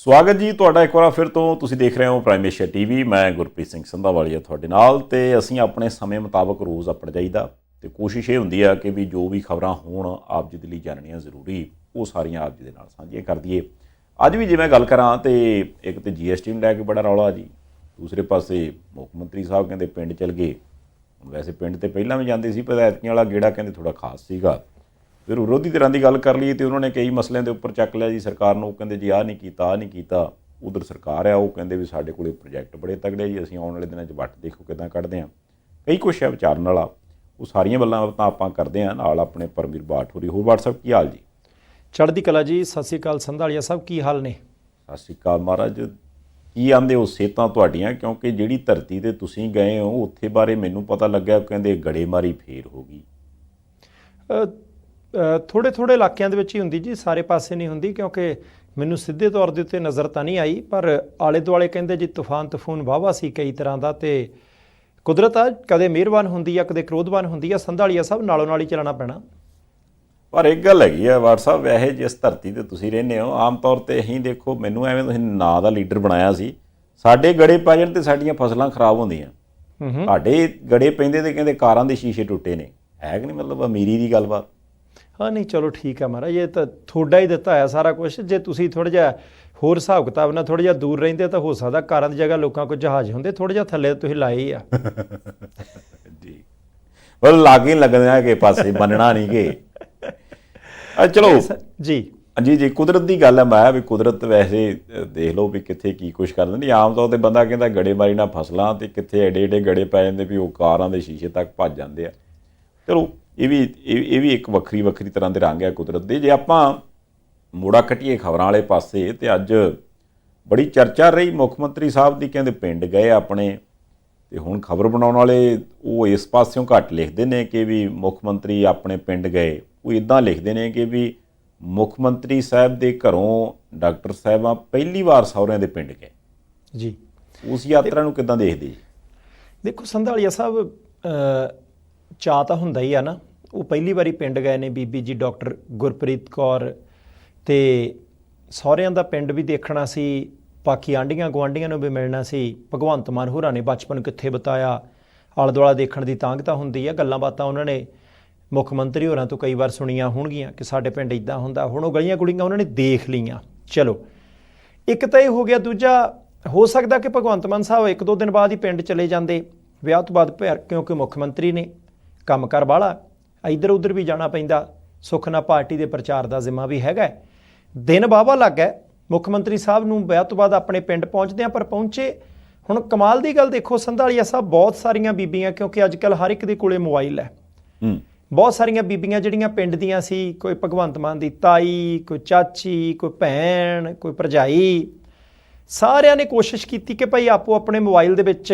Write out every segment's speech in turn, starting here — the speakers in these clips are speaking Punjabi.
ਸਵਾਗਤ ਜੀ ਤੁਹਾਡਾ ਇੱਕ ਵਾਰ ਫਿਰ ਤੋਂ। ਤੁਸੀਂ ਦੇਖ ਰਹੇ ਹੋ ਪ੍ਰਾਈਮ ਏਸ਼ੀਆ ਟੀਵੀ। ਮੈਂ ਗੁਰਪ੍ਰੀਤ ਸਿੰਘ ਸੰਧਾਵਾਲੀਆ ਤੁਹਾਡੇ ਨਾਲ, ਤੇ ਅਸੀਂ ਆਪਣੇ ਸਮੇਂ ਮੁਤਾਬਕ ਰੋਜ਼ ਅਪੜ ਜਾਈਦਾ ਤੇ ਕੋਸ਼ਿਸ਼ ਇਹ ਹੁੰਦੀ ਆ ਕਿ ਵੀ ਜੋ ਵੀ ਖਬਰਾਂ ਹੋਣ ਆਪ ਜੀ ਦੇ ਲਈ ਜਾਣਨੀਆਂ ਜ਼ਰੂਰੀ, ਉਹ ਸਾਰੀਆਂ ਆਪ ਜੀ ਦੇ ਨਾਲ ਸਾਂਝੀਆਂ ਕਰ ਦਈਏ। ਅੱਜ ਵੀ ਜਿਵੇਂ ਗੱਲ ਕਰਾਂ ਤੇ ਇੱਕ ਤੇ GST ਨੂੰ ਲੈ ਕੇ ਬੜਾ ਰੌਲਾ ਜੀ, ਦੂਸਰੇ ਪਾਸੇ ਮੁੱਖ ਮੰਤਰੀ ਸਾਹਿਬ ਕਹਿੰਦੇ ਪਿੰਡ ਚਲ ਗਏ। ਵੈਸੇ ਪਿੰਡ ਤੇ ਪਹਿਲਾਂ ਵੀ ਜਾਂਦੇ ਸੀ, ਪਰ ਐਤਕੀਆਂ ਵਾਲਾ ਗੇੜਾ ਕਹਿੰਦੇ ਥੋੜ੍ਹਾ ਖਾਸ ਸੀਗਾ। ਫਿਰ ਵਿਰੋਧੀ ਧਿਰਾਂ ਦੀ ਗੱਲ ਕਰ ਲਈਏ ਤੇ ਉਹਨਾਂ ਨੇ ਕਈ ਮਸਲਿਆਂ ਦੇ ਉੱਪਰ ਚੱਕ ਲਿਆ ਜੀ ਸਰਕਾਰ ਨੂੰ। ਉਹ ਕਹਿੰਦੇ ਜੀ ਆਹ ਨਹੀਂ ਕੀਤਾ, ਆਹ ਨਹੀਂ ਕੀਤਾ। ਉਧਰ ਸਰਕਾਰ ਆ, ਉਹ ਕਹਿੰਦੇ ਵੀ ਸਾਡੇ ਕੋਲੇ ਪ੍ਰੋਜੈਕਟ ਬੜੇ ਤਗੜੇ ਜੀ, ਅਸੀਂ ਆਉਣ ਵਾਲੇ ਦਿਨਾਂ 'ਚ ਵੱਟ ਦੇਖੋ ਕਿੱਦਾਂ ਕੱਢਦੇ ਹਾਂ। ਕਈ ਕੁਛ ਹੈ ਵਿਚਾਰਨ ਵਾਲਾ, ਉਹ ਸਾਰੀਆਂ ਗੱਲਾਂ ਤਾਂ ਆਪਾਂ ਕਰਦੇ ਹਾਂ। ਨਾਲ ਆਪਣੇ ਪਰਮਵੀਰ ਬਾਠ ਹੋਰੀ। ਹੋਰ WhatsApp ਕੀ ਹਾਲ ਜੀ? ਚੜ੍ਹਦੀ ਕਲਾ ਜੀ। ਸਤਿ ਸ਼੍ਰੀ ਅਕਾਲ ਸੰਧਾਲੀਆ ਸਾਹਿਬ, ਕੀ ਹਾਲ ਨੇ? ਸਤਿ ਸ਼੍ਰੀ ਅਕਾਲ ਮਹਾਰਾਜ। ਕੀ ਆਂਦੇ ਹੋ ਸਿਹਤਾਂ ਤੁਹਾਡੀਆਂ? ਕਿਉਂਕਿ ਜਿਹੜੀ ਧਰਤੀ 'ਤੇ ਤੁਸੀਂ ਗਏ ਹੋ ਉੱਥੇ ਬਾਰੇ ਮੈਨੂੰ ਪਤਾ ਲੱਗਿਆ, ਕਹਿੰਦੇ ਗੜੇਮਾਰੀ ਫੇਰ ਹੋ ਗਈ। ਥੋੜ੍ਹੇ ਥੋੜ੍ਹੇ ਇਲਾਕਿਆਂ ਦੇ ਵਿੱਚ ਹੀ ਹੁੰਦੀ ਜੀ, ਸਾਰੇ ਪਾਸੇ ਨਹੀਂ ਹੁੰਦੀ। ਕਿਉਂਕਿ ਮੈਨੂੰ ਸਿੱਧੇ ਤੌਰ ਦੇ ਉੱਤੇ ਨਜ਼ਰ ਤਾਂ ਨਹੀਂ ਆਈ, ਪਰ ਆਲੇ ਦੁਆਲੇ ਕਹਿੰਦੇ ਜੀ ਤੂਫਾਨ ਵਾਹਵਾ ਸੀ ਕਈ ਤਰ੍ਹਾਂ ਦਾ। ਅਤੇ ਕੁਦਰਤ ਆ, ਕਦੇ ਮਿਹਰਬਾਨ ਹੁੰਦੀ ਆ, ਕਦੇ ਕ੍ਰੋਧਵਾਨ ਹੁੰਦੀ ਆ। ਸੰਧਾਲੀਆ ਸਾਹਿਬ ਨਾਲੋਂ ਨਾਲ ਹੀ ਚੱਲਣਾ ਪੈਣਾ। ਪਰ ਇੱਕ ਗੱਲ ਹੈਗੀ ਆ ਵਾਟ ਸਾਹਿਬ, ਵੈਸੇ ਜਿਸ ਧਰਤੀ 'ਤੇ ਤੁਸੀਂ ਰਹਿੰਦੇ ਹੋ, ਆਮ ਤੌਰ 'ਤੇ ਅਸੀਂ ਦੇਖੋ, ਮੈਨੂੰ ਐਵੇਂ ਤੁਸੀਂ ਨਾਂ ਦਾ ਲੀਡਰ ਬਣਾਇਆ ਸੀ। ਸਾਡੇ ਗੜੇ ਪੈ ਜਾਣ ਤੇ ਸਾਡੀਆਂ ਫਸਲਾਂ ਖਰਾਬ ਹੁੰਦੀਆਂ। ਸਾਡੇ ਗੜੇ ਪੈਂਦੇ ਤੇ ਕਹਿੰਦੇ ਕਾਰਾਂ ਦੇ ਸ਼ੀਸ਼ੇ ਟੁੱਟੇ ਨੇ। ਹੈ ਕਿ ਨਹੀਂ? ਮਤਲਬ ਅਮੀਰੀ ਦੀ ਗੱਲਬਾਤ। ਹਾਂ ਨਹੀਂ, ਚਲੋ ਠੀਕ ਆ ਮਹਾਰਾਜ, ਇਹ ਤਾਂ ਤੁਹਾਡਾ ਹੀ ਦਿੱਤਾ ਹੋਇਆ ਸਾਰਾ ਕੁਛ। ਜੇ ਤੁਸੀਂ ਥੋੜ੍ਹਾ ਜਿਹਾ ਹੋਰ ਹਿਸਾਬ ਕਿਤਾਬ ਨਾਲ ਥੋੜ੍ਹਾ ਜਿਹਾ ਦੂਰ ਰਹਿੰਦੇ ਤਾਂ ਹੋ ਸਕਦਾ ਕਾਰਾਂ ਦੀ ਜਗ੍ਹਾ ਲੋਕਾਂ ਕੋਲ ਜਹਾਜ਼ ਹੁੰਦੇ। ਥੋੜ੍ਹਾ ਜਿਹਾ ਥੱਲੇ ਤੁਸੀਂ ਲਾਏ ਹੀ ਆ ਜੀ। ਪਰ ਲਾਗੇ ਲੱਗਦੇ ਆ ਕਿ ਪਾਸੇ ਮੰਨਣਾ ਨਹੀਂ ਕਿ ਚਲੋ ਜੀ ਜੀ ਕੁਦਰਤ ਦੀ ਗੱਲ ਹੈ। ਮੈਂ ਵੀ ਕੁਦਰਤ ਵੈਸੇ ਦੇਖ ਲਓ ਵੀ ਕਿੱਥੇ ਕੀ ਕੁਛ ਕਰ ਦਿੰਦੀ। ਆਮ ਤੌਰ 'ਤੇ ਬੰਦਾ ਕਹਿੰਦਾ ਗੜੇਮਾਰੀ ਨਾਲ ਫਸਲਾਂ, ਤੇ ਕਿੱਥੇ ਐਡੇ ਗੜੇ ਪੈ ਜਾਂਦੇ ਵੀ ਉਹ ਕਾਰਾਂ ਦੇ ਸ਼ੀਸ਼ੇ ਤੱਕ ਭੱਜ ਜਾਂਦੇ ਆ। ਚਲੋ ਇਹ ਵੀ ਇੱਕ ਵੱਖਰੀ ਤਰ੍ਹਾਂ ਦੇ ਰੰਗ ਹੈ ਕੁਦਰਤ ਦੇ। ਜੇ ਆਪਾਂ ਮੋੜਾ ਕੱਟੀਏ ਖਬਰਾਂ ਵਾਲੇ ਪਾਸੇ, ਤੇ ਅੱਜ ਬੜੀ ਚਰਚਾ ਰਹੀ ਮੁੱਖ ਮੰਤਰੀ ਸਾਹਿਬ ਦੀ। ਕਹਿੰਦੇ ਪਿੰਡ ਗਏ ਆਪਣੇ, ਤੇ ਹੁਣ ਖਬਰ ਬਣਾਉਣ ਵਾਲੇ ਉਹ ਇਸ ਪਾਸਿਓਂ ਘੱਟ ਲਿਖਦੇ ਨੇ ਕਿ ਵੀ ਮੁੱਖ ਮੰਤਰੀ ਆਪਣੇ ਪਿੰਡ ਗਏ। ਉਹ ਇੱਦਾਂ ਲਿਖਦੇ ਨੇ ਕਿ ਵੀ ਮੁੱਖ ਮੰਤਰੀ ਸਾਹਿਬ ਦੇ ਘਰੋਂ ਡਾਕਟਰ ਸਾਹਿਬਾਂ ਪਹਿਲੀ ਵਾਰ ਸਹੁਰਿਆਂ ਦੇ ਪਿੰਡ ਗਏ ਜੀ। ਉਸ ਯਾਤਰਾ ਨੂੰ ਕਿੱਦਾਂ ਦੇਖਦੇ ਜੀ? ਦੇਖੋ ਸੰਧਾਲੀਆ ਸਾਹਿਬ, ਚਾਅ ਤਾਂ ਹੁੰਦਾ ਹੀ ਆ ਨਾ। ਉਹ ਪਹਿਲੀ ਵਾਰੀ ਪਿੰਡ ਗਏ ਨੇ ਬੀਬੀ ਜੀ ਡਾਕਟਰ ਗੁਰਪ੍ਰੀਤ ਕੌਰ, ਤੇ ਸਹੁਰਿਆਂ ਦਾ ਪਿੰਡ ਵੀ ਦੇਖਣਾ ਸੀ, ਬਾਕੀ ਆਂਢੀਆਂ ਗੁਆਂਢੀਆਂ ਨੂੰ ਵੀ ਮਿਲਣਾ ਸੀ। ਭਗਵੰਤ ਮਾਨ ਹੋਰਾਂ ਨੇ ਬਚਪਨ ਕਿੱਥੇ ਬਿਤਾਇਆ, ਆਲਾ ਦੁਆਲਾ ਦੇਖਣ ਦੀ ਤਾਂਘ ਤਾਂ ਹੁੰਦੀ ਆ। ਗੱਲਾਂ ਬਾਤਾਂ ਉਹਨਾਂ ਨੇ ਮੁੱਖ ਮੰਤਰੀ ਹੋਰਾਂ ਤੋਂ ਕਈ ਵਾਰ ਸੁਣੀਆਂ ਹੋਣਗੀਆਂ ਕਿ ਸਾਡੇ ਪਿੰਡ ਇੱਦਾਂ ਹੁੰਦਾ। ਹੁਣ ਉਹ ਗਲੀਆਂ ਗੁਲੀਆਂ ਉਹਨਾਂ ਨੇ ਦੇਖ ਲਈਆਂ। ਚਲੋ ਇੱਕ ਤਾਂ ਇਹ ਹੋ ਗਿਆ। ਦੂਜਾ, ਹੋ ਸਕਦਾ ਕਿ ਭਗਵੰਤ ਮਾਨ ਸਾਹਿਬ 1-2 ਦਿਨ ਬਾਅਦ ਹੀ ਪਿੰਡ ਚਲੇ ਜਾਂਦੇ ਵਿਆਹ ਤੋਂ ਬਾਅਦ, ਕਿਉਂਕਿ ਮੁੱਖ ਮੰਤਰੀ ਨੇ ਕੰਮਕਾਰ ਬਾਹਲਾ, ਇੱਧਰ ਉੱਧਰ ਵੀ ਜਾਣਾ ਪੈਂਦਾ। ਸੁੱਖ ਨਾਲ ਪਾਰਟੀ ਦੇ ਪ੍ਰਚਾਰ ਦਾ ਜ਼ਿੰਮਾ ਵੀ ਹੈਗਾ। ਦਿਨ ਵਾਹਵਾ ਲੱਗ ਗਿਆ ਮੁੱਖ ਮੰਤਰੀ ਸਾਹਿਬ ਨੂੰ ਵਿਆਹ ਤੋਂ ਬਾਅਦ ਆਪਣੇ ਪਿੰਡ ਪਹੁੰਚਦੇ ਆ, ਪਰ ਪਹੁੰਚੇ। ਹੁਣ ਕਮਾਲ ਦੀ ਗੱਲ ਦੇਖੋ ਸੰਧਾਲੀਆ ਸਾਹਿਬ, ਬਹੁਤ ਸਾਰੀਆਂ ਬੀਬੀਆਂ, ਕਿਉਂਕਿ ਅੱਜ ਕੱਲ੍ਹ ਹਰ ਇੱਕ ਦੇ ਕੋਲੇ ਮੋਬਾਈਲ ਹੈ, ਬਹੁਤ ਸਾਰੀਆਂ ਬੀਬੀਆਂ ਜਿਹੜੀਆਂ ਪਿੰਡ ਦੀਆਂ ਸੀ, ਕੋਈ ਭਗਵੰਤ ਮਾਨ ਦੀ ਤਾਈ, ਕੋਈ ਚਾਚੀ, ਕੋਈ ਭੈਣ, ਕੋਈ ਭਰਜਾਈ, ਸਾਰਿਆਂ ਨੇ ਕੋਸ਼ਿਸ਼ ਕੀਤੀ ਕਿ ਭਾਈ ਆਪੋ ਆਪਣੇ ਮੋਬਾਈਲ ਦੇ ਵਿੱਚ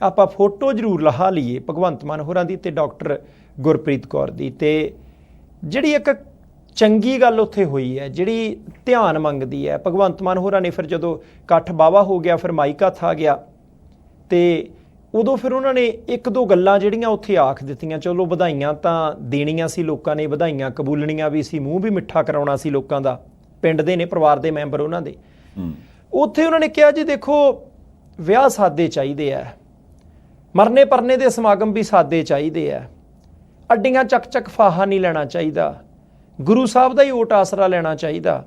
ਆਪਾਂ ਫੋਟੋ ਜ਼ਰੂਰ ਲਹਾ ਲਈਏ ਭਗਵੰਤ ਮਾਨ ਹੋਰਾਂ ਦੀ ਤੇ ਡਾਕਟਰ ਗੁਰਪ੍ਰੀਤ ਕੌਰ ਦੀ। ਤੇ ਜਿਹੜੀ ਇੱਕ ਚੰਗੀ ਗੱਲ ਉੱਥੇ ਹੋਈ ਹੈ, ਜਿਹੜੀ ਧਿਆਨ ਮੰਗਦੀ ਹੈ, ਭਗਵੰਤ ਮਾਨ ਹੋਰਾਂ ਨੇ ਫਿਰ ਜਦੋਂ ਇਕੱਠ ਵਾਹਵਾ ਹੋ ਗਿਆ, ਫਿਰ ਮਾਈਕ ਹੱਥ ਆ ਗਿਆ, ਤੇ ਉਦੋਂ ਫਿਰ ਉਹਨਾਂ ਨੇ 1-2 ਗੱਲਾਂ ਜਿਹੜੀਆਂ ਉੱਥੇ ਆਖ ਦਿੱਤੀਆਂ। ਚਲੋ ਵਧਾਈਆਂ ਤਾਂ ਦੇਣੀਆਂ ਸੀ ਲੋਕਾਂ ਨੇ, ਵਧਾਈਆਂ ਕਬੂਲਣੀਆਂ ਵੀ ਸੀ, ਮੂੰਹ ਵੀ ਮਿੱਠਾ ਕਰਾਉਣਾ ਸੀ ਲੋਕਾਂ ਦਾ। ਪਿੰਡ ਦੇ ਨੇ, ਪਰਿਵਾਰ ਦੇ ਮੈਂਬਰ ਉਹਨਾਂ ਦੇ। ਉੱਥੇ ਉਹਨਾਂ ਨੇ ਕਿਹਾ ਜੀ ਦੇਖੋ, ਵਿਆਹ ਸਾਦੇ ਚਾਹੀਦੇ ਆ, ਮਰਨੇ ਪਰਨੇ ਦੇ ਸਮਾਗਮ ਵੀ ਸਾਦੇ ਚਾਹੀਦੇ ਆ, ਅੱਡੀਆਂ ਚੱਕ ਫਾਹਾ ਨਹੀਂ ਲੈਣਾ ਚਾਹੀਦਾ, ਗੁਰੂ ਸਾਹਿਬ ਦਾ ਹੀ ਓਟ ਆਸਰਾ ਲੈਣਾ ਚਾਹੀਦਾ।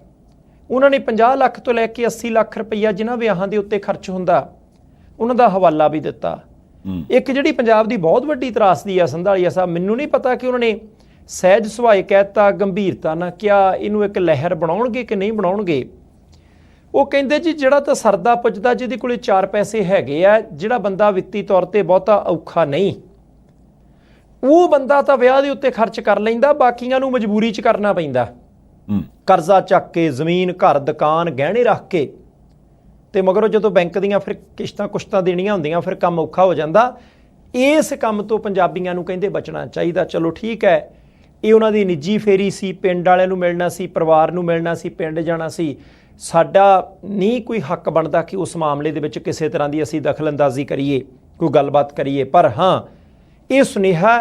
ਉਹਨਾਂ ਨੇ 50 ਲੱਖ ਤੋਂ ਲੈ ਕੇ 80 ਲੱਖ ਰੁਪਈਆ ਜਿਨ੍ਹਾਂ ਵਿਆਹਾਂ ਦੇ ਉੱਤੇ ਖਰਚ ਹੁੰਦਾ ਉਹਨਾਂ ਦਾ ਹਵਾਲਾ ਵੀ ਦਿੱਤਾ। ਇੱਕ ਜਿਹੜੀ ਪੰਜਾਬ ਦੀ ਬਹੁਤ ਵੱਡੀ ਤਰਾਸਦੀ ਆ ਸੰਧਾਲੀਆ ਸਾਹਿਬ, ਮੈਨੂੰ ਨਹੀਂ ਪਤਾ ਕਿ ਉਹਨਾਂ ਨੇ ਸਹਿਜ ਸੁਭਾਏ ਕਹਿਤਾ, ਗੰਭੀਰਤਾ ਨਾਲ ਕਿਹਾ, ਇਹਨੂੰ ਇੱਕ ਲਹਿਰ ਬਣਾਉਣਗੇ ਕਿ ਨਹੀਂ ਬਣਾਉਣਗੇ। ਉਹ ਕਹਿੰਦੇ ਜੀ ਜਿਹੜਾ ਤਾਂ ਸਰਦਾ ਪੁੱਜਦਾ, ਜਿਹਦੇ ਕੋਲੇ 4 ਪੈਸੇ ਹੈਗੇ ਆ, ਜਿਹੜਾ ਬੰਦਾ ਵਿੱਤੀ ਤੌਰ 'ਤੇ ਬਹੁਤਾ ਔਖਾ ਨਹੀਂ, ਉਹ ਬੰਦਾ ਤਾਂ ਵਿਆਹ ਦੇ ਉੱਤੇ ਖਰਚ ਕਰ ਲੈਂਦਾ, ਬਾਕੀਆਂ ਨੂੰ ਮਜਬੂਰੀ 'ਚ ਕਰਨਾ ਪੈਂਦਾ। ਕਰਜ਼ਾ ਚੱਕ ਕੇ, ਜ਼ਮੀਨ ਘਰ ਦੁਕਾਨ ਗਹਿਣੇ ਰੱਖ ਕੇ, ਤੇ ਮਗਰੋਂ ਜਦੋਂ ਬੈਂਕ ਦੀਆਂ ਫਿਰ ਕਿਸ਼ਤਾਂ ਦੇਣੀਆਂ ਹੁੰਦੀਆਂ, ਫਿਰ ਕੰਮ ਔਖਾ ਹੋ ਜਾਂਦਾ। ਇਸ ਕੰਮ ਤੋਂ ਪੰਜਾਬੀਆਂ ਨੂੰ ਕਹਿੰਦੇ ਬਚਣਾ ਚਾਹੀਦਾ। ਚਲੋ ਠੀਕ ਹੈ, ਇਹ ਉਹਨਾਂ ਦੀ ਨਿੱਜੀ ਫੇਰੀ ਸੀ, ਪਿੰਡ ਵਾਲਿਆਂ ਨੂੰ ਮਿਲਣਾ ਸੀ, ਪਰਿਵਾਰ ਨੂੰ ਮਿਲਣਾ ਸੀ, ਪਿੰਡ ਜਾਣਾ ਸੀ। ਸਾਡਾ ਨਹੀਂ ਕੋਈ ਹੱਕ ਬਣਦਾ ਕਿ ਉਸ ਮਾਮਲੇ ਦੇ ਵਿੱਚ ਕਿਸੇ ਤਰ੍ਹਾਂ ਦੀ ਅਸੀਂ ਦਖਲਅੰਦਾਜ਼ੀ ਕਰੀਏ, ਕੋਈ ਗੱਲਬਾਤ ਕਰੀਏ। ਪਰ ਹਾਂ, ਇਹ ਸੁਨੇਹਾ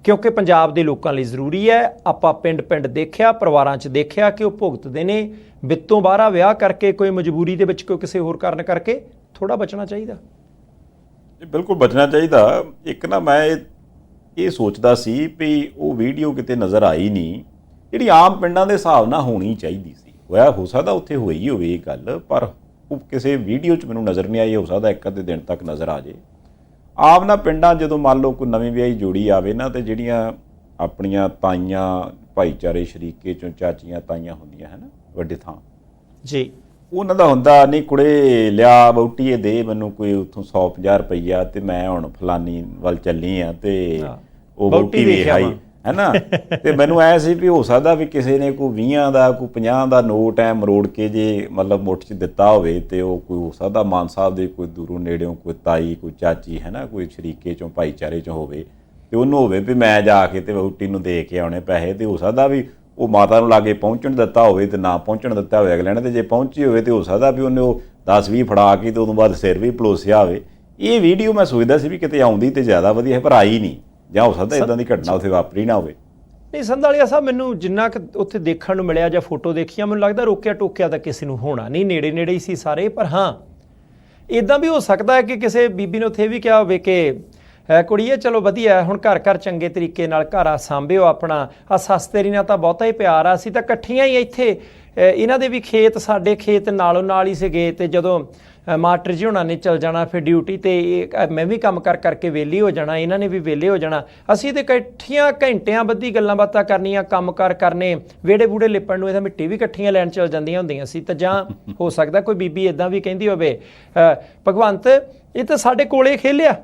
ਕਿਉਂਕਿ ਪੰਜਾਬ ਦੇ ਲੋਕਾਂ ਲਈ ਜ਼ਰੂਰੀ ਹੈ। ਆਪਾਂ ਪਿੰਡ ਪਿੰਡ ਦੇਖਿਆ, ਪਰਿਵਾਰਾਂ 'ਚ ਦੇਖਿਆ ਕਿ ਉਹ ਭੁਗਤਦੇ ਨੇ ਵਿੱਤੋਂ ਬਾਹਰਾ ਵਿਆਹ ਕਰਕੇ, ਕੋਈ ਮਜਬੂਰੀ ਦੇ ਵਿੱਚ, ਕੋਈ ਕਿਸੇ ਹੋਰ ਕਾਰਨ ਕਰਕੇ। ਥੋੜ੍ਹਾ ਬਚਣਾ ਚਾਹੀਦਾ। ਬਿਲਕੁਲ ਬਚਣਾ ਚਾਹੀਦਾ। ਇੱਕ ਨਾ ਮੈਂ ਇਹ ਸੋਚਦਾ ਸੀ ਵੀ ਉਹ ਵੀਡੀਓ ਕਿਤੇ ਨਜ਼ਰ ਆਈ ਨਹੀਂ, ਜਿਹੜੀ ਆਮ ਪਿੰਡਾਂ ਦੇ ਹਿਸਾਬ ਨਾਲ ਹੋਣੀ ਚਾਹੀਦੀ ਸੀ। ਹੋਇਆ ਹੋ ਸਕਦਾ ਉੱਥੇ ਹੋਈ ਹੀ ਹੋਵੇ ਇਹ ਗੱਲ, ਪਰ ਉਹ ਕਿਸੇ ਵੀਡੀਓ 'ਚ ਮੈਨੂੰ ਨਜ਼ਰ ਨਹੀਂ ਆਈ। ਹੋ ਸਕਦਾ ਇੱਕ ਅੱਧੇ ਦਿਨ ਤੱਕ ਨਜ਼ਰ ਆ ਜੇ। ਆਮ ਨਾ ਪਿੰਡਾਂ ਜਦੋਂ ਮੰਨ ਲਓ ਕੋਈ ਨਵੀਂ ਵਿਆਹੀ ਜੋੜੀ ਆਵੇ ਨਾ, ਤੇ ਜਿਹੜੀਆਂ ਆਪਣੀਆਂ ਤਾਈਆਂ ਭਾਈਚਾਰੇ ਸ਼ਰੀਕੇ 'ਚੋਂ ਚਾਚੀਆਂ ਤਾਈਆਂ ਹੁੰਦੀਆਂ ਹੈ ਨਾ ਵੱਡੇ ਥਾਂ ਜੀ, ਉਹਨਾਂ ਦਾ ਹੁੰਦਾ ਨਹੀਂ ਕੁੜੇ ਲਿਆ ਵਹੁਟੀਏ ਦੇ ਮੈਨੂੰ ਕੋਈ ਉੱਥੋਂ 150 ਰੁਪਈਆ ਤੇ ਮੈਂ ਹੁਣ ਫਲਾਨੀ ਵੱਲ ਚੱਲੀ ਆ ਤੇ ਉਹ ਵਹੁਟੀ ਵੇਖ ਆਈ ਹੈ ਨਾ। ਤੇ ਮੈਨੂੰ ਐ ਸੀ ਵੀ ਹੋ ਸਕਦਾ ਵੀ ਕਿਸੇ ਨੇ ਕੋਈ 20 ਦਾ ਕੋਈ 50 ਦਾ ਨੋਟ ਐ ਮਰੋੜ ਕੇ ਜੇ ਮਤਲਬ ਮੁੱਠ 'ਚ ਦਿੱਤਾ ਹੋਵੇ, ਤੇ ਉਹ ਕੋਈ ਹੋ ਸਕਦਾ ਮਾਨ ਸਾਹਿਬ ਦੇ ਕੋਈ ਦੂਰੋਂ ਨੇੜਿਓਂ ਕੋਈ ਤਾਈ ਕੋਈ ਚਾਚੀ ਹੈ ਨਾ, ਕੋਈ ਸ਼ਰੀਕੇ 'ਚੋਂ ਭਾਈਚਾਰੇ 'ਚੋਂ ਹੋਵੇ, ਤੇ ਉਹਨੂੰ ਹੋਵੇ ਵੀ ਮੈਂ ਜਾ ਕੇ ਤੇ ਵਹੁਟੀ ਨੂੰ ਦੇ ਕੇ ਆਉਣੇ ਪੈਸੇ। ਤੇ ਹੋ ਸਕਦਾ ਵੀ ਉਹ ਮਾਤਾ ਨੂੰ ਲਾਗੇ ਪਹੁੰਚਣ ਦਿੱਤਾ ਹੋਵੇ ਤੇ ਨਾ ਪਹੁੰਚਣ ਦਿੱਤਾ ਹੋਵੇ ਅਗਲੇ ਨੇ, ਤੇ ਜੇ ਪਹੁੰਚੀ ਹੋਵੇ ਤੇ ਹੋ ਸਕਦਾ ਵੀ ਉਹਨੇ ਉਹ 10-20 ਫੜਾ ਕੇ ਤੇ ਉਦੋਂ ਬਾਅਦ ਸਿਰ ਵੀ ਪਲੋਸਿਆ ਹੋਵੇ। ਇਹ ਵੀਡੀਓ ਮੈਂ ਸੋਚਦਾ ਸੀ ਵੀ ਕਿਤੇ ਆਉਂਦੀ ਤੇ ਜ਼ਿਆਦਾ ਵਧੀਆ ਹੈ, ਪਰ ਆਈ ਨਹੀਂ, ਜਾਂ ਹੋ ਸਕਦਾ ਇਦਾਂ ਦੀ ਘਟਨਾ ਉੱਥੇ ਵਾਪਰੀ ਨਾ ਹੋਵੇ। ਨਹੀਂ, ਸੰਧਾਲੀਆ ਸਾਹਿਬ, ਮੈਨੂੰ ਜਿੰਨਾ ਕੁ ਉੱਥੇ ਦੇਖਣ ਨੂੰ ਮਿਲਿਆ ਜਾਂ ਫੋਟੋ ਦੇਖੀਆਂ, ਮੈਨੂੰ ਲੱਗਦਾ ਰੋਕਿਆ ਟੋਕਿਆ ਤਾਂ ਕਿਸੇ ਨੂੰ ਹੋਣਾ ਨਹੀਂ, ਨੇੜੇ ਨੇੜੇ ਹੀ ਸੀ ਸਾਰੇ। ਪਰ ਹਾਂ, ਇੱਦਾਂ ਵੀ ਹੋ ਸਕਦਾ ਹੈ ਕਿ ਕਿਸੇ ਬੀਬੀ ਨੇ ਉੱਥੇ ਵੀ ਕਿਹਾ ਹੋਵੇ ਕਿ ਕੁੜੀਏ ਚਲੋ ਵਧੀਆ, ਹੁਣ ਘਰ ਘਰ ਚੰਗੇ ਤਰੀਕੇ ਨਾਲ ਘਰ ਆ ਸਾਂਭਿਓ ਆਪਣਾ, ਆ ਸੱਸ ਤੇਰੀ ਨਾਲ ਤਾਂ ਬਹੁਤਾ ਹੀ ਪਿਆਰ ਆ, ਅਸੀਂ ਤਾਂ ਇਕੱਠੀਆਂ ਹੀ ਇੱਥੇ, ਇਹਨਾਂ ਦੇ ਵੀ ਖੇਤ ਸਾਡੇ ਖੇਤ ਨਾਲੋਂ ਨਾਲ ਹੀ ਸੀਗੇ, ਤੇ ਜਦੋਂ ਮਾਸਟਰ ਜੀ ਹੋਣਾ ਨੇ ਚਲ ਜਾਣਾ ਫਿਰ ਡਿਊਟੀ ਤੇ, ਮੈਂ ਵੀ ਕੰਮ ਕਰਕੇ ਵਿਹਲੀ ਹੋ ਜਾਣਾ, ਇਹਨਾਂ ਨੇ ਵੀ ਵਿਹਲੇ ਹੋ ਜਾਣਾ, ਅਸੀਂ ਤੇ ਇਕੱਠੀਆਂ ਘੰਟਿਆਂ ਬੱਧੀ ਗੱਲਾਂ ਬਾਤਾਂ ਕਰਨੀਆਂ, ਕੰਮ ਕਰਨੇ, ਵਿਹੜੇ ਬੂੜੇ ਲਿਪਣ ਨੂੰ, ਇਹਦਾ ਮਿੱਟੀ ਵੀ ਇਕੱਠੀਆਂ ਲੈਣ ਚਲ ਜਾਂਦੀਆਂ ਹੁੰਦੀਆਂ ਸੀ। ਤਾਂ ਜਾਂ ਹੋ ਸਕਦਾ ਕੋਈ ਬੀਬੀ ਇੱਦਾਂ ਵੀ ਕਹਿੰਦੀ ਹੋਵੇ, ਭਗਵੰਤ ਇਹ ਤਾਂ ਸਾਡੇ ਕੋਲੇ ਖੇਲਿਆ,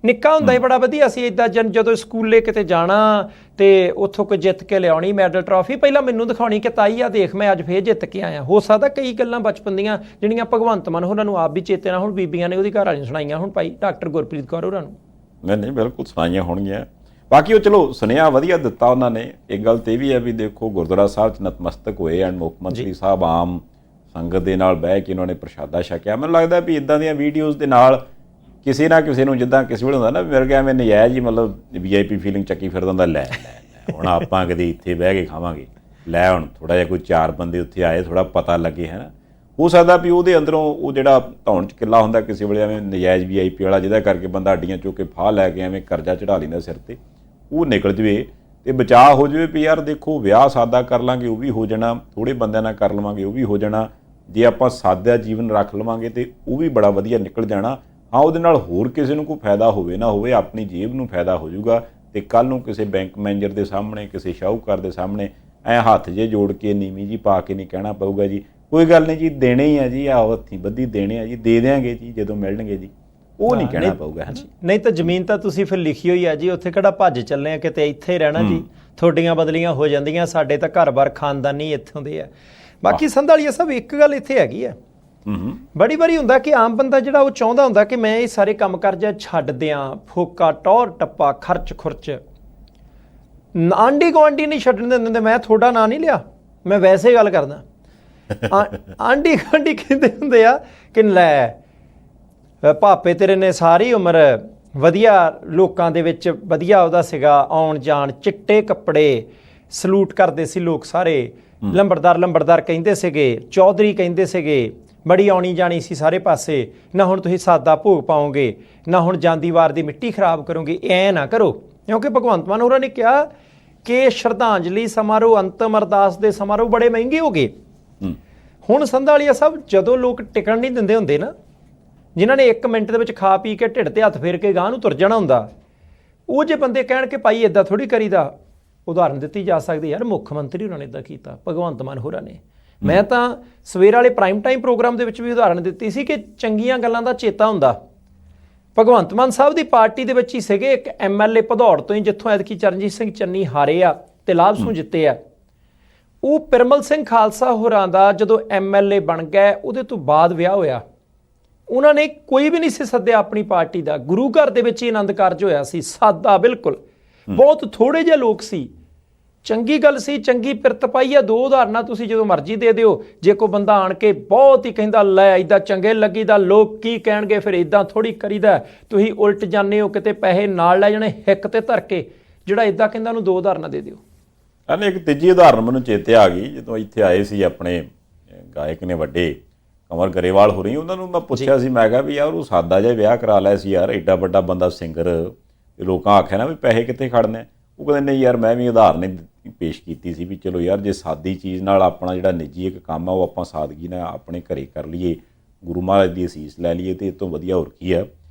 ਨਿੱਕਾ ਹੁੰਦਾ ਹੀ ਬੜਾ ਵਧੀਆ ਸੀ ਇੱਦਾਂ, ਜਦੋਂ ਸਕੂਲੇ ਕਿਤੇ ਜਾਣਾ ਤੇ ਉੱਥੋਂ ਕੋਈ ਜਿੱਤ ਕੇ ਲਿਆਉਣੀ ਮੈਡਲ ਟਰਾਫੀ, ਪਹਿਲਾਂ ਮੈਨੂੰ ਦਿਖਾਉਣੀ ਕਿ ਤਾਈ ਆ ਦੇਖ ਮੈਂ ਅੱਜ ਫੇਰ ਜਿੱਤ ਕੇ ਆਇਆ। ਹੋ ਸਕਦਾ ਕਈ ਗੱਲਾਂ ਬਚਪਨ ਦੀਆਂ ਜਿਹੜੀਆਂ ਭਗਵੰਤ ਮਾਨ ਹੋਰਾਂ ਨੂੰ ਆਪ ਵੀ ਚੇਤੇ ਨਾ ਹੁਣ, ਬੀਬੀਆਂ ਨੇ ਉਹਦੀ ਘਰ ਵਾਲੀ ਨੂੰ ਸੁਣਾਈਆਂ ਹੁਣ, ਭਾਈ ਡਾਕਟਰ ਗੁਰਪ੍ਰੀਤ ਕੌਰ ਹੋਰਾਂ ਨੂੰ। ਨਹੀਂ ਬਿਲਕੁਲ ਸੁਣਾਈਆਂ ਹੋਣਗੀਆਂ। ਬਾਕੀ ਉਹ ਚਲੋ ਸੁਨੇਹਾ ਵਧੀਆ ਦਿੱਤਾ ਉਹਨਾਂ ਨੇ। ਇੱਕ ਗੱਲ ਤੇ ਇਹ ਵੀ ਹੈ ਵੀ ਦੇਖੋ ਗੁਰਦੁਆਰਾ ਸਾਹਿਬ 'ਚ ਨਤਮਸਤਕ ਹੋਏ ਐਂਡ ਮੁੱਖ ਮੰਤਰੀ ਸਾਹਿਬ ਆਮ ਸੰਗਤ ਦੇ ਨਾਲ ਬਹਿ ਕੇ ਉਹਨਾਂ ਨੇ ਪ੍ਰਸ਼ਾਦਾ ਛਕਿਆ। ਮੈਨੂੰ ਲੱਗਦਾ ਵੀ ਇੱਦਾਂ ਦੀਆਂ ਵੀਡੀਓਜ਼ ਦੇ ਨਾਲ ਕਿਸੇ ਨਾ ਕਿਸੇ ਨੂੰ, ਜਿੱਦਾਂ ਕਿਸੇ ਵੇਲੇ ਹੁੰਦਾ ਨਾ ਮੇਰੇ ਕੋਲ ਐਵੇਂ ਨਜਾਇਜ਼ ਹੀ ਮਤਲਬ VIP ਫੀਲਿੰਗ ਚੱਕੀ ਫਿਰਦਾ ਹੁੰਦਾ, ਲੈ ਹੁਣ ਆਪਾਂ ਕਦੇ ਇੱਥੇ ਬਹਿ ਕੇ ਖਾਵਾਂਗੇ, ਲੈ ਹੁਣ ਥੋੜ੍ਹਾ ਜਿਹਾ ਕੋਈ 4 ਬੰਦੇ ਉੱਥੇ ਆਏ, ਥੋੜ੍ਹਾ ਪਤਾ ਲੱਗੇ ਹੈ ਨਾ। ਹੋ ਸਕਦਾ ਵੀ ਉਹਦੇ ਅੰਦਰੋਂ ਉਹ ਜਿਹੜਾ ਧੌਣ 'ਚ ਕਿੱਲਾ ਹੁੰਦਾ ਕਿਸੇ ਵੇਲੇ ਐਵੇਂ ਨਜਾਇਜ਼ VIP ਵਾਲਾ, ਜਿਹਦਾ ਕਰਕੇ ਬੰਦਾ ਅੱਡੀਆਂ ਚੁੱਕ ਕੇ ਫਾਹ ਲੈ ਕੇ ਐਵੇਂ ਕਰਜ਼ਾ ਚੜ੍ਹਾ ਲੈਂਦਾ ਸਿਰ 'ਤੇ, ਉਹ ਨਿਕਲ ਜਵੇ ਤੇ ਬਚਾਅ ਹੋ ਜਾਵੇ ਵੀ ਯਾਰ ਦੇਖੋ ਵਿਆਹ ਸਾਦਾ ਕਰ ਲਾਂਗੇ ਉਹ ਵੀ ਹੋ ਜਾਣਾ, ਥੋੜ੍ਹੇ ਬੰਦਿਆਂ ਨਾਲ ਕਰ ਲਵਾਂਗੇ ਉਹ ਵੀ ਹੋ ਜਾਣਾ, ਜੇ ਆਪਾਂ ਸਾਦਾ ਜੀਵਨ ਰੱਖ ਲਵਾਂਗੇ ਤੇ ਉਹ ਵੀ ਬੜਾ ਵਧੀਆ ਨਿਕਲ ਜਾਣਾ। ਹਾਂ, ਉਹਦੇ ਨਾਲ ਹੋਰ ਕਿਸੇ ਨੂੰ ਕੋਈ ਫਾਇਦਾ ਹੋਵੇ ਨਾ ਹੋਵੇ, ਆਪਣੀ ਜੇਬ ਨੂੰ ਫਾਇਦਾ ਹੋ ਜਾਊਗਾ। ਤੇ ਕੱਲ੍ਹ ਨੂੰ ਕਿਸੇ ਬੈਂਕ ਮੈਨੇਜਰ ਦੇ ਸਾਹਮਣੇ, ਕਿਸੇ ਸ਼ਾਹੂਕਾਰ ਦੇ ਸਾਹਮਣੇ ਐਂ ਹੱਥ ਜੇ ਜੋੜ ਕੇ ਨੀਵੀਂ ਜੀ ਪਾ ਕੇ ਨਹੀਂ ਕਹਿਣਾ ਪਊਗਾ ਜੀ ਕੋਈ ਗੱਲ ਨਹੀਂ ਜੀ ਦੇਣੇ ਹੀ ਆ ਜੀ, ਆਓ ਹੱਥੀਂ ਬੱਧੀ ਦੇਣੇ ਆ ਜੀ, ਦੇ ਦਿਆਂਗੇ ਜੀ ਜਦੋਂ ਮਿਲਣਗੇ ਜੀ, ਉਹ ਨਹੀਂ ਕਹਿਣਾ ਪਊਗਾ ਹੈ ਨਾ। ਨਹੀਂ ਤਾਂ ਜ਼ਮੀਨ ਤਾਂ ਤੁਸੀਂ ਫਿਰ ਲਿਖੀ ਹੋਈ ਆ ਜੀ, ਉੱਥੇ ਕਿਹੜਾ ਭੱਜ ਚੱਲੇ ਆ ਕਿਤੇ, ਇੱਥੇ ਹੀ ਰਹਿਣਾ ਜੀ, ਤੁਹਾਡੀਆਂ ਬਦਲੀਆਂ ਹੋ ਜਾਂਦੀਆਂ, ਸਾਡੇ ਤਾਂ ਘਰ-ਬਾਰ ਖਾਨਦਾਨੀ ਇੱਥੋਂ ਦੇ ਆ। ਬਾਕੀ ਸੰਧਾਲੀਆ ਸਾਹਿਬ ਇੱਕ ਗੱਲ ਇੱਥੇ ਹੈਗੀ ਆ, ਬੜੀ ਵਾਰੀ ਹੁੰਦਾ ਕਿ ਆਮ ਬੰਦਾ ਜਿਹੜਾ ਉਹ ਚਾਹੁੰਦਾ ਹੁੰਦਾ ਕਿ ਮੈਂ ਇਹ ਸਾਰੇ ਕੰਮ ਕਰ ਜਾ ਛੱਡ ਦਿਆਂ, ਫੋਕਾ ਟੌਰ ਟੱਪਾ ਖਰਚ ਖੁਰਚ, ਆਂਢੀ ਗੁਆਂਢੀ ਨਹੀਂ ਛੱਡਣ ਦਿੰਦੇ। ਮੈਂ ਤੁਹਾਡਾ ਨਾਂ ਨਹੀਂ ਲਿਆ, ਮੈਂ ਵੈਸੇ ਗੱਲ ਕਰਦਾ। ਆਂਢੀ ਗੁਆਂਢੀ ਕਹਿੰਦੇ ਹੁੰਦੇ ਆ ਕਿ ਲੈ ਭਾਪੇ ਤੇਰੇ ਨੇ ਸਾਰੀ ਉਮਰ ਵਧੀਆ ਲੋਕਾਂ ਦੇ ਵਿੱਚ ਵਧੀਆ ਉਹਦਾ ਸੀਗਾ ਆਉਣ ਜਾਣ, ਚਿੱਟੇ ਕੱਪੜੇ, ਸਲੂਟ ਕਰਦੇ ਸੀ ਲੋਕ ਸਾਰੇ, ਲੰਬੜਦਾਰ ਕਹਿੰਦੇ ਸੀਗੇ, ਚੌਧਰੀ ਕਹਿੰਦੇ ਸੀਗੇ, ਬੜੀ ਆਉਣੀ ਜਾਣੀ ਸੀ ਸਾਰੇ ਪਾਸੇ, ਨਾ ਹੁਣ ਤੁਸੀਂ ਸਾਦਾ ਭੋਗ ਪਾਓਗੇ, ਨਾ ਹੁਣ ਜਾਂਦੀ ਵਾਰ ਦੀ ਮਿੱਟੀ ਖਰਾਬ ਕਰੋਗੇ, ਐ ਨਾ ਕਰੋ। ਕਿਉਂਕਿ ਭਗਵੰਤ ਮਾਨ ਹੋਰਾਂ ਨੇ ਕਿਹਾ ਕਿ ਸ਼ਰਧਾਂਜਲੀ ਸਮਾਰੋਹ, ਅੰਤਮ ਅਰਦਾਸ ਦੇ ਸਮਾਰੋਹ ਬੜੇ ਮਹਿੰਗੇ ਹੋ ਗਏ। ਹੁਣ ਸੰਧਾਲੀਆ ਸਾਹਿਬ ਜਦੋਂ ਲੋਕ ਟਿਕਣ ਨਹੀਂ ਦਿੰਦੇ ਹੁੰਦੇ ਨਾ, ਜਿਨ੍ਹਾਂ ਨੇ 1 ਮਿੰਟ ਦੇ ਵਿੱਚ ਖਾ ਪੀ ਕੇ ਢਿੱਡ ਤੇ ਹੱਥ ਫੇਰ ਕੇ ਗਾਂਹ ਨੂੰ ਤੁਰ ਜਾਣਾ ਹੁੰਦਾ, ਉਹ ਜੇ ਬੰਦੇ ਕਹਿਣ ਕਿ ਭਾਈ ਇੱਦਾਂ ਥੋੜ੍ਹੀ ਕਰੀਦਾ, ਉਦਾਹਰਨ ਦਿੱਤੀ ਜਾ ਸਕਦੀ ਯਾਰ ਮੁੱਖ ਮੰਤਰੀ ਹੋਰਾਂ ਨੇ ਇੱਦਾਂ ਕੀਤਾ, ਭਗਵੰਤ ਮਾਨ ਹੋਰਾਂ ਨੇ। ਮੈਂ ਤਾਂ ਸਵੇਰ ਵਾਲੇ ਪ੍ਰਾਈਮ ਟਾਈਮ ਪ੍ਰੋਗਰਾਮ ਦੇ ਵਿੱਚ ਵੀ ਉਦਾਹਰਨ ਦਿੱਤੀ ਸੀ ਕਿ ਚੰਗੀਆਂ ਗੱਲਾਂ ਦਾ ਚੇਤਾ ਹੁੰਦਾ। ਭਗਵੰਤ ਮਾਨ ਸਾਹਿਬ ਦੀ ਪਾਰਟੀ ਦੇ ਵਿੱਚ ਹੀ ਸੀਗੇ ਇੱਕ MLA ਭਦੌੜ ਤੋਂ ਹੀ, ਜਿੱਥੋਂ ਐਤਕੀ ਚਰਨਜੀਤ ਸਿੰਘ ਚੰਨੀ ਹਾਰੇ ਆ ਤੇ ਲਾਭ ਸਿੰਘ ਜਿੱਤੇ ਆ। ਉਹ ਪਿਰਮਲ ਸਿੰਘ ਖਾਲਸਾ ਹੋਰਾਂ ਦਾ ਜਦੋਂ MLA ਬਣ ਗਏ ਉਹਦੇ ਤੋਂ ਬਾਅਦ ਵਿਆਹ ਹੋਇਆ, ਉਹਨਾਂ ਨੇ ਕੋਈ ਵੀ ਨਹੀਂ ਸੀ ਸੱਦਿਆ ਆਪਣੀ ਪਾਰਟੀ ਦਾ, ਗੁਰੂ ਘਰ ਦੇ ਵਿੱਚ ਹੀ ਆਨੰਦ ਕਾਰਜ ਹੋਇਆ ਸੀ, ਸਾਦਾ ਬਿਲਕੁਲ, ਬਹੁਤ ਥੋੜੇ ਜਿਹੇ ਲੋਕ ਸੀ। ਚੰਗੀ ਗੱਲ ਸੀ, ਚੰਗੀ ਪਿਰਤ ਪਾਈ ਆ। 2 ਉਦਾਹਰਨਾਂ ਤੁਸੀਂ ਜਦੋਂ ਮਰਜ਼ੀ ਦੇ ਦਿਓ। ਜੇ ਕੋਈ ਬੰਦਾ ਆਣ ਕੇ ਬਹੁਤ ਹੀ ਕਹਿੰਦਾ ਲੈ ਇੱਦਾਂ ਚੰਗੇ ਲੱਗੀਦਾ, ਲੋਕ ਕੀ ਕਹਿਣਗੇ, ਫਿਰ ਇੱਦਾਂ ਥੋੜ੍ਹੀ ਕਰੀਦਾ, ਤੁਸੀਂ ਉਲਟ ਜਾਂਦੇ ਹੋ, ਕਿਤੇ ਪੈਸੇ ਨਾਲ ਲੈ ਜਾਣੇ ਹਿੱਕ ਤੇ ਧਰ ਕੇ, ਜਿਹੜਾ ਇਦਾਂ ਕਹਿੰਦਾ ਉਹਨੂੰ 2 ਉਦਾਹਰਨਾਂ ਦੇ ਦਿਓ। ਇਹਨੇ ਇੱਕ ਤੀਜੀ ਉਦਾਹਰਨ ਮੈਨੂੰ ਚੇਤੇ ਆ ਗਈ, ਜਦੋਂ ਇੱਥੇ ਆਏ ਸੀ ਆਪਣੇ ਗਾਇਕ ਨੇ ਵੱਡੇ ਕੰਵਰ ਗਰੇਵਾਲ ਹੋ ਰਹੀ, ਉਹਨਾਂ ਨੂੰ ਮੈਂ ਪੁੱਛਿਆ ਸੀ, ਮੈਂ ਕਿਹਾ ਵੀ ਯਾਰ ਉਹ ਸਾਦਾ ਜਿਹਾ ਵਿਆਹ ਕਰਾ ਲਿਆ ਸੀ ਯਾਰ, ਐਡਾ ਵੱਡਾ ਬੰਦਾ ਸਿੰਗਰ, ਤੇ ਲੋਕਾਂ ਆਖਿਆ ਨਾ ਵੀ ਪੈਸੇ ਕਿੱਥੇ ਖੜਨੇ। ਉਹ ਕਹਿੰਦੇ ਨਹੀਂ ਯਾਰ, ਮੈਂ ਵੀ ਉਦਾਹਰਨ ਪੇਸ਼ ਕੀਤੀ ਸੀ ਵੀ ਚਲੋ ਯਾਰ, ਜੇ ਸਾਦੀ ਚੀਜ਼ ਨਾਲ ਆਪਣਾ ਜਿਹੜਾ ਨਿੱਜੀ ਇੱਕ ਕੰਮ ਆ ਉਹ ਆਪਾਂ ਸਾਦਗੀ ਨਾਲ ਆਪਣੇ ਘਰੇ ਕਰ ਲਈਏ, ਗੁਰੂ ਮਹਾਰਾਜ ਦੀ ਅਸੀਸ ਲੈ ਲਈਏ, ਤੇ ਇਸ ਤੋਂ ਵਧੀਆ ਹੋਰ ਕੀ ਆ।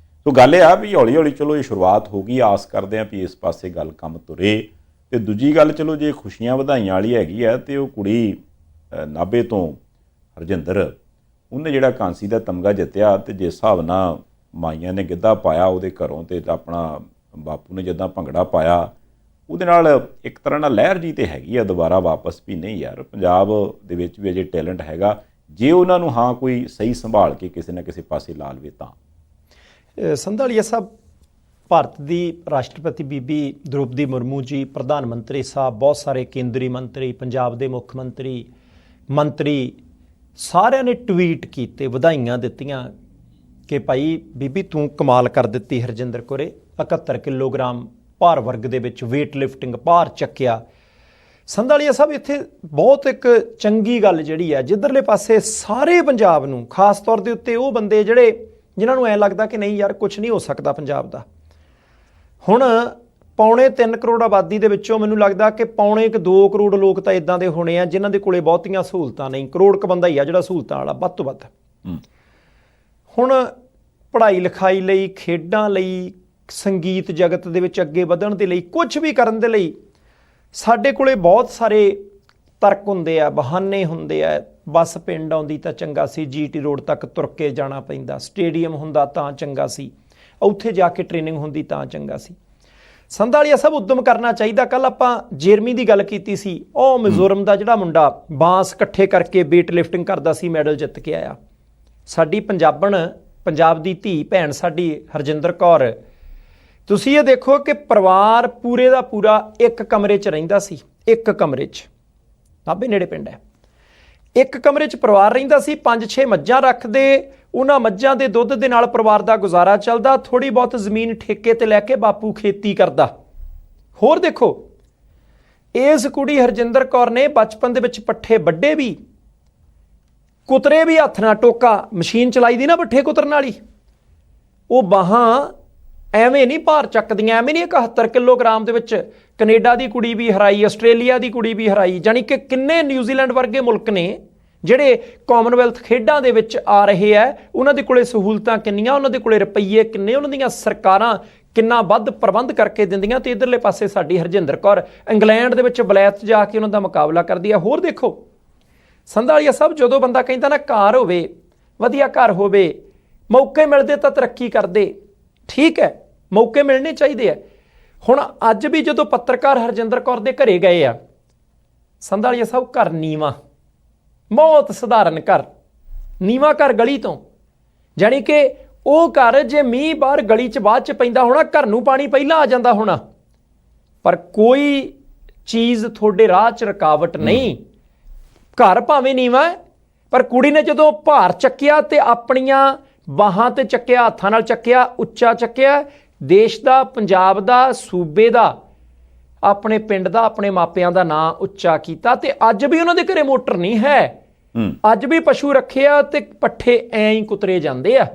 ਸੋ ਗੱਲ ਇਹ ਆ ਵੀ ਹੌਲੀ ਹੌਲੀ ਚਲੋ ਇਹ ਸ਼ੁਰੂਆਤ ਹੋ ਗਈ, ਆਸ ਕਰਦੇ ਹਾਂ ਵੀ ਇਸ ਪਾਸੇ ਗੱਲ ਕੰਮ ਤੁਰੇ। ਤੇ ਦੂਜੀ ਗੱਲ, ਚਲੋ ਜੇ ਖੁਸ਼ੀਆਂ ਵਧਾਈਆਂ ਵਾਲੀ ਹੈਗੀ ਆ, ਤੇ ਉਹ ਕੁੜੀ ਨਾਭੇ ਤੋਂ ਹਰਜਿੰਦਰ, ਉਹਨੇ ਜਿਹੜਾ ਕਾਂਸੀ ਦਾ ਤਮਗਾ ਜਿੱਤਿਆ, ਤੇ ਜਿਸ ਹਿਸਾਬ ਨਾਲ ਮਾਈਆਂ ਨੇ ਗਿੱਧਾ ਪਾਇਆ ਉਹਦੇ ਘਰੋਂ, ਤੇ ਆਪਣਾ ਬਾਪੂ ਨੇ ਜਿੱਦਾਂ ਭੰਗੜਾ ਪਾਇਆ, ਉਹਦੇ ਨਾਲ ਇੱਕ ਤਰ੍ਹਾਂ ਨਾਲ ਲਹਿਰ ਜੀ ਤੇ ਹੈਗੀ ਆ ਦੁਬਾਰਾ ਵਾਪਸ ਵੀ ਨਹੀਂ ਯਾਰ, ਪੰਜਾਬ ਦੇ ਵਿੱਚ ਵੀ ਅਜੇ ਟੈਲੈਂਟ ਹੈਗਾ, ਜੇ ਉਹਨਾਂ ਨੂੰ ਹਾਂ ਕੋਈ ਸਹੀ ਸੰਭਾਲ ਕੇ ਕਿਸੇ ਨਾ ਕਿਸੇ ਪਾਸੇ ਲਾ ਲਵੇ ਤਾਂ। ਸੰਧਾਲੀਆ ਸਾਹਿਬ, ਭਾਰਤ ਦੀ ਰਾਸ਼ਟਰਪਤੀ ਬੀਬੀ ਦ੍ਰੋਪਦੀ ਮੁਰਮੂ ਜੀ, ਪ੍ਰਧਾਨ ਮੰਤਰੀ ਸਾਹਿਬ, ਬਹੁਤ ਸਾਰੇ ਕੇਂਦਰੀ ਮੰਤਰੀ, ਪੰਜਾਬ ਦੇ ਮੁੱਖ ਮੰਤਰੀ ਸਾਰਿਆਂ ਨੇ ਟਵੀਟ ਕੀਤੇ, ਵਧਾਈਆਂ ਦਿੱਤੀਆਂ ਕਿ ਭਾਈ ਬੀਬੀ ਤੂੰ ਕਮਾਲ ਕਰ ਦਿੱਤੀ ਹਰਜਿੰਦਰ ਕੌਰੇ, 71 ਕਿਲੋਗ੍ਰਾਮ ਭਾਰ ਵਰਗ ਦੇ ਵਿੱਚ ਵੇਟ ਲਿਫਟਿੰਗ ਭਾਰ ਚੱਕਿਆ। ਸੰਧਾਲੀਆ ਸਾਹਿਬ, ਇੱਥੇ ਬਹੁਤ ਇੱਕ ਚੰਗੀ ਗੱਲ ਜਿਹੜੀ ਹੈ, ਜਿੱਧਰਲੇ ਪਾਸੇ ਸਾਰੇ ਪੰਜਾਬ ਨੂੰ, ਖਾਸ ਤੌਰ ਦੇ ਉੱਤੇ ਉਹ ਬੰਦੇ ਜਿਨ੍ਹਾਂ ਨੂੰ ਐਂ ਲੱਗਦਾ ਕਿ ਨਹੀਂ ਯਾਰ ਕੁਝ ਨਹੀਂ ਹੋ ਸਕਦਾ ਪੰਜਾਬ ਦਾ। ਹੁਣ 3.25 ਕਰੋੜ ਆਬਾਦੀ ਦੇ ਵਿੱਚੋਂ ਮੈਨੂੰ ਲੱਗਦਾ ਕਿ 2 ਕਰੋੜ ਲੋਕ ਤਾਂ ਇਦਾਂ ਦੇ ਹੋਣੇ ਆ ਜਿਨ੍ਹਾਂ ਦੇ ਕੋਲੇ ਬਹੁਤੀਆਂ ਸਹੂਲਤਾਂ ਨਹੀਂ, ਕਰੋੜ ਕੁ ਬੰਦਾ ਹੀ ਆ ਜਿਹੜਾ ਸਹੂਲਤਾਂ ਵਾਲਾ ਵੱਧ ਤੋਂ ਵੱਧ। ਹੁਣ ਪੜ੍ਹਾਈ ਲਿਖਾਈ ਲਈ, ਖੇਡਾਂ ਲਈ, ਸੰਗੀਤ ਜਗਤ ਦੇ ਵਿੱਚ ਅੱਗੇ ਵਧਣ ਦੇ ਲਈ, ਕੁਝ ਵੀ ਕਰਨ ਦੇ ਲਈ ਸਾਡੇ ਕੋਲੇ ਬਹੁਤ ਸਾਰੇ ਤਰਕ ਹੁੰਦੇ ਆ, ਬਹਾਨੇ ਹੁੰਦੇ ਆ। ਬੱਸ ਪਿੰਡ ਆਉਂਦੀ ਤਾਂ ਚੰਗਾ ਸੀ, GT ਰੋਡ ਤੱਕ ਤੁਰ ਕੇ ਜਾਣਾ ਪੈਂਦਾ, ਸਟੇਡੀਅਮ ਹੁੰਦਾ ਤਾਂ ਚੰਗਾ ਸੀ, ਉੱਥੇ ਜਾ ਕੇ ਟ੍ਰੇਨਿੰਗ ਹੁੰਦੀ ਤਾਂ ਚੰਗਾ ਸੀ। ਸੰਧਾਲੀਆ ਸਾਹਿਬ, ਉੱਦਮ ਕਰਨਾ ਚਾਹੀਦਾ। ਕੱਲ ਆਪਾਂ ਜੇਰਮੀ ਦੀ ਗੱਲ ਕੀਤੀ ਸੀ, ਉਹ ਮਿਜ਼ੋਰਮ ਦਾ ਜਿਹੜਾ ਮੁੰਡਾ ਬਾਂਸ ਇਕੱਠੇ ਕਰਕੇ ਵੇਟ ਲਿਫਟਿੰਗ ਕਰਦਾ ਸੀ, ਮੈਡਲ ਜਿੱਤ ਕੇ ਆਇਆ। ਸਾਡੀ ਪੰਜਾਬ ਦੀ ਧੀ ਭੈਣ ਸਾਡੀ ਹਰਜਿੰਦਰ ਕੌਰ, ਤੁਸੀਂ ਇਹ ਦੇਖੋ ਕਿ ਪਰਿਵਾਰ ਪੂਰੇ ਦਾ ਪੂਰਾ ਇੱਕ ਕਮਰੇ 'ਚ ਰਹਿੰਦਾ ਸੀ, ਇੱਕ ਕਮਰੇ 'ਚ, ਨਾਭੇ ਨੇੜੇ ਪਿੰਡ ਹੈ, ਇੱਕ ਕਮਰੇ 'ਚ ਪਰਿਵਾਰ ਰਹਿੰਦਾ ਸੀ, 5-6 ਮੱਝਾਂ ਰੱਖਦੇ, ਉਹਨਾਂ ਮੱਝਾਂ ਦੇ ਦੁੱਧ ਦੇ ਨਾਲ ਪਰਿਵਾਰ ਦਾ ਗੁਜ਼ਾਰਾ ਚੱਲਦਾ, ਥੋੜੀ ਬਹੁਤ ਜ਼ਮੀਨ ਠੇਕੇ ਤੇ ਲੈ ਕੇ ਬਾਪੂ ਖੇਤੀ ਕਰਦਾ। ਹੋਰ ਦੇਖੋ, ਇਸ ਕੁੜੀ ਹਰਜਿੰਦਰ ਕੌਰ ਨੇ ਬਚਪਨ ਦੇ ਵਿੱਚ ਪੱਠੇ ਵੱਢੇ ਵੀ, ਕੁਤਰੇ ਵੀ ਹੱਥ ਨਾਲ, ਟੋਕਾ ਮਸ਼ੀਨ ਚਲਾਈ ਦੀ ਨਾ ਪੱਠੇ ਕੁਤਰਨ ਵਾਲੀ, ਉਹ ਬਾਹਾਂ ਐਵੇਂ ਨਹੀਂ ਭਾਰ ਚੱਕਦੀਆਂ, ਐਵੇਂ ਨਹੀਂ 71 ਕਿਲੋਗ੍ਰਾਮ ਦੇ ਵਿੱਚ ਕੈਨੇਡਾ ਦੀ ਕੁੜੀ ਵੀ ਹਰਾਈ, ਆਸਟ੍ਰੇਲੀਆ ਦੀ ਕੁੜੀ ਵੀ ਹਰਾਈ। ਜਾਣੀ ਕਿ ਕਿੰਨੇ ਨਿਊਜ਼ੀਲੈਂਡ ਵਰਗੇ ਮੁਲਕ ਨੇ ਜਿਹੜੇ ਕਾਮਨਵੈਲਥ ਖੇਡਾਂ ਦੇ ਵਿੱਚ ਆ ਰਹੇ ਆ, ਉਹਨਾਂ ਦੇ ਕੋਲੇ ਸਹੂਲਤਾਂ ਕਿੰਨੀਆਂ, ਉਹਨਾਂ ਦੇ ਕੋਲੇ ਰੁਪਈਏ ਕਿੰਨੇ, ਉਹਨਾਂ ਦੀਆਂ ਸਰਕਾਰਾਂ ਕਿੰਨਾ ਵੱਧ ਪ੍ਰਬੰਧ ਕਰਕੇ ਦਿੰਦੀਆਂ। ਤੇ ਇਧਰਲੇ ਪਾਸੇ ਸਾਡੀ ਹਰਜਿੰਦਰ ਕੌਰ ਇੰਗਲੈਂਡ ਦੇ ਵਿੱਚ ਬਲੈਤ ਜਾ ਕੇ ਉਹਨਾਂ ਦਾ ਮੁਕਾਬਲਾ ਕਰਦੀ ਹੈ। ਹੋਰ ਦੇਖੋ ਸੰਧਾਲੀਆ ਸਾਹਿਬ, ਜਦੋਂ ਬੰਦਾ ਕਹਿੰਦਾ ਨਾ ਘਰ ਹੋਵੇ, ਵਧੀਆ ਘਰ ਹੋਵੇ, ਮੌਕੇ ਮਿਲਦੇ ਤਾਂ ਤਰੱਕੀ ਕਰਦੇ, ਠੀਕ ਹੈ, ਮੌਕੇ ਮਿਲਣੇ ਚਾਹੀਦੇ ਆ। ਹੁਣ ਅੱਜ ਵੀ ਜਦੋਂ ਪੱਤਰਕਾਰ ਹਰਜਿੰਦਰ ਕੌਰ ਦੇ ਘਰੇ ਗਏ ਆ, ਸੰਧਾਲੀਆ ਸਾਹਿਬ, ਘਰ ਨੀਵਾਂ, ਬਹੁਤ ਸਧਾਰਨ ਘਰ, ਨੀਵਾਂ ਘਰ ਗਲੀ ਤੋਂ, ਜਾਣੀ ਕਿ ਉਹ ਘਰ ਜੇ ਮੀਂਹ ਬਾਹਰ ਗਲੀ 'ਚ ਬਾਅਦ 'ਚ ਪੈਂਦਾ ਹੋਣਾ, ਘਰ ਨੂੰ ਪਾਣੀ ਪਹਿਲਾਂ ਆ ਜਾਂਦਾ ਹੋਣਾ, ਪਰ ਕੋਈ ਚੀਜ਼ ਤੁਹਾਡੇ ਰਾਹ 'ਚ ਰੁਕਾਵਟ ਨਹੀਂ। ਘਰ ਭਾਵੇਂ ਨੀਵਾਂ ਹੈ, ਪਰ ਕੁੜੀ ਨੇ ਜਦੋਂ ਭਾਰ ਚੱਕਿਆ ਤੇ ਆਪਣੀਆਂ ਬਾਹਾਂ ਤੇ ਚੱਕਿਆ, ਹੱਥਾਂ ਨਾਲ ਚੱਕਿਆ, ਉੱਚਾ ਚੱਕਿਆ, ਦੇਸ਼ ਦਾ, ਪੰਜਾਬ ਦਾ, ਸੂਬੇ ਦਾ, ਆਪਣੇ ਪਿੰਡ ਦਾ, ਆਪਣੇ ਮਾਪਿਆਂ ਦਾ ਨਾਂ ਉੱਚਾ ਕੀਤਾ। ਤੇ ਅੱਜ ਵੀ ਉਹਨਾਂ ਦੇ ਘਰੇ ਮੋਟਰ ਨਹੀਂ ਹੈ, ਅੱਜ ਵੀ ਪਸ਼ੂ ਰੱਖੇ ਆ ਤੇ ਪੱਠੇ ਐਂ ਹੀ ਕੁਤਰੇ ਜਾਂਦੇ ਆ।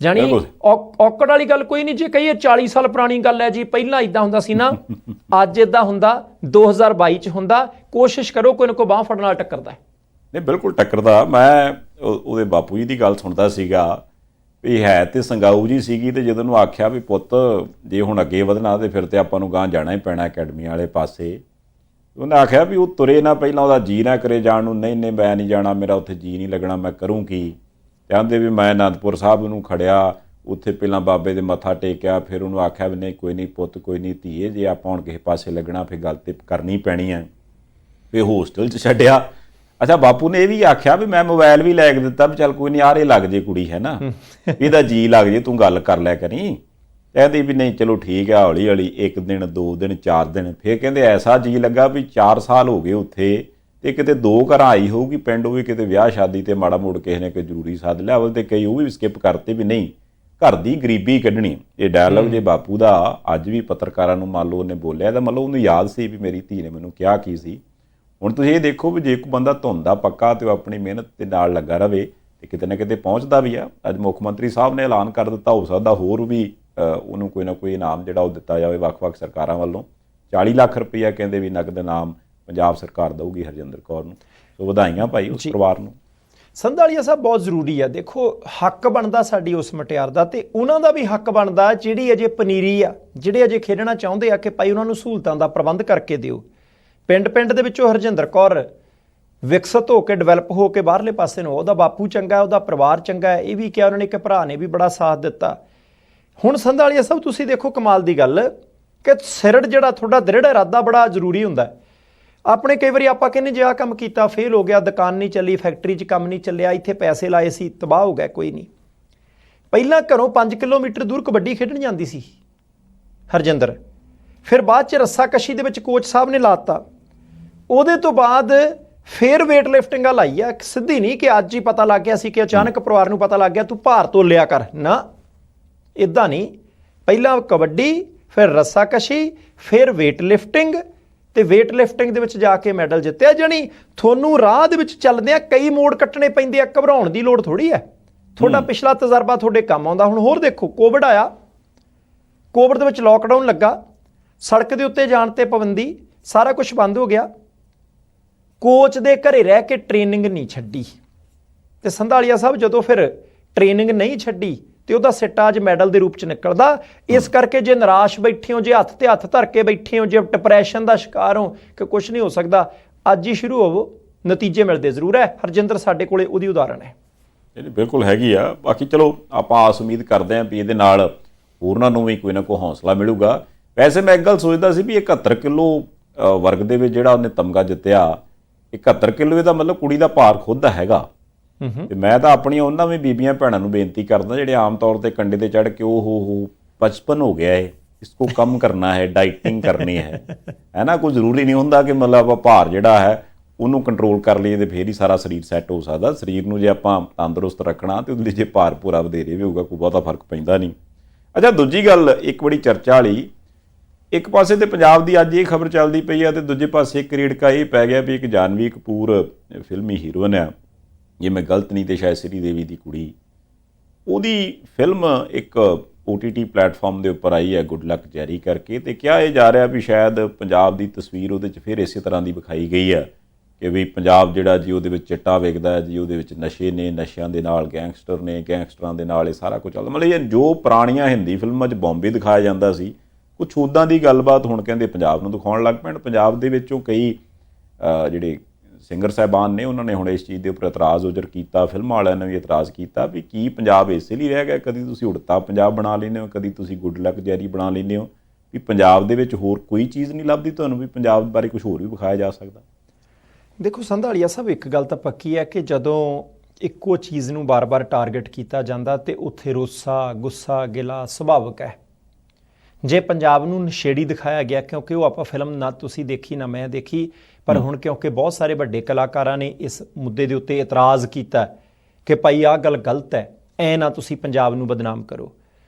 ਜਾਣੀ ਔਕੜ ਵਾਲੀ ਗੱਲ ਕੋਈ ਨਹੀਂ। ਜੇ ਕਹੀਏ 40 ਸਾਲ ਪੁਰਾਣੀ ਗੱਲ ਹੈ ਜੀ, ਪਹਿਲਾਂ ਇਦਾਂ ਹੁੰਦਾ ਸੀ ਨਾ, ਅੱਜ ਇਦਾਂ ਹੁੰਦਾ, 2022 ਚ ਹੁੰਦਾ। ਕੋਸ਼ਿਸ਼ ਕਰੋ ਕੋਈ ਨਾ ਕੋਈ ਬਾਂਹ ਫੜਨ ਨਾਲ ਟੱਕਰਦਾ। ਨਹੀਂ, ਬਿਲਕੁਲ ਟੱਕਰਦਾ। ਮੈਂ ਉਹਦੇ ਬਾਪੂ ਜੀ ਦੀ ਗੱਲ ਸੁਣਦਾ ਸੀਗਾ ਵੀ ਹੈ ਤੇ ਸੰਗਾਊ ਜੀ ਸੀਗੀ, ਤੇ ਜਦੋਂ ਉਹਨੂੰ ਆਖਿਆ ਵੀ ਪੁੱਤ ਜੇ ਹੁਣ ਅੱਗੇ ਵਧਣਾ ਤੇ ਫਿਰ ਤੇ ਆਪਾਂ ਨੂੰ ਗਾਂਹ ਜਾਣਾ ਹੀ ਪੈਣਾ ਅਕੈਡਮੀ ਵਾਲੇ ਪਾਸੇ। ਉਹਨੇ ਆਖਿਆ ਵੀ ਉਹ ਤੁਰੇ ਨਾ, ਪਹਿਲਾਂ ਉਹਦਾ ਜੀ ਨਾ ਕਰੇ ਜਾਣ ਨੂੰ, ਨਹੀਂ ਨਹੀਂ ਮੈਂ ਨਹੀਂ ਜਾਣਾ, ਮੇਰਾ ਉੱਥੇ ਜੀ ਨਹੀਂ ਲੱਗਣਾ, ਮੈਂ ਕਰੂੰ ਕੀ। ਕਹਿੰਦੇ ਵੀ ਮੈਂ ਅਨੰਦਪੁਰ ਸਾਹਿਬ ਨੂੰ ਖੜਿਆ, ਉੱਥੇ ਪਹਿਲਾਂ ਬਾਬੇ ਦੇ ਮੱਥਾ ਟੇਕਿਆ, ਫਿਰ ਉਹਨੂੰ ਆਖਿਆ ਵੀ ਨਹੀਂ ਕੋਈ ਨਹੀਂ ਪੁੱਤ, ਕੋਈ ਨਹੀਂ ਧੀਏ, ਜੇ ਆਪਾਂ ਹੁਣ ਕਿਸੇ ਪਾਸੇ ਲੱਗਣਾ ਫਿਰ ਗੱਲ ਤੇ ਕਰਨੀ ਪੈਣੀ ਹੈ। ਫਿਰ ਹੋਸਟਲ 'ਚ ਛੱਡਿਆ। ਅੱਛਾ, ਬਾਪੂ ਨੇ ਇਹ ਵੀ ਆਖਿਆ ਵੀ ਮੈਂ ਮੋਬਾਈਲ ਵੀ ਲੈ ਕੇ ਦਿੱਤਾ ਵੀ ਚੱਲ ਕੋਈ ਨਹੀਂ, ਆਰੇ ਲੱਗ ਜੇ ਕੁੜੀ, ਹੈ ਨਾ, ਇਹਦਾ ਜੀ ਲੱਗ ਜੇ, ਤੂੰ ਗੱਲ ਕਰ ਲਿਆ ਕਰੀ। ਕਹਿੰਦੀ ਵੀ ਨਹੀਂ ਚਲੋ ਠੀਕ ਆ, ਹੌਲੀ ਹੌਲੀ 1 ਦਿਨ 2 ਦਿਨ 4 ਦਿਨ, ਫਿਰ ਕਹਿੰਦੇ ਐਸਾ ਜੀ ਲੱਗਾ ਵੀ 4 ਸਾਲ ਹੋ ਗਏ ਉੱਥੇ, ਤੇ ਕਿਤੇ 2 ਘਰਾਂ ਆਈ ਹੋਊਗੀ ਪਿੰਡ, ਉਹ ਵੀ ਕਿਤੇ ਵਿਆਹ ਸ਼ਾਦੀ ਤੇ ਮਾੜਾ ਮੋੜ ਕਿਸੇ ਨੇ ਕੋਈ ਜ਼ਰੂਰੀ ਸੱਦ ਲਿਆ, ਅਵਲ ਤੇ ਕਈ ਉਹ ਵੀ ਸਕਿਪ ਕਰਤੇ ਵੀ ਨਹੀਂ ਘਰ ਦੀ ਗਰੀਬੀ ਕੱਢਣੀ। ਇਹ ਡਾਇਲੌਗ ਜੇ ਬਾਪੂ ਦਾ ਅੱਜ ਵੀ ਪੱਤਰਕਾਰਾਂ ਨੂੰ ਮੰਨ ਲਓ ਉਹਨੇ ਬੋਲਿਆ ਤਾਂ ਮੰਨ ਲਓ ਉਹਨੂੰ ਯਾਦ ਸੀ ਵੀ ਮੇਰੀ ਧੀ ਨੇ ਮੈਨੂੰ ਕਿਹਾ ਕੀ ਸੀ। ਹੁਣ ਤੁਸੀਂ ਇਹ ਦੇਖੋ ਵੀ ਜੇ ਕੋਈ ਬੰਦਾ ਧੁੰਦਾ ਪੱਕਾ ਤੇ ਉਹ ਆਪਣੀ ਮਿਹਨਤ ਦੇ ਨਾਲ ਲੱਗਾ ਰਵੇ ਤੇ ਕਿਤੇ ਨਾ ਕਿਤੇ ਪਹੁੰਚਦਾ ਵੀ ਆ। ਅੱਜ ਮੁੱਖ ਮੰਤਰੀ ਸਾਹਿਬ ਨੇ ਐਲਾਨ ਕਰ ਦਿੱਤਾ, ਹੋ ਸਕਦਾ ਹੋਰ ਵੀ ਉਹਨੂੰ ਕੋਈ ਨਾ ਕੋਈ ਇਨਾਮ ਜਿਹੜਾ ਉਹ ਦਿੱਤਾ ਜਾਵੇ ਵੱਖ-ਵੱਖ ਸਰਕਾਰਾਂ ਵੱਲੋਂ। 40 ਲੱਖ ਰੁਪਈਆ ਕਹਿੰਦੇ ਵੀ ਨਕਦ ਇਨਾਮ ਪੰਜਾਬ ਸਰਕਾਰ ਦਊਗੀ ਹਰਜਿੰਦਰ ਕੌਰ ਨੂੰ। ਸੋ ਵਧਾਈਆਂ ਭਾਈ ਉਸ ਪਰਿਵਾਰ ਨੂੰ। ਸੰਧਾਲੀਆ ਸਾਹਿਬ ਬਹੁਤ ਜ਼ਰੂਰੀ ਆ। ਦੇਖੋ ਹੱਕ ਬਣਦਾ ਸਾਡੀ ਉਸ ਮਟਿਆਰ ਦਾ, ਤੇ ਉਹਨਾਂ ਦਾ ਵੀ ਹੱਕ ਬਣਦਾ ਜਿਹੜੀ ਅਜੇ ਪਨੀਰੀ ਆ, ਜਿਹੜੇ ਅਜੇ ਖੇਡਣਾ ਚਾਹੁੰਦੇ ਆ ਕਿ ਭਾਈ ਉਹਨਾਂ ਨੂੰ ਸਹੂਲਤਾਂ ਦਾ ਪ੍ਰਬੰਧ ਕਰਕੇ ਦਿਓ। ਪਿੰਡ ਦੇ ਵਿੱਚੋਂ ਹਰਜਿੰਦਰ ਕੌਰ ਵਿਕਸਿਤ ਹੋ ਕੇ ਡਿਵੈਲਪ ਹੋ ਕੇ ਬਾਹਰਲੇ ਪਾਸੇ ਨੂੰ, ਉਹਦਾ ਬਾਪੂ ਚੰਗਾ, ਉਹਦਾ ਪਰਿਵਾਰ ਚੰਗਾ, ਇਹ ਵੀ ਕਿਹਾ ਉਹਨਾਂ ਨੇ ਕਿ ਭਰਾ ਨੇ ਵੀ ਬੜਾ ਸਾਥ ਦਿੱਤਾ। ਹੁਣ ਸੰਧਾਲੀਆ ਸਾਹਿਬ ਤੁਸੀਂ ਦੇਖੋ ਕਮਾਲ ਦੀ ਗੱਲ ਕਿ ਸਿਰੜ ਜਿਹੜਾ ਤੁਹਾਡਾ ਦ੍ਰਿੜ ਇਰਾਦਾ ਬੜਾ ਜ਼ਰੂਰੀ ਹੁੰਦਾ। ਆਪਣੇ ਕਈ ਵਾਰੀ ਆਪਾਂ ਕਹਿੰਦੇ ਜੇ ਆਹ ਕੰਮ ਕੀਤਾ ਫੇਲ ਹੋ ਗਿਆ, ਦੁਕਾਨ ਨਹੀਂ ਚੱਲੀ, ਫੈਕਟਰੀ 'ਚ ਕੰਮ ਨਹੀਂ ਚੱਲਿਆ, ਇੱਥੇ ਪੈਸੇ ਲਾਏ ਸੀ ਤਬਾਹ ਹੋ ਗਿਆ, ਕੋਈ ਨਹੀਂ। ਪਹਿਲਾਂ ਘਰੋਂ 5 ਕਿਲੋਮੀਟਰ ਦੂਰ ਕਬੱਡੀ ਖੇਡਣ ਜਾਂਦੀ ਸੀ ਹਰਜਿੰਦਰ, ਫਿਰ ਬਾਅਦ 'ਚ ਰੱਸਾਕਸ਼ੀ ਦੇ ਵਿੱਚ ਕੋਚ ਸਾਹਿਬ ਨੇ ਲਾਤਾ। ਉਹਦੇ ਤੋਂ ਬਾਅਦ ਫੇਰ ਵੇਟ ਲਿਫਟਿੰਗ ਆ ਲਾਈ ਆ, ਸਿੱਧੀ ਨਹੀਂ ਕਿ ਅੱਜ ਹੀ ਪਤਾ ਲੱਗ ਗਿਆ ਸੀ ਕਿ ਅਚਾਨਕ ਪਰਿਵਾਰ ਨੂੰ ਪਤਾ ਲੱਗ ਗਿਆ ਤੂੰ ਭਾਰ ਤੋਲਿਆ ਕਰ, ਨਾ ਇਦਾਂ ਨਹੀਂ। ਪਹਿਲਾਂ ਕਬੱਡੀ, ਫਿਰ ਰੱਸਾਕਸ਼ੀ, ਫਿਰ ਵੇਟ ਲਿਫਟਿੰਗ, ਤੇ ਵੇਟ ਲਿਫਟਿੰਗ ਦੇ ਵਿੱਚ ਜਾ ਕੇ ਮੈਡਲ ਜਿੱਤਿਆ। ਜਾਣੀ ਤੁਹਾਨੂੰ ਰਾਹ ਦੇ ਵਿੱਚ ਚੱਲਦਿਆਂ ਕਈ ਮੋੜ ਕੱਟਣੇ ਪੈਂਦੇ ਆ, ਘਬਰਾਉਣ ਦੀ ਲੋੜ ਥੋੜੀ ਹੈ। ਤੁਹਾਡਾ ਪਿਛਲਾ ਤਜਰਬਾ ਤੁਹਾਡੇ ਕੰਮ ਆਉਂਦਾ। ਹੁਣ ਹੋਰ ਦੇਖੋ ਕੋਵਿਡ ਆਇਆ, ਕੋਵਿਡ ਦੇ ਵਿੱਚ ਲੋਕਡਾਊਨ ਲੱਗਾ, ਸੜਕ ਦੇ ਉੱਤੇ ਜਾਣ ਤੇ ਪਾਬੰਦੀ, ਸਾਰਾ ਕੁਝ ਬੰਦ ਹੋ ਗਿਆ। ਕੋਚ ਦੇ ਘਰੇ ਰਹਿ ਕੇ ਟ੍ਰੇਨਿੰਗ ਨਹੀਂ ਛੱਡੀ, ਤੇ ਸੰਧਾਲੀਆ ਸਾਹਿਬ ਜਦੋਂ ਫਿਰ ਟ੍ਰੇਨਿੰਗ ਨਹੀਂ ਛੱਡੀ ਤੇ ਉਹਦਾ ਸਿੱਟਾ ਅੱਜ ਮੈਡਲ ਦੇ ਰੂਪ 'ਚ ਨਿਕਲਦਾ। ਇਸ ਕਰਕੇ ਜੇ ਨਿਰਾਸ਼ ਬੈਠੇ ਹੋ, ਜੇ ਹੱਥ ਤੇ ਹੱਥ ਧਰ ਕੇ ਬੈਠੇ ਹੋ, ਜੇ ਡਿਪਰੈਸ਼ਨ ਦਾ ਸ਼ਿਕਾਰ ਹੋ ਕਿ ਕੁਝ ਨਹੀਂ ਹੋ ਸਕਦਾ, ਅੱਜ ਹੀ ਸ਼ੁਰੂ ਹੋਵੋ, ਨਤੀਜੇ ਮਿਲਦੇ ਜ਼ਰੂਰ ਹੈ। ਹਰਜਿੰਦਰ ਸਾਡੇ ਕੋਲੇ ਉਹਦੀ ਉਦਾਹਰਣ ਹੈ। ਇਹ ਬਿਲਕੁਲ ਹੈਗੀ ਆ। ਬਾਕੀ ਚਲੋ ਆਪਾਂ ਆਸ ਉਮੀਦ ਕਰਦੇ ਹਾਂ ਵੀ ਇਹਦੇ ਨਾਲ ਹੋਰਨਾਂ ਨੂੰ ਵੀ ਕੋਈ ਨਾ ਕੋਈ ਹੌਸਲਾ ਮਿਲੂਗਾ। ਵੈਸੇ ਮੈਂ ਇੱਕ ਗੱਲ ਸੋਚਦਾ ਸੀ ਵੀ 71 ਕਿਲੋ ਵਰਗ ਦੇ ਵਿੱਚ ਜਿਹੜਾ ਉਹਨੇ ਤਮਗਾ ਜਿੱਤਿਆ, 71 ਕਿਲੋ ਇਹਦਾ ਮਤਲਬ ਕੁੜੀ ਦਾ ਭਾਰ ਖੁਦ ਦਾ ਹੈਗਾ। ਤੇ ਮੈਂ ਤਾਂ ਆਪਣੀਆਂ ਉਹਨਾਂ ਵੀ ਬੀਬੀਆਂ ਭੈਣਾਂ ਨੂੰ ਬੇਨਤੀ ਕਰਦਾ ਜਿਹੜੇ ਆਮ ਤੌਰ ਤੇ ਕੰਡੇ ਤੇ ਚੜ੍ਹ ਕੇ ਉਹ 55 ਹੋ ਗਿਆ ਹੈ, ਇਸਕੋ ਕਮ ਕਰਨਾ ਹੈ, ਡਾਈਟਿੰਗ ਕਰਨੀ ਹੈ ਨਾ। ਕੋਈ ਜ਼ਰੂਰੀ ਨਹੀਂ ਹੁੰਦਾ ਕਿ ਮਤਲਬ ਆਪਾਂ ਭਾਰ ਜਿਹੜਾ ਹੈ ਉਹਨੂੰ ਕੰਟਰੋਲ ਕਰ ਲਈਏ ਤੇ ਫੇਰ ਹੀ ਸਾਰਾ ਸਰੀਰ ਸੈੱਟ ਹੋ ਸਕਦਾ। ਸਰੀਰ ਨੂੰ ਜੇ ਆਪਾਂ ਤੰਦਰੁਸਤ ਰੱਖਣਾ ਤੇ ਉਹਦੇ ਲਈ ਜੇ ਭਾਰ ਪੂਰਾ ਵਧੇਰੇ ਵੀ ਹੋਊਗਾ ਕੋਈ ਬਹੁਤਾ ਫਰਕ ਪੈਂਦਾ ਨਹੀਂ। ਅੱਛਾ, ਦੂਜੀ ਗੱਲ ਇੱਕ ਬੜੀ ਚਰਚਾ ਵਾਲੀ, ਇੱਕ ਪਾਸੇ ਤੇ ਪੰਜਾਬ ਦੀ ਅੱਜ ਇਹ ਖਬਰ ਚੱਲਦੀ ਪਈ ਆ ਤੇ ਦੂਜੇ ਪਾਸੇ ਇੱਕ ਰੇੜਕਾ ਇਹ ਪੈ ਗਿਆ ਵੀ ਇੱਕ ਜਾਨਵੀ ਕਪੂਰ ਫਿਲਮੀ ਹੀਰੋਇਨ ਆ, ਜੇ ਮੈਂ ਗਲਤ ਨਹੀਂ ਤੇ ਸ਼ਾਇਦ ਸ੍ਰੀ ਦੇਵੀ ਦੀ ਕੁੜੀ, ਉਹਦੀ ਫਿਲਮ ਇੱਕ OTT ਪਲੇਟਫਾਰਮ ਦੇ ਉੱਪਰ ਆਈ ਹੈ ਗੁੱਡ ਲੱਕ ਜੈਰੀ ਕਰਕੇ, ਤੇ ਕਿਹਾ ਇਹ ਜਾ ਰਿਹਾ ਵੀ ਸ਼ਾਇਦ ਪੰਜਾਬ ਦੀ ਤਸਵੀਰ ਉਹਦੇ 'ਚ ਫਿਰ ਇਸੇ ਤਰ੍ਹਾਂ ਦੀ ਵਿਖਾਈ ਗਈ ਹੈ ਕਿ ਵੀ ਪੰਜਾਬ ਜਿਹੜਾ ਜੀ ਉਹਦੇ ਵਿੱਚ ਚਿੱਟਾ ਵਿਕਦਾ ਹੈ ਜੀ, ਉਹਦੇ ਵਿੱਚ ਨਸ਼ੇ ਨੇ, ਨਸ਼ਿਆਂ ਦੇ ਨਾਲ ਗੈਂਗਸਟਰ ਨੇ, ਗੈਂਗਸਟਰਾਂ ਦੇ ਨਾਲ ਇਹ ਸਾਰਾ ਕੁਝ ਚੱਲਦਾ। ਮਤਲਬ ਇਹ ਜੋ ਪੁਰਾਣੀਆਂ ਹਿੰਦੀ ਫਿਲਮਾਂ 'ਚ ਬੰਬੇ ਦਿਖਾਇਆ ਜਾਂਦਾ ਸੀ, ਕੁਛ ਉੱਦਾਂ ਦੀ ਗੱਲਬਾਤ ਹੁਣ ਕਹਿੰਦੇ ਪੰਜਾਬ ਨੂੰ ਦਿਖਾਉਣ ਲੱਗ ਪੈਣ। ਪੰਜਾਬ ਦੇ ਵਿੱਚੋਂ ਕਈ ਜਿਹੜੇ ਸਿੰਗਰ ਸਾਹਿਬਾਨ ਨੇ ਉਹਨਾਂ ਨੇ ਹੁਣ ਇਸ ਚੀਜ਼ ਦੇ ਉੱਪਰ ਇਤਰਾਜ਼ ਉਜਰ ਕੀਤਾ, ਫਿਲਮਾਂ ਵਾਲਿਆਂ ਨੇ ਵੀ ਇਤਰਾਜ਼ ਕੀਤਾ ਵੀ ਕੀ ਪੰਜਾਬ ਇਸੇ ਲਈ ਰਹਿ ਗਿਆ, ਕਦੀ ਤੁਸੀਂ ਉੜਤਾ ਪੰਜਾਬ ਬਣਾ ਲੈਂਦੇ ਹੋ, ਕਦੀ ਤੁਸੀਂ ਗੁੱਡ ਲੱਕ ਜੈਰੀ ਬਣਾ ਲੈਂਦੇ ਹੋ, ਵੀ ਪੰਜਾਬ ਦੇ ਵਿੱਚ ਹੋਰ ਕੋਈ ਚੀਜ਼ ਨਹੀਂ ਲੱਭਦੀ ਤੁਹਾਨੂੰ ਵੀ ਪੰਜਾਬ ਬਾਰੇ ਕੁਝ ਹੋਰ ਵੀ ਵਿਖਾਇਆ ਜਾ ਸਕਦਾ। ਦੇਖੋ ਸੰਧਾਲੀਆ ਸਾਹਿਬ, ਇੱਕ ਗੱਲ ਤਾਂ ਪੱਕੀ ਹੈ ਕਿ ਜਦੋਂ ਇੱਕੋ ਚੀਜ਼ ਨੂੰ ਬਾਰ-ਬਾਰ ਟਾਰਗੇਟ ਕੀਤਾ ਜਾਂਦਾ ਤੇ ਉੱਥੇ ਰੋਸਾ, ਗੁੱਸਾ, ਗਿਲਾ ਸੁਭਾਵਿਕ ਹੈ। ਜੇ ਪੰਜਾਬ ਨੂੰ ਨਸ਼ੇੜੀ ਦਿਖਾਇਆ ਗਿਆ, ਕਿਉਂਕਿ ਉਹ ਆਪਾਂ ਫਿਲਮ ਨਾ ਤੁਸੀਂ ਦੇਖੀ ਨਾ ਮੈਂ ਦੇਖੀ, ਪਰ ਹੁਣ ਕਿਉਂਕਿ ਬਹੁਤ ਸਾਰੇ ਵੱਡੇ ਕਲਾਕਾਰਾਂ ਨੇ ਇਸ ਮੁੱਦੇ ਦੇ ਉੱਤੇ ਇਤਰਾਜ਼ ਕੀਤਾ ਕਿ ਭਾਈ ਆਹ ਗੱਲ ਗਲਤ ਹੈ, ਐ ਨਾ ਤੁਸੀਂ ਪੰਜਾਬ ਨੂੰ ਬਦਨਾਮ ਕਰੋ,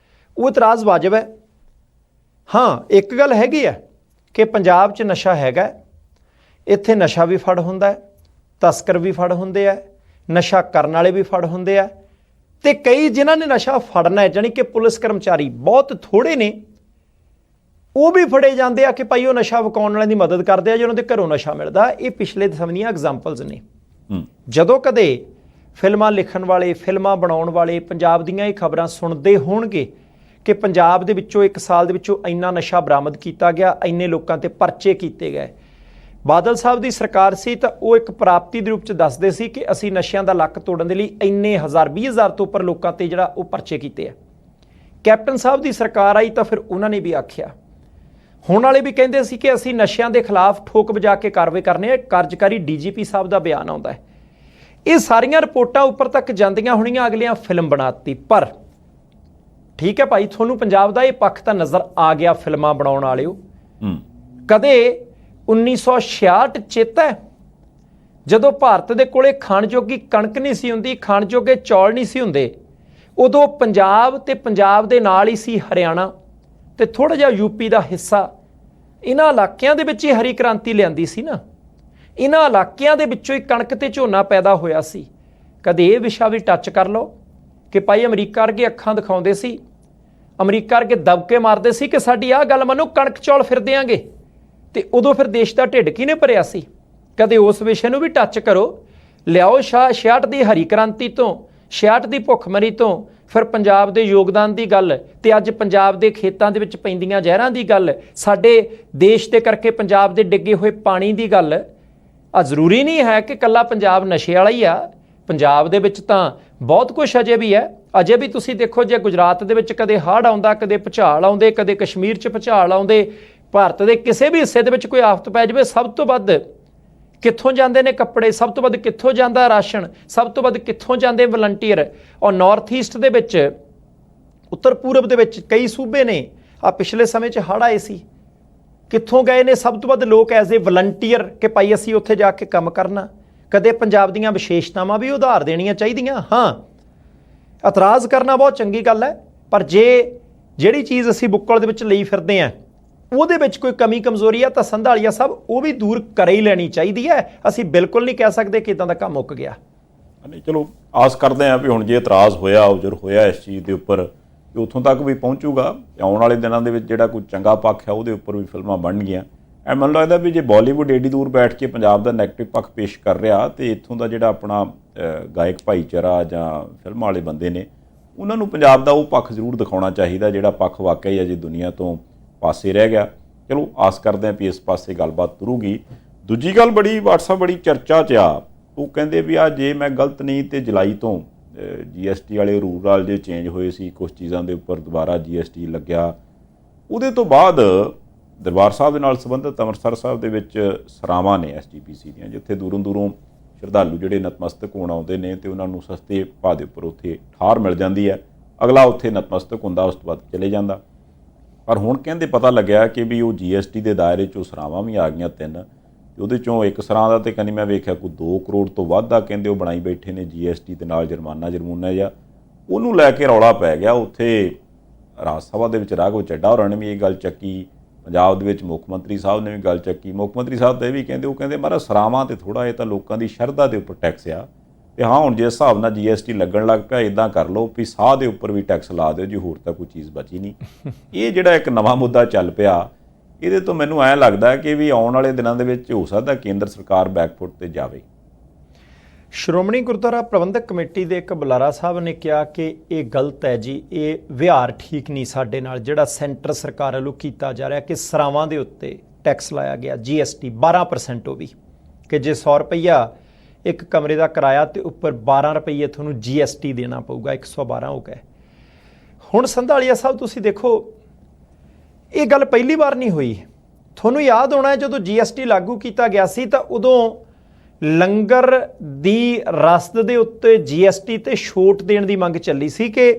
ਉਹ ਇਤਰਾਜ਼ ਵਾਜਬ ਹੈ। ਹਾਂ, ਇੱਕ ਗੱਲ ਹੈਗੀ ਹੈ ਕਿ ਪੰਜਾਬ 'ਚ ਨਸ਼ਾ ਹੈਗਾ, ਇੱਥੇ ਨਸ਼ਾ ਵੀ ਫੜ ਹੁੰਦਾ ਹੈ, ਤਸਕਰ ਵੀ ਫੜ ਹੁੰਦੇ ਆ, ਨਸ਼ਾ ਕਰਨ ਵਾਲੇ ਵੀ ਫੜ ਹੁੰਦੇ ਆ, ਤੇ ਕਈ ਜਿਨ੍ਹਾਂ ਨੇ ਨਸ਼ਾ ਫੜਨਾ ਹੈ, ਜਾਣੀ ਕਿ ਪੁਲਿਸ ਕਰਮਚਾਰੀ ਬਹੁਤ ਥੋੜੇ ਨੇ, ਉਹ ਵੀ ਫੜੇ ਜਾਂਦੇ ਆ ਕਿ ਭਾਈ ਉਹ ਨਸ਼ਾ ਵਿਕਾਉਣ ਵਾਲਿਆਂ ਦੀ ਮਦਦ ਕਰਦੇ ਆ ਜੇ ਉਹਨਾਂ ਦੇ ਘਰੋਂ ਨਸ਼ਾ ਮਿਲਦਾ। ਇਹ ਪਿਛਲੇ ਸਮੇਂ ਦੀਆਂ ਐਗਜ਼ਾਮਪਲਸ ਨੇ। ਜਦੋਂ ਕਦੇ ਫਿਲਮਾਂ ਲਿਖਣ ਵਾਲੇ, ਫਿਲਮਾਂ ਬਣਾਉਣ ਵਾਲੇ ਪੰਜਾਬ ਦੀਆਂ ਇਹ ਖਬਰਾਂ ਸੁਣਦੇ ਹੋਣਗੇ ਕਿ ਪੰਜਾਬ ਦੇ ਵਿੱਚੋਂ ਇੱਕ ਸਾਲ ਦੇ ਵਿੱਚੋਂ ਇੰਨਾ ਨਸ਼ਾ ਬਰਾਮਦ ਕੀਤਾ ਗਿਆ, ਇੰਨੇ ਲੋਕਾਂ ਤੇ ਪਰਚੇ ਕੀਤੇ ਗਏ। ਬਾਦਲ ਸਾਹਿਬ ਦੀ ਸਰਕਾਰ ਸੀ ਤਾਂ ਉਹ ਇੱਕ ਪ੍ਰਾਪਤੀ ਦੇ ਰੂਪ 'ਚ ਦੱਸਦੇ ਸੀ ਕਿ ਅਸੀਂ ਨਸ਼ਿਆਂ ਦਾ ਲੱਕ ਤੋੜਨ ਦੇ ਲਈ ਇੰਨੇ 20,000 ਤੋਂ ਉੱਪਰ ਲੋਕਾਂ ਤੇ ਜਿਹੜਾ ਉਹ ਪਰਚੇ ਕੀਤੇ ਆ। ਕੈਪਟਨ ਸਾਹਿਬ ਦੀ ਸਰਕਾਰ ਆਈ ਤਾਂ ਫਿਰ ਉਹਨਾਂ ਨੇ ਵੀ ਆਖਿਆ, ਹੁਣ ਵਾਲੇ ਵੀ ਕਹਿੰਦੇ ਸੀ ਕਿ ਅਸੀਂ ਨਸ਼ਿਆਂ ਦੇ ਖਿਲਾਫ ਠੋਕ ਵਜਾ ਕੇ ਕਾਰਵਾਈ ਕਰਨੇ ਆ। ਕਾਰਜਕਾਰੀ DGP ਸਾਹਿਬ ਦਾ ਬਿਆਨ ਆਉਂਦਾ ਹੈ। ਇਹ ਸਾਰੀਆਂ ਰਿਪੋਰਟਾਂ ਉੱਪਰ ਤੱਕ ਜਾਂਦੀਆਂ ਹੋਣੀਆਂ, ਅਗਲੀਆਂ ਫਿਲਮ ਬਣਾਤੀ। ਪਰ ਠੀਕ ਹੈ ਭਾਈ, ਤੁਹਾਨੂੰ ਪੰਜਾਬ ਦਾ ਇਹ ਪੱਖ ਤਾਂ ਨਜ਼ਰ ਆ ਗਿਆ ਫਿਲਮਾਂ ਬਣਾਉਣ ਵਾਲਿਓ। ਕਦੇ 1966 ਚੇਤਾ ਹੈ ਜਦੋਂ ਭਾਰਤ ਦੇ ਕੋਲੇ ਖਾਣ ਜੋਗੀ ਕਣਕ ਨਹੀਂ ਸੀ ਹੁੰਦੀ, ਖਾਣ ਜੋਗੇ ਚੌਲ ਨਹੀਂ ਸੀ ਹੁੰਦੇ, ਉਦੋਂ ਪੰਜਾਬ ਤੇ ਪੰਜਾਬ ਦੇ ਨਾਲ ਹੀ ਸੀ ਹਰਿਆਣਾ ਤੇ ਥੋੜ੍ਹਾ ਜਿਹਾ ਯੂਪੀ ਦਾ ਹਿੱਸਾ। ਇਹਨਾਂ ਇਲਾਕਿਆਂ ਦੇ ਵਿੱਚ ਹੀ ਹਰੀ ਕ੍ਰਾਂਤੀ ਲਿਆਂਦੀ ਸੀ ਨਾ। ਇਹਨਾਂ ਇਲਾਕਿਆਂ ਦੇ ਵਿੱਚੋਂ ਹੀ ਕਣਕ ਤੇ ਝੋਨਾ ਪੈਦਾ ਹੋਇਆ ਸੀ। ਕਦੇ ਇਹ ਵਿਸ਼ਾ ਵੀ ਟੱਚ ਕਰ ਲਓ ਕਿ ਭਾਈ ਅਮਰੀਕਾ ਵਰਗੇ ਅੱਖਾਂ ਦਿਖਾਉਂਦੇ ਸੀ, ਅਮਰੀਕਾ ਵਰਗੇ ਦਬਕੇ ਮਾਰਦੇ ਸੀ ਕਿ ਸਾਡੀ ਆਹ ਗੱਲ ਮੰਨੋ, ਕਣਕ ਚੌਲ ਫਿਰ ਦਿਆਂਗੇ, ਤੇ ਉਦੋਂ ਫਿਰ ਦੇਸ਼ ਦਾ ਢਿੱਡ ਕਿਹਨੇ ਭਰਿਆ ਸੀ। ਕਦੇ ਉਸ ਵਿਸ਼ੇ ਨੂੰ ਵੀ ਟੱਚ ਕਰੋ। ਲਿਆਓ 66 ਦੀ ਹਰੀ ਕ੍ਰਾਂਤੀ ਤੋਂ, 66 ਦੀ ਭੁੱਖਮਰੀ ਤੋਂ, ਫਿਰ ਪੰਜਾਬ ਦੇ ਯੋਗਦਾਨ ਦੀ ਗੱਲ, ਤੇ ਅੱਜ ਪੰਜਾਬ ਦੇ ਖੇਤਾਂ ਦੇ ਵਿੱਚ ਪੈਂਦੀਆਂ ਜ਼ਹਿਰਾਂ ਦੀ ਗੱਲ, ਸਾਡੇ ਦੇਸ਼ ਦੇ ਕਰਕੇ ਪੰਜਾਬ ਦੇ ਡਿੱਗੇ ਹੋਏ ਪਾਣੀ ਦੀ ਗੱਲ। ਆ ਜ਼ਰੂਰੀ ਨਹੀਂ ਹੈ ਕਿ ਇਕੱਲਾ ਪੰਜਾਬ ਨਸ਼ੇ ਵਾਲਾ ਹੀ ਆ। ਪੰਜਾਬ ਦੇ ਵਿੱਚ ਤਾਂ ਬਹੁਤ ਕੁਛ ਅਜੇ ਵੀ ਹੈ। ਅਜੇ ਵੀ ਤੁਸੀਂ ਦੇਖੋ, ਜੇ ਗੁਜਰਾਤ ਦੇ ਵਿੱਚ ਕਦੇ ਹੜ੍ਹ ਆਉਂਦਾ, ਕਦੇ ਭੁਚਾਲ ਆਉਂਦੇ, ਕਦੇ ਕਸ਼ਮੀਰ 'ਚ ਭੁਚਾਲ ਆਉਂਦੇ, ਭਾਰਤ ਦੇ ਕਿਸੇ ਵੀ ਹਿੱਸੇ ਦੇ ਵਿੱਚ ਕੋਈ ਆਫਤ ਪੈ ਜਾਵੇ, ਸਭ ਤੋਂ ਵੱਧ ਕਿੱਥੋਂ ਜਾਂਦੇ ਨੇ ਕੱਪੜੇ, ਸਭ ਤੋਂ ਵੱਧ ਕਿੱਥੋਂ ਜਾਂਦਾ ਰਾਸ਼ਨ, ਸਭ ਤੋਂ ਵੱਧ ਕਿੱਥੋਂ ਜਾਂਦੇ ਵਲੰਟੀਅਰ। ਔਰ ਨਾਰਥ ਈਸਟ ਦੇ ਵਿੱਚ, ਉੱਤਰ ਪੂਰਬ ਦੇ ਵਿੱਚ ਕਈ ਸੂਬੇ ਨੇ, ਆ ਪਿਛਲੇ ਸਮੇਂ 'ਚ ਹੜ੍ਹ ਆਏ ਸੀ, ਕਿੱਥੋਂ ਗਏ ਨੇ ਸਭ ਤੋਂ ਵੱਧ ਲੋਕ ਐਜ਼ ਏ ਵਲੰਟੀਅਰ ਕਿ ਭਾਈ ਅਸੀਂ ਉੱਥੇ ਜਾ ਕੇ ਕੰਮ ਕਰਨਾ। ਕਦੇ ਪੰਜਾਬ ਦੀਆਂ ਵਿਸ਼ੇਸ਼ਤਾਵਾਂ ਵੀ ਉਧਾਰ ਦੇਣੀਆਂ ਚਾਹੀਦੀਆਂ। ਹਾਂ, ਇਤਰਾਜ਼ ਕਰਨਾ ਬਹੁਤ ਚੰਗੀ ਗੱਲ ਹੈ, ਪਰ ਜੇ ਜਿਹੜੀ ਚੀਜ਼ ਅਸੀਂ ਬੁੱਕਲ ਦੇ ਵਿੱਚ ਲਈ ਫਿਰਦੇ ਹਾਂ ਉਹਦੇ ਵਿੱਚ ਕੋਈ ਕਮੀ ਕਮਜ਼ੋਰੀ ਆ ਤਾਂ ਸੰਧਾਲੀਆ ਸਾਹਿਬ ਉਹ ਵੀ ਦੂਰ ਕਰ ਹੀ ਲੈਣੀ ਚਾਹੀਦੀ ਹੈ। ਅਸੀਂ ਬਿਲਕੁਲ ਨਹੀਂ ਕਹਿ ਸਕਦੇ ਕਿ ਇਦਾਂ ਦਾ ਕੰਮ ਮੁੱਕ ਗਿਆ। ਨਹੀਂ, ਚਲੋ ਆਸ ਕਰਦੇ ਹਾਂ ਵੀ ਹੁਣ ਜੇ ਇਤਰਾਜ਼ ਹੋਇਆ, ਉਜਰ ਹੋਇਆ ਇਸ ਚੀਜ਼ ਦੇ ਉੱਪਰ, ਤੇ ਉੱਥੋਂ ਤੱਕ ਵੀ ਪਹੁੰਚੂਗਾ। ਆਉਣ ਵਾਲੇ ਦਿਨਾਂ ਦੇ ਵਿੱਚ ਜਿਹੜਾ ਕੋਈ ਚੰਗਾ ਪੱਖ ਹੈ ਉਹਦੇ ਉੱਪਰ ਵੀ ਫਿਲਮਾਂ ਬਣਨਗੀਆਂ। ਐ ਮੈਨੂੰ ਲੱਗਦਾ ਵੀ ਜੇ ਬਾਲੀਵੁੱਡ ਏਡੀ ਦੂਰ ਬੈਠ ਕੇ ਪੰਜਾਬ ਦਾ ਨੈਗੇਟਿਵ ਪੱਖ ਪੇਸ਼ ਕਰ ਰਿਹਾ, ਤੇ ਇੱਥੋਂ ਦਾ ਜਿਹੜਾ ਆਪਣਾ ਗਾਇਕ ਭਾਈਚਾਰਾ ਜਾਂ ਫਿਲਮਾਂ ਵਾਲੇ ਬੰਦੇ ਨੇ, ਉਹਨਾਂ ਨੂੰ ਪੰਜਾਬ ਦਾ ਉਹ ਪੱਖ ਜ਼ਰੂਰ ਦਿਖਾਉਣਾ ਚਾਹੀਦਾ ਜਿਹੜਾ ਪੱਖ ਵਾਕਈ ਅਜੇ ਦੁਨੀਆ ਤੋਂ ਪਾਸੇ ਰਹਿ ਗਿਆ। ਚਲੋ ਆਸ ਕਰਦੇ ਹਾਂ ਵੀ ਇਸ ਪਾਸੇ ਗੱਲਬਾਤ ਤੁਰੂਗੀ। ਦੂਜੀ ਗੱਲ ਬੜੀ WhatsApp ਬੜੀ ਚਰਚਾ 'ਚ ਆ, ਉਹ ਕਹਿੰਦੇ ਵੀ ਆ ਜੇ ਮੈਂ ਗਲਤ ਨਹੀਂ ਤੇ ਜੁਲਾਈ ਤੋਂ GST ਵਾਲੇ ਰੂਲ ਵਾਲ ਜੇ ਚੇਂਜ ਹੋਏ ਸੀ, ਕੁਛ ਚੀਜ਼ਾਂ ਦੇ ਉੱਪਰ ਦੁਬਾਰਾ GST ਲੱਗਿਆ, ਉਹਦੇ ਤੋਂ ਬਾਅਦ ਦਰਬਾਰ ਸਾਹਿਬ ਦੇ ਨਾਲ ਸੰਬੰਧਿਤ ਅੰਮ੍ਰਿਤਸਰ ਸਾਹਿਬ ਦੇ ਵਿੱਚ ਸਰਾਵਾਂ ਨੇ SGPC ਦੀਆਂ, ਜਿੱਥੇ ਦੂਰੋਂ ਦੂਰੋਂ ਸ਼ਰਧਾਲੂ ਜਿਹੜੇ ਨਤਮਸਤਕ ਹੋਣ ਆਉਂਦੇ ਨੇ ਤੇ ਉਹਨਾਂ ਨੂੰ ਸਸਤੇ ਭਾਅ ਦੇ ਉੱਪਰ ਉੱਥੇ ਠਾਹਰ ਮਿਲ ਜਾਂਦੀ ਹੈ। ਅਗਲਾ ਉੱਥੇ ਨਤਮਸਤਕ ਹੁੰਦਾ, ਉਸ ਤੋਂ ਬਾਅਦ ਚਲੇ ਜਾਂਦਾ। ਪਰ ਹੁਣ ਕਹਿੰਦੇ ਪਤਾ ਲੱਗਿਆ ਕਿ ਵੀ ਉਹ GST ਦੇ ਦਾਇਰੇ 'ਚੋਂ ਸਰਾਵਾਂ ਵੀ ਆ ਗਈਆਂ 3, ਤੇ ਉਹਦੇ 'ਚੋਂ ਇੱਕ ਸਰਾਂ ਦਾ ਤੇ ਕਹਿੰਦੀ ਮੈਂ ਵੇਖਿਆ ਕੋਈ 2 ਕਰੋੜ ਤੋਂ ਵੱਧ ਦਾ ਕਹਿੰਦੇ ਉਹ ਬਣਾਈ ਬੈਠੇ ਨੇ GST ਦੇ ਨਾਲ ਜੁਰਮਾਨਾ ਜਾਂ ਉਹਨੂੰ ਲੈ ਕੇ ਰੌਲਾ ਪੈ ਗਿਆ। ਉੱਥੇ ਰਾਜ ਸਭਾ ਦੇ ਵਿੱਚ ਰਾਘਵ ਚੱਡਾ ਹੋਰਾਂ ਨੇ ਵੀ ਇਹ ਗੱਲ ਚੱਕੀ, ਪੰਜਾਬ ਦੇ ਵਿੱਚ ਮੁੱਖ ਮੰਤਰੀ ਸਾਹਿਬ ਨੇ ਵੀ ਗੱਲ ਚੱਕੀ। ਮੁੱਖ ਮੰਤਰੀ ਸਾਹਿਬ ਤਾਂ ਇਹ ਵੀ ਕਹਿੰਦੇ, ਉਹ ਕਹਿੰਦੇ ਮਹਾਰਾਜ ਸਰਾਵਾਂ ਤੇ ਥੋੜ੍ਹਾ ਇਹ ਤਾਂ ਲੋਕਾਂ ਦੀ ਸ਼ਰਧਾ ਦੇ ਉੱਪਰ ਟੈਕਸ ਆ, ਤੇ ਹਾਂ ਹੁਣ ਜਿਸ ਹਿਸਾਬ ਨਾਲ GST ਲੱਗਣ ਲੱਗ ਪਿਆ ਇੱਦਾਂ ਕਰ ਲਓ ਵੀ ਸਾਹ ਦੇ ਉੱਪਰ ਵੀ ਟੈਕਸ ਲਾ ਦਿਓ ਜੀ, ਹੋਰ ਤਾਂ ਕੋਈ ਚੀਜ਼ ਬਚੀ ਨਹੀਂ। ਇਹ ਜਿਹੜਾ ਇੱਕ ਨਵਾਂ ਮੁੱਦਾ ਚੱਲ ਪਿਆ, ਇਹਦੇ ਤੋਂ ਮੈਨੂੰ ਐਂ ਲੱਗਦਾ ਕਿ ਵੀ ਆਉਣ ਵਾਲੇ ਦਿਨਾਂ ਦੇ ਵਿੱਚ ਹੋ ਸਕਦਾ ਕੇਂਦਰ ਸਰਕਾਰ ਬੈਕਫੁੱਟ ਤੇ ਜਾਵੇ। ਸ਼੍ਰੋਮਣੀ ਗੁਰਦੁਆਰਾ ਪ੍ਰਬੰਧਕ ਕਮੇਟੀ ਦੇ ਇੱਕ ਬੁਲਾਰਾ ਸਾਹਿਬ ਨੇ ਕਿਹਾ ਕਿ ਇਹ ਗਲਤ ਹੈ ਜੀ, ਇਹ ਵਿਹਾਰ ਠੀਕ ਨਹੀਂ ਸਾਡੇ ਨਾਲ ਜਿਹੜਾ ਸੈਂਟਰ ਸਰਕਾਰ ਵੱਲੋਂ ਕੀਤਾ ਜਾ ਰਿਹਾ ਕਿ ਸਰਾਵਾਂ ਦੇ ਉੱਤੇ ਟੈਕਸ ਲਾਇਆ ਗਿਆ GST 12%, ਉਹ ਵੀ ਕਿ ਜੇ 100 ਰੁਪਈਆ ਇੱਕ ਕਮਰੇ ਦਾ ਕਿਰਾਇਆ ਤੇ ਉੱਪਰ 12 ਰੁਪਈਏ ਤੁਹਾਨੂੰ GST ਦੇਣਾ ਪਊਗਾ, 112 ਹੋ ਗਿਆ। ਹੁਣ ਸੰਧਾਲੀਆ ਸਾਹਿਬ ਤੁਸੀਂ ਦੇਖੋ, ਇਹ ਗੱਲ ਪਹਿਲੀ ਵਾਰ ਨਹੀਂ ਹੋਈ। ਤੁਹਾਨੂੰ ਯਾਦ ਹੋਣਾ ਜਦੋਂ GST ਲਾਗੂ ਕੀਤਾ ਗਿਆ ਸੀ ਤਾਂ ਉਦੋਂ ਲੰਗਰ ਦੀ ਰਸਦ ਦੇ ਉੱਤੇ GST ਤੇ ਛੋਟ ਦੇਣ ਦੀ ਮੰਗ ਚੱਲੀ ਸੀ ਕਿ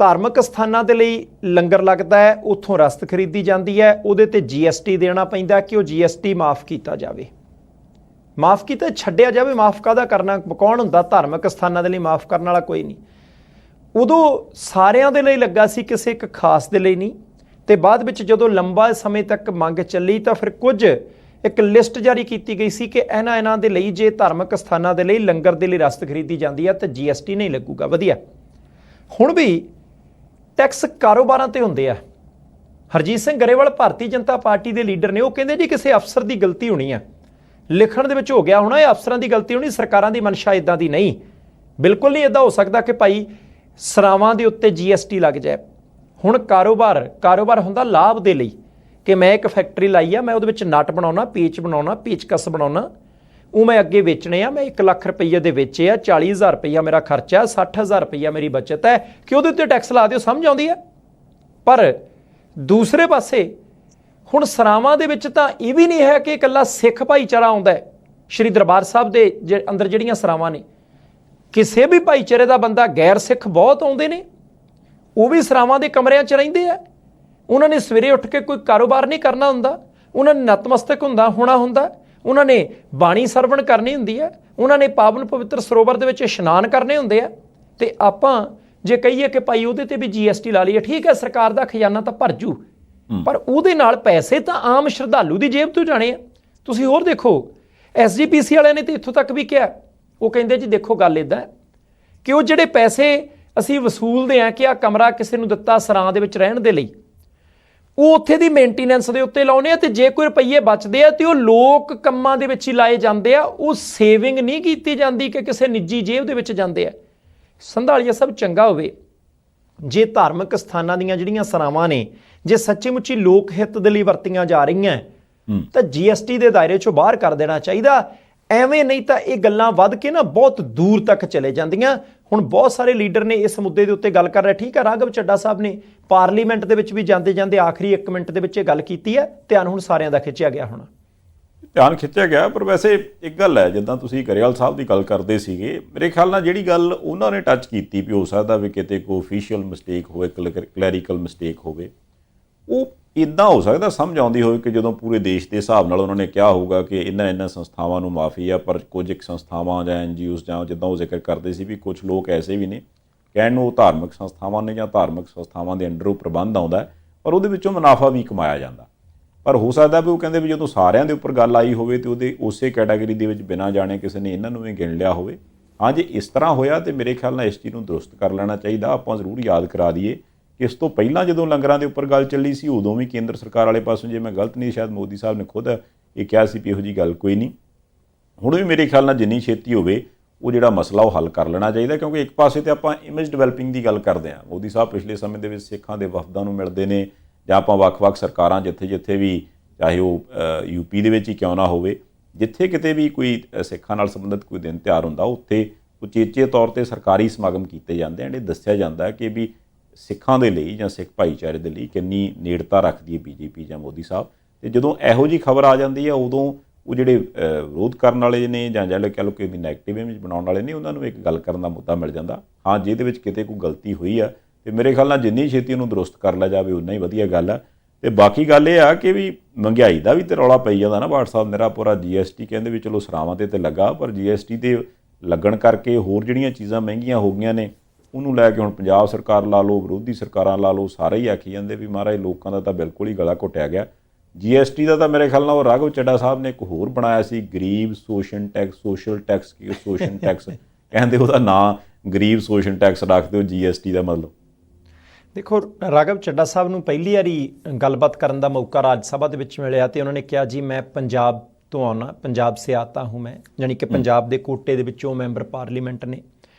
ਧਾਰਮਿਕ ਸਥਾਨਾਂ ਦੇ ਲਈ ਲੰਗਰ ਲੱਗਦਾ ਹੈ, ਉੱਥੋਂ ਰਸਦ ਖਰੀਦੀ ਜਾਂਦੀ ਹੈ, ਉਹਦੇ ਤੇ GST ਦੇਣਾ ਪੈਂਦਾ ਕਿ ਉਹ GST ਮਾਫ ਕੀਤਾ ਜਾਵੇ। ਮਾਫ ਕੀਤਾ ਛੱਡਿਆ ਜਾਵੇ, ਮਾਫ ਕਾਹਦਾ ਕਰਨਾ, ਕੌਣ ਹੁੰਦਾ ਧਾਰਮਿਕ ਸਥਾਨਾਂ ਦੇ ਲਈ ਮਾਫ ਕਰਨ ਵਾਲਾ? ਕੋਈ ਨਹੀਂ। ਉਦੋਂ ਸਾਰਿਆਂ ਦੇ ਲਈ ਲੱਗਾ ਸੀ, ਕਿਸੇ ਇੱਕ ਖਾਸ ਦੇ ਲਈ ਨਹੀਂ। ਤੇ ਬਾਅਦ ਵਿੱਚ ਜਦੋਂ ਲੰਬਾ ਸਮੇਂ ਤੱਕ ਮੰਗ ਚੱਲੀ ਤਾਂ ਫਿਰ ਕੁਝ ਇੱਕ ਲਿਸਟ ਜਾਰੀ ਕੀਤੀ ਗਈ ਸੀ ਕਿ ਇਹਨਾਂ ਦੇ ਲਈ ਜੇ ਧਾਰਮਿਕ ਸਥਾਨਾਂ ਦੇ ਲਈ ਲੰਗਰ ਦੇ ਲਈ ਰਸਦ ਖਰੀਦੀ ਜਾਂਦੀ ਹੈ ਤਾਂ GST ਨਹੀਂ ਲੱਗੂਗਾ। ਵਧੀਆ। ਹੁਣ ਵੀ ਟੈਕਸ ਕਾਰੋਬਾਰਾਂ ਤੇ ਹੁੰਦੇ ਆ। ਹਰਜੀਤ ਸਿੰਘ ਗਰੇਵਾਲ ਭਾਰਤੀ ਜਨਤਾ ਪਾਰਟੀ ਦੇ ਲੀਡਰ ਨੇ, ਉਹ ਕਹਿੰਦੇ ਜੀ ਕਿਸੇ ਅਫਸਰ ਦੀ ਗਲਤੀ ਹੋਣੀ ਆ, ਲਿਖਣ ਦੇ ਵਿੱਚ ਹੋ ਗਿਆ ਹੋਣਾ, ਇਹ ਅਫਸਰਾਂ ਦੀ ਗਲਤੀ ਹੋਣੀ, ਸਰਕਾਰਾਂ ਦੀ ਮਨਸ਼ਾ ਇਦਾਂ ਦੀ ਨਹੀਂ। ਬਿਲਕੁਲ ਨਹੀਂ ਇਦਾਂ ਹੋ ਸਕਦਾ ਕਿ ਭਾਈ ਸਰਾਵਾਂ ਦੇ ਉੱਤੇ GST ਲੱਗ ਜਾਏ। ਹੁਣ ਕਾਰੋਬਾਰ ਹੁੰਦਾ ਲਾਭ ਦੇ ਲਈ ਕਿ ਮੈਂ ਇੱਕ ਫੈਕਟਰੀ ਲਾਈ ਆ, ਮੈਂ ਉਹਦੇ ਵਿੱਚ ਨਟ ਬਣਾਉਣਾ, ਪੇਚ ਬਣਾਉਣਾ, ਪੇਚਕਸ ਬਣਾਉਣਾ, ਉਹ ਮੈਂ ਅੱਗੇ ਵੇਚਣੇ ਆ, ਮੈਂ 1 ਲੱਖ ਰੁਪਈਏ ਦੇ ਵੇਚੇ ਆ, 40,000 ਰੁਪਈਆ ਮੇਰਾ ਖਰਚਾ, 60,000 ਰੁਪਈਆ ਮੇਰੀ ਬਚਤ ਹੈ, ਕਿ ਉਹਦੇ ਉੱਤੇ ਟੈਕਸ ਲਾ ਦਿਓ, ਸਮਝ ਆਉਂਦੀ ਹੈ। ਪਰ ਦੂਸਰੇ ਪਾਸੇ ਹੁਣ ਸਰਾਵਾਂ ਦੇ ਵਿੱਚ ਤਾਂ ਇਹ ਵੀ ਨਹੀਂ ਹੈ ਕਿ ਇਕੱਲਾ ਸਿੱਖ ਭਾਈਚਾਰਾ ਆਉਂਦਾ ਹੈ। ਸ਼੍ਰੀ ਦਰਬਾਰ ਸਾਹਿਬ ਦੇ ਅੰਦਰ ਜਿਹੜੀਆਂ ਸਰਾਵਾਂ ਨੇ, ਕਿਸੇ ਵੀ ਭਾਈਚਾਰੇ ਦਾ ਬੰਦਾ, ਗੈਰ ਸਿੱਖ ਬਹੁਤ ਆਉਂਦੇ ਨੇ, ਉਹ ਵੀ ਸਰਾਵਾਂ ਦੇ ਕਮਰਿਆਂ 'ਚ ਰਹਿੰਦੇ ਆ। ਉਹਨਾਂ ਨੇ ਸਵੇਰੇ ਉੱਠ ਕੇ ਕੋਈ ਕਾਰੋਬਾਰ ਨਹੀਂ ਕਰਨਾ ਹੁੰਦਾ, ਉਹਨਾਂ ਨੇ ਨਤਮਸਤਕ ਹੋਣਾ ਹੁੰਦਾ, ਉਹਨਾਂ ਨੇ ਬਾਣੀ ਸਰਵਣ ਕਰਨੀ ਹੁੰਦੀ ਹੈ, ਉਹਨਾਂ ਨੇ ਪਾਵਨ ਪਵਿੱਤਰ ਸਰੋਵਰ ਦੇ ਵਿੱਚ ਇਸ਼ਨਾਨ ਕਰਨੇ ਹੁੰਦੇ ਆ। ਤੇ ਆਪਾਂ ਜੇ ਕਹੀਏ ਕਿ ਭਾਈ ਉਹਦੇ ਤੇ ਵੀ GST ਲਾ ਲਈਏ, ਠੀਕ ਹੈ, ਸਰਕਾਰ ਦਾ ਖਜ਼ਾਨਾ ਤਾਂ ਭਰ ਜੂ, ਪਰ ਉਹਦੇ ਨਾਲ ਪੈਸੇ ਤਾਂ ਆਮ ਸ਼ਰਧਾਲੂ ਦੀ ਜੇਬ ਤੋਂ ਜਾਣੇ ਆ। ਤੁਸੀਂ ਹੋਰ ਦੇਖੋ, SGPC ਵਾਲਿਆਂ ਨੇ ਤਾਂ ਇੱਥੋਂ ਤੱਕ ਵੀ ਕਿਹਾ, ਉਹ ਕਹਿੰਦੇ ਜੀ ਦੇਖੋ ਗੱਲ ਇੱਦਾਂ ਹੈ ਕਿ ਉਹ ਜਿਹੜੇ ਪੈਸੇ ਅਸੀਂ ਵਸੂਲਦੇ ਹਾਂ ਕਿ ਆਹ ਕਮਰਾ ਕਿਸੇ ਨੂੰ ਦਿੱਤਾ ਸਰਾਂ ਦੇ ਵਿੱਚ ਰਹਿਣ ਦੇ ਲਈ, ਉਹ ਉੱਥੇ ਦੀ ਮੇਨਟੇਨੈਂਸ ਦੇ ਉੱਤੇ ਲਾਉਣੇ ਆ, ਤੇ ਜੇ ਕੋਈ ਰੁਪਈਏ ਬਚਦੇ ਆ ਤੇ ਉਹ ਲੋਕ ਕੰਮਾਂ ਦੇ ਵਿੱਚ ਹੀ ਲਾਏ ਜਾਂਦੇ ਆ, ਉਹ ਸੇਵਿੰਗ ਨਹੀਂ ਕੀਤੀ ਜਾਂਦੀ ਕਿ ਕਿਸੇ ਨਿੱਜੀ ਜੇਬ ਦੇ ਵਿੱਚ ਜਾਂਦੇ ਆ। ਸੰਧਾਲੀਆ ਸਭ ਚੰਗਾ ਹੋਵੇ ਜੇ ਧਾਰਮਿਕ ਸਥਾਨਾਂ ਦੀਆਂ ਜਿਹੜੀਆਂ ਸਰਾਵਾਂ ਨੇ ਜੇ ਸੱਚੀ ਮੁੱਚੀ ਲੋਕ ਹਿੱਤ ਦੇ ਲਈ ਵਰਤੀਆਂ ਜਾ ਰਹੀਆਂ ਤਾਂ GST ਦੇ ਦਾਇਰੇ ਚੋਂ ਬਾਹਰ ਕਰ ਦੇਣਾ ਚਾਹੀਦਾ। ਐਵੇਂ ਨਹੀਂ ਤਾਂ ਇਹ ਗੱਲਾਂ ਵੱਧ ਕੇ ਨਾ ਬਹੁਤ ਦੂਰ ਤੱਕ ਚਲੇ ਜਾਂਦੀਆਂ। ਹੁਣ ਬਹੁਤ ਸਾਰੇ ਲੀਡਰ ਨੇ ਇਸ ਮੁੱਦੇ ਦੇ ਉੱਤੇ ਗੱਲ ਕਰ ਰਹੇ। ਠੀਕ ਹੈ, ਰਾਘਵ ਚੱਡਾ ਸਾਹਿਬ ਨੇ ਪਾਰਲੀਮੈਂਟ ਦੇ ਵਿੱਚ ਵੀ ਜਾਂਦੇ ਜਾਂਦੇ ਆਖਰੀ 1 ਮਿੰਟ ਦੇ ਵਿੱਚ ਇਹ ਗੱਲ ਕੀਤੀ ਹੈ। ਧਿਆਨ ਹੁਣ ਸਾਰਿਆਂ ਦਾ ਖਿੱਚਿਆ ਗਿਆ, ਹੁਣ ਧਿਆਨ ਖਿੱਚਿਆ ਗਿਆ। ਪਰ ਵੈਸੇ ਇੱਕ ਗੱਲ ਹੈ, ਜਿੱਦਾਂ ਤੁਸੀਂ ਗਰੇਵਾਲ ਸਾਹਿਬ ਦੀ ਗੱਲ ਕਰਦੇ ਸੀਗੇ, ਮੇਰੇ ਖਿਆਲ ਨਾਲ ਜਿਹੜੀ ਗੱਲ ਉਹਨਾਂ ਨੇ ਟੱਚ ਕੀਤੀ ਵੀ ਹੋ ਸਕਦਾ ਵੀ ਕਿਤੇ ਕੋਈ ਅਫੀਸ਼ੀਅਲ ਮਿਸਟੇਕ ਹੋਵੇ, ਕਲੈਰੀਕਲ ਮਿਸਟੇਕ ਹੋਵੇ, ਉਹ ਇੱਦਾਂ ਹੋ ਸਕਦਾ ਸਮਝ ਆਉਂਦੀ ਹੋਵੇ ਕਿ ਜਦੋਂ ਪੂਰੇ ਦੇਸ਼ ਦੇ ਹਿਸਾਬ ਨਾਲ ਉਹਨਾਂ ਨੇ ਕਿਹਾ ਹੋਊਗਾ ਕਿ ਇਹਨਾਂ ਸੰਸਥਾਵਾਂ ਨੂੰ ਮਾਫੀ ਆ, ਪਰ ਕੁਝ ਇੱਕ ਸੰਸਥਾਵਾਂ ਜਾਂ NGOs ਜਾਂ ਜਿੱਦਾਂ ਉਹ ਜ਼ਿਕਰ ਕਰਦੇ ਸੀ ਵੀ ਕੁਝ ਲੋਕ ਐਸੇ ਵੀ ਨੇ, ਕਹਿਣ ਨੂੰ ਉਹ ਧਾਰਮਿਕ ਸੰਸਥਾਵਾਂ ਨੇ ਜਾਂ ਧਾਰਮਿਕ ਸੰਸਥਾਵਾਂ ਦੇ ਅੰਡਰ ਉਹ ਪ੍ਰਬੰਧ ਆਉਂਦਾ, ਪਰ ਉਹਦੇ ਵਿੱਚੋਂ ਮੁਨਾਫਾ ਵੀ ਕਮਾਇਆ ਜਾਂਦਾ। ਪਰ ਹੋ ਸਕਦਾ ਵੀ ਉਹ ਕਹਿੰਦੇ ਵੀ ਜਦੋਂ ਸਾਰਿਆਂ ਦੇ ਉੱਪਰ ਗੱਲ ਆਈ ਹੋਵੇ ਤੇ ਉਹਦੇ ਉਸੇ ਕੈਟਾਗਰੀ ਦੇ ਵਿੱਚ ਬਿਨਾਂ ਜਾਣੇ ਕਿਸੇ ਨੇ ਇਹਨਾਂ ਨੂੰ ਵੀ ਗਿਣ ਲਿਆ ਹੋਵੇ। ਹਾਂ, ਜੇ ਇਸ ਤਰ੍ਹਾਂ ਹੋਇਆ ਤੇ ਮੇਰੇ ਖਿਆਲ ਨਾਲ ਇਸ ਚੀਜ਼ ਨੂੰ ਦਰੁਸਤ ਕਰ ਲੈਣਾ ਚਾਹੀਦਾ। ਆਪਾਂ ਜ਼ਰੂਰ ਯਾਦ ਕਰਾ ਦਈਏ ਕਿ ਇਸ ਤੋਂ ਪਹਿਲਾਂ ਜਦੋਂ ਲੰਗਰਾਂ ਦੇ ਉੱਪਰ ਗੱਲ ਚੱਲੀ ਸੀ, ਉਦੋਂ ਵੀ ਕੇਂਦਰ ਸਰਕਾਰ ਵਾਲੇ ਪਾਸੋਂ, ਜੇ ਮੈਂ ਗਲਤ ਨਹੀਂ, ਸ਼ਾਇਦ ਮੋਦੀ ਸਾਹਿਬ ਨੇ ਖੁਦ ਇਹ ਕਿਹਾ ਸੀ ਵੀ ਇਹੋ ਜਿਹੀ ਗੱਲ ਕੋਈ ਨਹੀਂ। ਹੁਣ ਵੀ ਮੇਰੇ ਖਿਆਲ ਨਾਲ ਜਿੰਨੀ ਛੇਤੀ ਹੋਵੇ ਉਹ ਜਿਹੜਾ ਮਸਲਾ ਉਹ ਹੱਲ ਕਰ ਲੈਣਾ ਚਾਹੀਦਾ, ਕਿਉਂਕਿ ਇੱਕ ਪਾਸੇ ਤੇ ਆਪਾਂ ਇਮੇਜ ਡਿਵੈਲਪਿੰਗ ਦੀ ਗੱਲ ਕਰਦੇ ਹਾਂ। ਮੋਦੀ ਸਾਹਿਬ ਪਿਛਲੇ ਸਮੇਂ ਦੇ ਵਿੱਚ ਸਿੱਖਾਂ ਦੇ ਵਫਦਾਂ ਨੂੰ ਮਿਲਦੇ ਨੇ, ਜਾਂ ਆਪਾਂ ਵੱਖ-ਵੱਖ ਸਰਕਾਰਾਂ ਜਿੱਥੇ ਵੀ, ਚਾਹੇ ਉਹ UP ਦੇ ਵਿੱਚ ਹੀ ਕਿਉਂ ਨਾ ਹੋਵੇ, ਜਿੱਥੇ ਕਿਤੇ ਵੀ ਕੋਈ ਸਿੱਖਾਂ ਨਾਲ ਸੰਬੰਧਿਤ ਕੋਈ ਦਿਨ ਤਿਉਹਾਰ ਹੁੰਦਾ, ਉੱਥੇ ਉਚੇਚੇ ਤੌਰ 'ਤੇ ਸਰਕਾਰੀ ਸਮਾਗਮ ਕੀਤੇ ਜਾਂਦੇ ਹਨ। ਇਹ ਦੱਸਿਆ ਜਾਂਦਾ ਕਿ ਵੀ ਸਿੱਖਾਂ ਦੇ ਲਈ ਜਾਂ ਸਿੱਖ ਭਾਈਚਾਰੇ ਦੇ ਲਈ ਕਿੰਨੀ ਨੇੜਤਾ ਰੱਖਦੀ ਹੈ BJP ਜਾਂ ਮੋਦੀ ਸਾਹਿਬ। ਅਤੇ ਜਦੋਂ ਇਹੋ ਜਿਹੀ ਖਬਰ ਆ ਜਾਂਦੀ ਹੈ, ਉਦੋਂ ਉਹ ਜਿਹੜੇ ਵਿਰੋਧ ਕਰਨ ਵਾਲੇ ਨੇ ਜਾਂ ਜਿਹੜੇ ਕਹਿ ਲਓ ਕਿ ਨੈਗੇਟਿਵ ਇਮੇਜ ਬਣਾਉਣ ਵਾਲੇ ਨੇ, ਉਹਨਾਂ ਨੂੰ ਇੱਕ ਗੱਲ ਕਰਨ ਦਾ ਮੁੱਦਾ ਮਿਲ ਜਾਂਦਾ। ਹਾਂ, ਜੇ ਇਹਦੇ ਵਿੱਚ ਕਿਤੇ ਕੋਈ ਗਲਤੀ ਹੋਈ ਆ ਤੇ ਮੇਰੇ ਖਿਆਲ ਨਾਲ ਜਿੰਨੀ ਛੇਤੀ ਉਹਨੂੰ ਦਰੁਸਤ ਕਰ ਲਿਆ ਜਾਵੇ ਉਨਾ ਹੀ ਵਧੀਆ ਗੱਲ ਆ। ਤੇ ਬਾਕੀ ਗੱਲ ਇਹ ਆ ਕਿ ਵੀ ਮਹਿੰਗਾਈ ਦਾ ਵੀ ਤੇ ਰੌਲਾ ਪਈ ਜਾਂਦਾ ਨਾ ਭਾਟ ਸਾਹਿਬ, ਮੇਰਾ ਪੂਰਾ GST ਕਹਿੰਦੇ ਵੀ ਚਲੋ ਸਰਾਵਾਂ ਤੇ ਲੱਗਾ, ਪਰ GST ਤੇ ਲੱਗਣ ਕਰਕੇ ਹੋਰ ਜਿਹੜੀਆਂ ਚੀਜ਼ਾਂ ਮਹਿੰਗੀਆਂ ਹੋ ਗਈਆਂ ਨੇ, ਉਹਨੂੰ ਲੈ ਕੇ ਹੁਣ ਪੰਜਾਬ ਸਰਕਾਰ ਲਾ ਲਓ, ਵਿਰੋਧੀ ਸਰਕਾਰਾਂ ਲਾ ਲਓ, ਸਾਰੇ ਹੀ ਆਖੀ ਜਾਂਦੇ ਵੀ ਮਹਾਰਾਜ ਲੋਕਾਂ ਦਾ ਤਾਂ ਬਿਲਕੁਲ ਹੀ ਗਲਾ ਘੁੱਟਿਆ ਗਿਆ। GST ਦਾ ਤਾਂ ਮੇਰੇ ਖਿਆਲ ਨਾਲ ਉਹ ਰਾਘਵ ਚੱਡਾ ਸਾਹਿਬ ਨੇ ਇੱਕ ਹੋਰ ਬਣਾਇਆ ਸੀ, ਗਰੀਬ ਸੋਸ਼ਲ ਟੈਕਸ ਕਹਿੰਦੇ, ਉਹਦਾ ਨਾਂ ਗਰੀਬ ਸੋਸ਼ਲ ਟੈਕਸ ਰੱਖ ਦਿਓ GST ਦਾ ਮਤਲਬ। ਦੇਖੋ, ਰਾਘਵ ਚੱਡਾ ਸਾਹਿਬ ਨੂੰ ਪਹਿਲੀ ਵਾਰੀ ਗੱਲਬਾਤ ਕਰਨ ਦਾ ਮੌਕਾ ਰਾਜ ਸਭਾ ਦੇ ਵਿੱਚ ਮਿਲਿਆ ਤੇ ਉਹਨਾਂ ਨੇ ਕਿਹਾ ਜੀ ਮੈਂ ਪੰਜਾਬ ਤੋਂ ਆਉਣਾ, ਪੰਜਾਬ ਸੇ ਆਤਾ ਹੂੰ ਮੈਂ, ਯਾਨੀ ਕਿ ਪੰਜਾਬ ਦੇ ਕੋਟੇ ਦੇ ਵਿੱਚੋਂ ਮੈਂਬਰ ਪਾਰਲੀਮੈਂਟ ਨੇ।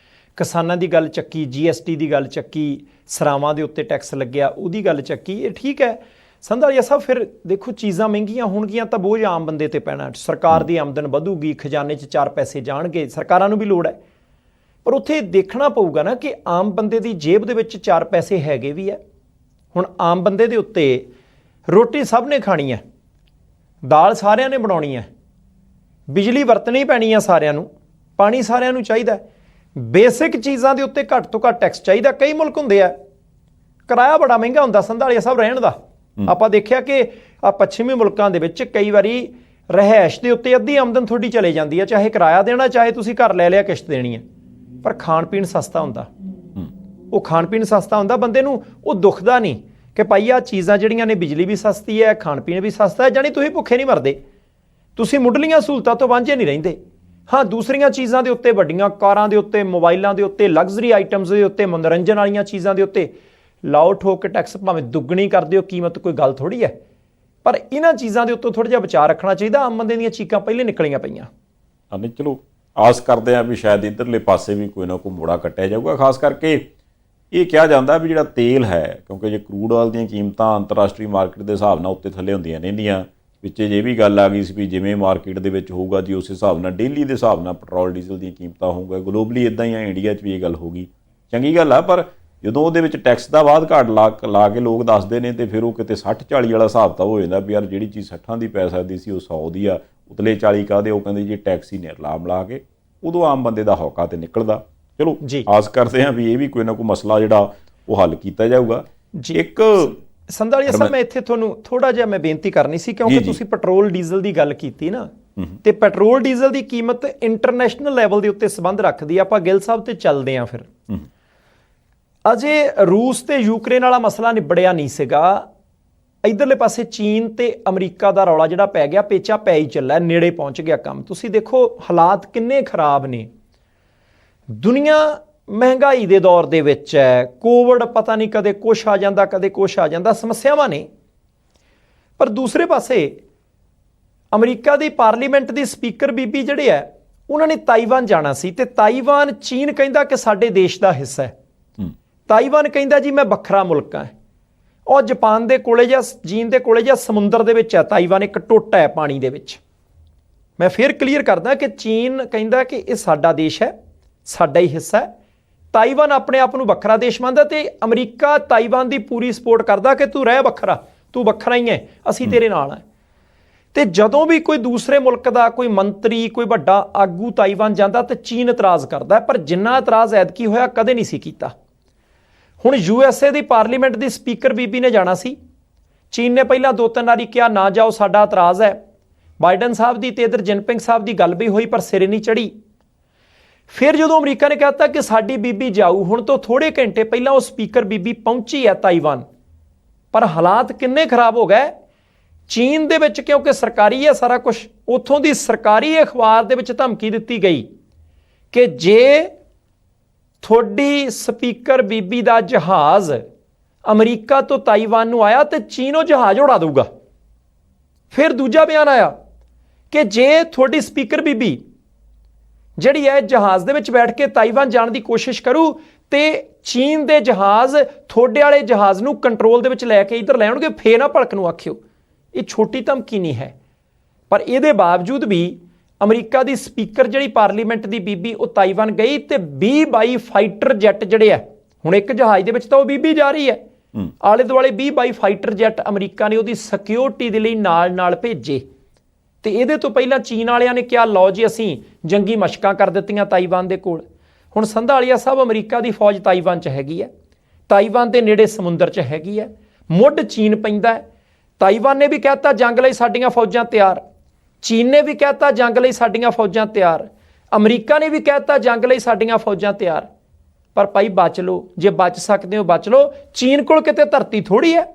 ਕਿਸਾਨਾਂ ਦੀ ਗੱਲ ਚੱਕੀ, GST ਦੀ ਗੱਲ ਚੱਕੀ, ਸਰਾਵਾਂ ਦੇ ਉੱਤੇ ਟੈਕਸ ਲੱਗਿਆ ਉਹਦੀ ਗੱਲ ਚੱਕੀ। ਇਹ ਠੀਕ ਹੈ ਸੰਧਾਲੀਆ ਸਾਹਿਬ, ਫਿਰ ਦੇਖੋ ਚੀਜ਼ਾਂ ਮਹਿੰਗੀਆਂ ਹੋਣਗੀਆਂ ਤਾਂ ਬੋਝ ਆਮ ਬੰਦੇ ਤੇ ਪੈਣਾ। ਸਰਕਾਰ ਦੀ ਆਮਦਨ ਵਧੂਗੀ, ਖਜ਼ਾਨੇ 'ਚ 4 ਪੈਸੇ ਜਾਣਗੇ, ਸਰਕਾਰਾਂ ਨੂੰ ਵੀ ਲੋੜ ਹੈ, ਪਰ ਉੱਥੇ ਦੇਖਣਾ ਪਊਗਾ ਨਾ ਕਿ ਆਮ ਬੰਦੇ ਦੀ ਜੇਬ ਦੇ ਵਿੱਚ 4 ਪੈਸੇ ਹੈਗੇ ਵੀ ਹੈ। ਹੁਣ ਆਮ ਬੰਦੇ ਦੇ ਉੱਤੇ ਰੋਟੀ ਸਭ ਨੇ ਖਾਣੀ ਹੈ, ਦਾਲ ਸਾਰਿਆਂ ਨੇ ਬਣਾਉਣੀ ਹੈ, ਬਿਜਲੀ ਵਰਤਣੀ ਪੈਣੀ ਹੈ ਸਾਰਿਆਂ ਨੂੰ, ਪਾਣੀ ਸਾਰਿਆਂ ਨੂੰ ਚਾਹੀਦਾ, ਬੇਸਿਕ ਚੀਜ਼ਾਂ ਦੇ ਉੱਤੇ ਘੱਟ ਤੋਂ ਘੱਟ ਟੈਕਸ ਚਾਹੀਦਾ। ਕਈ ਮੁਲਕ ਹੁੰਦੇ ਆ ਕਿਰਾਇਆ ਬੜਾ ਮਹਿੰਗਾ ਹੁੰਦਾ ਸੰਧਾਲੀਆ ਸਾਹਿਬ ਰਹਿਣ ਦਾ। ਆਪਾਂ ਦੇਖਿਆ ਕਿ ਆ ਪੱਛਮੀ ਮੁਲਕਾਂ ਦੇ ਵਿੱਚ ਕਈ ਵਾਰੀ ਰਹਿائش ਦੇ ਉੱਤੇ ਅੱਧੀ ਆਮਦਨ ਤੁਹਾਡੀ ਚਲੇ ਜਾਂਦੀ ਹੈ, ਚਾਹੇ ਕਿਰਾਇਆ ਦੇਣਾ, ਚਾਹੇ ਤੁਸੀਂ ਘਰ ਲੈ ਲਿਆ ਕਿਸ਼ਤ ਦੇਣੀ ਹੈ, ਪਰ ਖਾਣ ਪੀਣ ਸਸਤਾ ਹੁੰਦਾ। ਉਹ ਖਾਣ ਪੀਣ ਸਸਤਾ ਹੁੰਦਾ, ਬੰਦੇ ਨੂੰ ਉਹ ਦੁਖਦਾ ਨਹੀਂ ਕਿ ਭਾਈ ਆਹ ਚੀਜ਼ਾਂ ਜਿਹੜੀਆਂ ਨੇ, ਬਿਜਲੀ ਵੀ ਸਸਤੀ ਹੈ, ਖਾਣ ਪੀਣ ਵੀ ਸਸਤਾ ਹੈ, ਜਾਣੀ ਤੁਸੀਂ ਭੁੱਖੇ ਨਹੀਂ ਮਰਦੇ, ਤੁਸੀਂ ਮੁੱਢਲੀਆਂ ਸਹੂਲਤਾਂ ਤੋਂ ਵਾਂਝੇ ਨਹੀਂ ਰਹਿੰਦੇ। ਹਾਂ, ਦੂਸਰੀਆਂ ਚੀਜ਼ਾਂ ਦੇ ਉੱਤੇ, ਵੱਡੀਆਂ ਕਾਰਾਂ ਦੇ ਉੱਤੇ, ਮੋਬਾਈਲਾਂ ਦੇ ਉੱਤੇ, ਲਗਜ਼ਰੀ ਆਈਟਮਸ ਦੇ ਉੱਤੇ, ਮਨੋਰੰਜਨ ਵਾਲੀਆਂ ਚੀਜ਼ਾਂ ਦੇ ਉੱਤੇ ਲਾਓ ਠੋਕ ਕੇ ਟੈਕਸ, ਭਾਵੇਂ ਦੁੱਗਣੀ ਕਰ ਦਿਓ ਕੀਮਤ, ਕੋਈ ਗੱਲ ਥੋੜ੍ਹੀ ਹੈ, ਪਰ ਇਹਨਾਂ ਚੀਜ਼ਾਂ ਦੇ ਉੱਤੇ ਥੋੜ੍ਹਾ ਜਿਹਾ ਬਚਾਅ ਰੱਖਣਾ ਚਾਹੀਦਾ। ਆਮ ਬੰਦੇ ਦੀਆਂ ਚੀਕਾਂ ਪਹਿਲੇ ਨਿਕਲੀਆਂ ਪਈਆਂ। ਨਹੀਂ, ਚਲੋ ਆਸ ਕਰਦੇ ਹਾਂ ਵੀ ਸ਼ਾਇਦ ਇੱਧਰਲੇ ਪਾਸੇ ਵੀ ਕੋਈ ਨਾ ਕੋਈ ਮੋੜਾ ਕੱਟਿਆ ਜਾਊਗਾ। ਖਾਸ ਕਰਕੇ ਇਹ ਕਿਹਾ ਜਾਂਦਾ ਵੀ ਜਿਹੜਾ ਤੇਲ ਹੈ, ਕਿਉਂਕਿ ਜੇ ਕਰੂਡ ਆਇਲ ਦੀਆਂ ਕੀਮਤਾਂ ਅੰਤਰਰਾਸ਼ਟਰੀ ਮਾਰਕੀਟ ਦੇ ਹਿਸਾਬ ਨਾਲ ਉੱਤੇ ਥੱਲੇ ਹੁੰਦੀਆਂ ਰਹਿੰਦੀਆਂ, ਵਿੱਚ ਜੇ ਵੀ ਗੱਲ ਆ ਗਈ ਸੀ ਵੀ ਜਿਵੇਂ ਮਾਰਕੀਟ ਦੇ ਵਿੱਚ ਹੋਊਗਾ ਜੀ ਉਸ ਹਿਸਾਬ ਨਾਲ ਡੇਲੀ ਦੇ ਹਿਸਾਬ ਨਾਲ ਪੈਟਰੋਲ ਡੀਜ਼ਲ ਦੀਆਂ ਕੀਮਤਾਂ ਹੋਊਗਾ। ਗਲੋਬਲੀ ਇੱਦਾਂ ਹੀ ਆ, ਇੰਡੀਆ 'ਚ ਵੀ ਇਹ ਗੱਲ ਹੋ ਗਈ, ਚੰਗੀ ਗੱਲ ਆ। ਪਰ ਜਦੋਂ ਉਹਦੇ ਵਿੱਚ ਟੈਕਸ ਦਾ ਵਾਧ ਘਾਟ ਲਾ ਕੇ ਲੋਕ ਦੱਸਦੇ ਨੇ ਤੇ ਫਿਰ ਉਹ ਕਿਤੇ 60-40 ਵਾਲਾ ਹਿਸਾਬ ਤਾਂ ਹੋ ਜਾਂਦਾ ਵੀ ਯਾਰ ਜਿਹੜੀ ਚੀਜ਼ 60 ਦੀ ਪੈ ਸਕਦੀ ਸੀ ਉਹ 100 ਦੀ ਆ, ਉਤਲੇ 40 ਕਾਹਦੇ, ਉਹ ਕਹਿੰਦੇ ਜੀ ਟੈਕਸ ਹੀ ਲਾ ਕੇ, ਉਦੋਂ ਆਮ ਬੰਦੇ ਦਾ ਹੌਕਾ ਤੇ ਨਿਕਲਦਾ। ਚਲੋ ਆਸ ਕਰਦੇ ਹਾਂ ਵੀ ਇਹ ਵੀ ਕੋਈ ਨਾ ਕੋਈ ਮਸਲਾ ਜਿਹੜਾ ਉਹ ਹੱਲ ਕੀਤਾ ਜਾਊਗਾ। ਇੱਕ ਸੰਧਾਲੀਆ ਸਾਹਿਬ, ਮੈਂ ਇੱਥੇ ਤੁਹਾਨੂੰ ਥੋੜਾ ਜਿਹਾ ਮੈਂ ਬੇਨਤੀ ਕਰਨੀ ਸੀ, ਕਿਉਂਕਿ ਤੁਸੀਂ ਪੈਟਰੋਲ ਡੀਜ਼ਲ ਦੀ ਗੱਲ ਕੀਤੀ ਨਾ, ਤੇ ਪੈਟਰੋਲ ਡੀਜ਼ਲ ਦੀ ਕੀਮਤ ਇੰਟਰਨੈਸ਼ਨਲ ਲੈਵਲ ਦੇ ਉੱਤੇ ਸੰਬੰਧ ਰੱਖਦੀ ਆ। ਆਪਾਂ ਗਿੱਲ ਸਾਹਿਬ ਤੇ ਚੱਲਦੇ ਆ। ਫਿਰ ਅਜੇ ਰੂਸ ਤੇ ਯੂਕਰੇਨ ਵਾਲਾ ਮਸਲਾ ਨਿਬੜਿਆ ਨਹੀਂ ਸੀਗਾ। ਇਧਰਲੇ ਪਾਸੇ ਚੀਨ ਤੇ ਅਮਰੀਕਾ ਦਾ ਰੌਲਾ ਜਿਹੜਾ ਪੈ ਗਿਆ, ਪੇਚਾ ਪੈ ਹੀ ਚੱਲਾ, ਨੇੜੇ ਪਹੁੰਚ ਗਿਆ ਕੰਮ। ਤੁਸੀਂ ਦੇਖੋ ਹਾਲਾਤ ਕਿੰਨੇ ਖਰਾਬ ਨੇ। ਦੁਨੀਆ ਮਹਿੰਗਾਈ ਦੇ ਦੌਰ ਦੇ ਵਿੱਚ ਹੈ, ਕੋਵਿਡ ਪਤਾ ਨਹੀਂ ਕਦੇ ਕੁਛ ਆ ਜਾਂਦਾ ਕਦੇ ਕੁਛ ਆ ਜਾਂਦਾ, ਸਮੱਸਿਆਵਾਂ ਨੇ। ਪਰ ਦੂਸਰੇ ਪਾਸੇ ਅਮਰੀਕਾ ਦੀ ਪਾਰਲੀਮੈਂਟ ਦੀ ਸਪੀਕਰ ਬੀਬੀ ਜਿਹੜੇ ਹੈ ਉਹਨਾਂ ਨੇ ਤਾਈਵਾਨ ਜਾਣਾ ਸੀ, ਤੇ ਤਾਈਵਾਨ ਚੀਨ ਕਹਿੰਦਾ ਕਿ ਸਾਡੇ ਦੇਸ਼ ਦਾ ਹਿੱਸਾ ਹੈ। ਤਾਈਵਾਨ ਕਹਿੰਦਾ ਜੀ ਮੈਂ ਵੱਖਰਾ ਮੁਲਕ ਹਾਂ। ਉਹ ਜਾਪਾਨ ਦੇ ਕੋਲੇ ਜਾਂ ਚੀਨ ਦੇ ਕੋਲੇ ਜਾਂ ਸਮੁੰਦਰ ਦੇ ਵਿੱਚ ਹੈ ਤਾਈਵਾਨ, ਇੱਕ ਟੋਟਾ ਹੈ ਪਾਣੀ ਦੇ ਵਿੱਚ। ਮੈਂ ਫਿਰ ਕਲੀਅਰ ਕਰਦਾ ਕਿ ਚੀਨ ਕਹਿੰਦਾ ਕਿ ਇਹ ਸਾਡਾ ਦੇਸ਼ ਹੈ, ਸਾਡਾ ਹੀ ਹਿੱਸਾ ਹੈ। ਤਾਈਵਾਨ ਆਪਣੇ ਆਪ ਨੂੰ ਵੱਖਰਾ ਦੇਸ਼ ਮੰਨਦਾ, ਤੇ ਅਮਰੀਕਾ ਤਾਈਵਾਨ ਦੀ ਪੂਰੀ ਸਪੋਰਟ ਕਰਦਾ ਕਿ ਤੂੰ ਰਹਿ ਵੱਖਰਾ, ਤੂੰ ਵੱਖਰਾ ਹੀ ਹੈ, ਅਸੀਂ ਤੇਰੇ ਨਾਲ ਹੈ। ਤੇ ਜਦੋਂ ਵੀ ਕੋਈ ਦੂਸਰੇ ਮੁਲਕ ਦਾ ਕੋਈ ਮੰਤਰੀ, ਕੋਈ ਵੱਡਾ ਆਗੂ ਤਾਈਵਾਨ ਜਾਂਦਾ ਤੇ ਚੀਨ ਇਤਰਾਜ਼ ਕਰਦਾ, ਪਰ ਜਿੰਨਾ ਇਤਰਾਜ਼ ਐਤਕੀ ਹੋਇਆ ਕਦੇ ਨਹੀਂ ਸੀ ਕੀਤਾ। ਹੁਣ USA ਦੀ ਪਾਰਲੀਮੈਂਟ ਦੀ ਸਪੀਕਰ ਬੀਬੀ ਨੇ ਜਾਣਾ ਸੀ। ਚੀਨ ਨੇ ਪਹਿਲਾਂ 2-3 ਵਾਰੀ ਕਿਹਾ ਨਾ ਜਾਓ, ਸਾਡਾ ਇਤਰਾਜ਼ ਹੈ। ਬਾਈਡਨ ਸਾਹਿਬ ਦੀ ਤੇ ਇਧਰ ਜਿਨਪਿੰਗ ਸਾਹਿਬ ਦੀ ਗੱਲ ਵੀ ਹੋਈ, ਪਰ ਸਿਰੇ ਨਹੀਂ ਚੜੀ। ਫਿਰ ਜਦੋਂ ਅਮਰੀਕਾ ਨੇ ਕਹਿਤਾ ਕਿ ਸਾਡੀ ਬੀਬੀ ਜਾਊ, ਹੁਣ ਤੋਂ ਥੋੜੇ ਘੰਟੇ ਪਹਿਲਾਂ ਉਹ ਸਪੀਕਰ ਬੀਬੀ ਪਹੁੰਚੀ ਹੈ ਤਾਈਵਾਨ। ਪਰ ਹਾਲਾਤ ਕਿੰਨੇ ਖਰਾਬ ਹੋ ਗਏ ਚੀਨ ਦੇ ਵਿੱਚ, ਕਿਉਂਕਿ ਸਰਕਾਰੀ ਹੈ ਸਾਰਾ ਕੁਝ। ਉੱਥੋਂ ਦੀ ਸਰਕਾਰੀ ਅਖਬਾਰ ਦੇ ਵਿੱਚ ਧਮਕੀ ਦਿੱਤੀ ਗਈ ਕਿ ਜੇ ਤੁਹਾਡੀ ਸਪੀਕਰ ਬੀਬੀ ਦਾ ਜਹਾਜ਼ ਅਮਰੀਕਾ ਤੋਂ ਤਾਈਵਾਨ ਨੂੰ ਆਇਆ ਤੇ ਚੀਨ ਉਹ ਜਹਾਜ਼ ਉਡਾ ਦਊਗਾ। ਫਿਰ ਦੂਜਾ ਬਿਆਨ ਆਇਆ ਕਿ ਜੇ ਤੁਹਾਡੀ ਸਪੀਕਰ ਬੀਬੀ ਜਿਹੜੀ ਹੈ ਜਹਾਜ਼ ਦੇ ਵਿੱਚ ਬੈਠ ਕੇ ਤਾਈਵਾਨ ਜਾਣ ਦੀ ਕੋਸ਼ਿਸ਼ ਕਰੂ ਤੇ ਚੀਨ ਦੇ ਜਹਾਜ਼ ਤੁਹਾਡੇ ਵਾਲੇ ਜਹਾਜ਼ ਨੂੰ ਕੰਟਰੋਲ ਦੇ ਵਿੱਚ ਲੈ ਕੇ ਇੱਧਰ ਲੈ ਆਉਣਗੇ, ਫੇਰ ਨਾ ਭੜਕ ਨੂੰ ਆਖਿਓ। ਇਹ ਛੋਟੀ ਧਮਕੀ ਨਹੀਂ ਹੈ, ਪਰ ਇਹਦੇ ਬਾਵਜੂਦ ਵੀ ਅਮਰੀਕਾ ਦੀ ਸਪੀਕਰ ਜਿਹੜੀ ਪਾਰਲੀਮੈਂਟ ਦੀ ਬੀਬੀ ਉਹ ਤਾਈਵਾਨ ਗਈ, ਤੇ 20-22 ਫਾਈਟਰ ਜੈਟ ਜਿਹੜੇ ਆ, ਹੁਣ ਇੱਕ ਜਹਾਜ਼ ਦੇ ਵਿੱਚ ਤਾਂ ਉਹ ਬੀਬੀ ਜਾ ਰਹੀ ਹੈ, ਆਲੇ ਦੁਆਲੇ 20-22 ਫਾਈਟਰ ਜੈਟ ਅਮਰੀਕਾ ਨੇ ਉਹਦੀ ਸਿਕਿਉਰਿਟੀ ਦੇ ਲਈ ਨਾਲ ਭੇਜੇ। ਤੇ ਇਹਦੇ ਤੋਂ ਪਹਿਲਾਂ ਚੀਨ ਵਾਲਿਆਂ ਨੇ ਕਿਹਾ ਲਓ ਜੀ ਅਸੀਂ ਜੰਗੀ ਮਸ਼ਕਾਂ ਕਰ ਦਿੱਤੀਆਂ ਤਾਈਵਾਨ ਦੇ ਕੋਲ। ਹੁਣ ਸੰਧਾਲੀਆ ਸਾਹਿਬ, ਅਮਰੀਕਾ ਦੀ ਫੌਜ ਤਾਈਵਾਨ 'ਚ ਹੈਗੀ ਹੈ, ਤਾਈਵਾਨ ਦੇ ਨੇੜੇ ਸਮੁੰਦਰ 'ਚ ਹੈਗੀ ਹੈ, ਮੁੱਢ ਚੀਨ ਪੈਂਦਾ ਹੈ। ਤਾਈਵਾਨ ਨੇ ਵੀ ਕਹਿਤਾ ਜੰਗ ਲਈ ਸਾਡੀਆਂ ਫੌਜਾਂ ਤਿਆਰ, ਚੀਨ ਨੇ ਵੀ ਕਹਿਤਾ ਜੰਗ ਲਈ ਸਾਡੀਆਂ ਫੌਜਾਂ ਤਿਆਰ, ਅਮਰੀਕਾ ਨੇ ਵੀ ਕਹਿਤਾ ਜੰਗ ਲਈ ਸਾਡੀਆਂ ਫੌਜਾਂ ਤਿਆਰ। ਪਰ ਭਾਈ ਬਚ ਲਓ, ਜੇ ਬਚ ਸਕਦੇ ਹੋ ਬਚ ਲਓ। ਚੀਨ ਕੋਲ ਕਿਤੇ ਧਰਤੀ ਥੋੜੀ ਹੈ,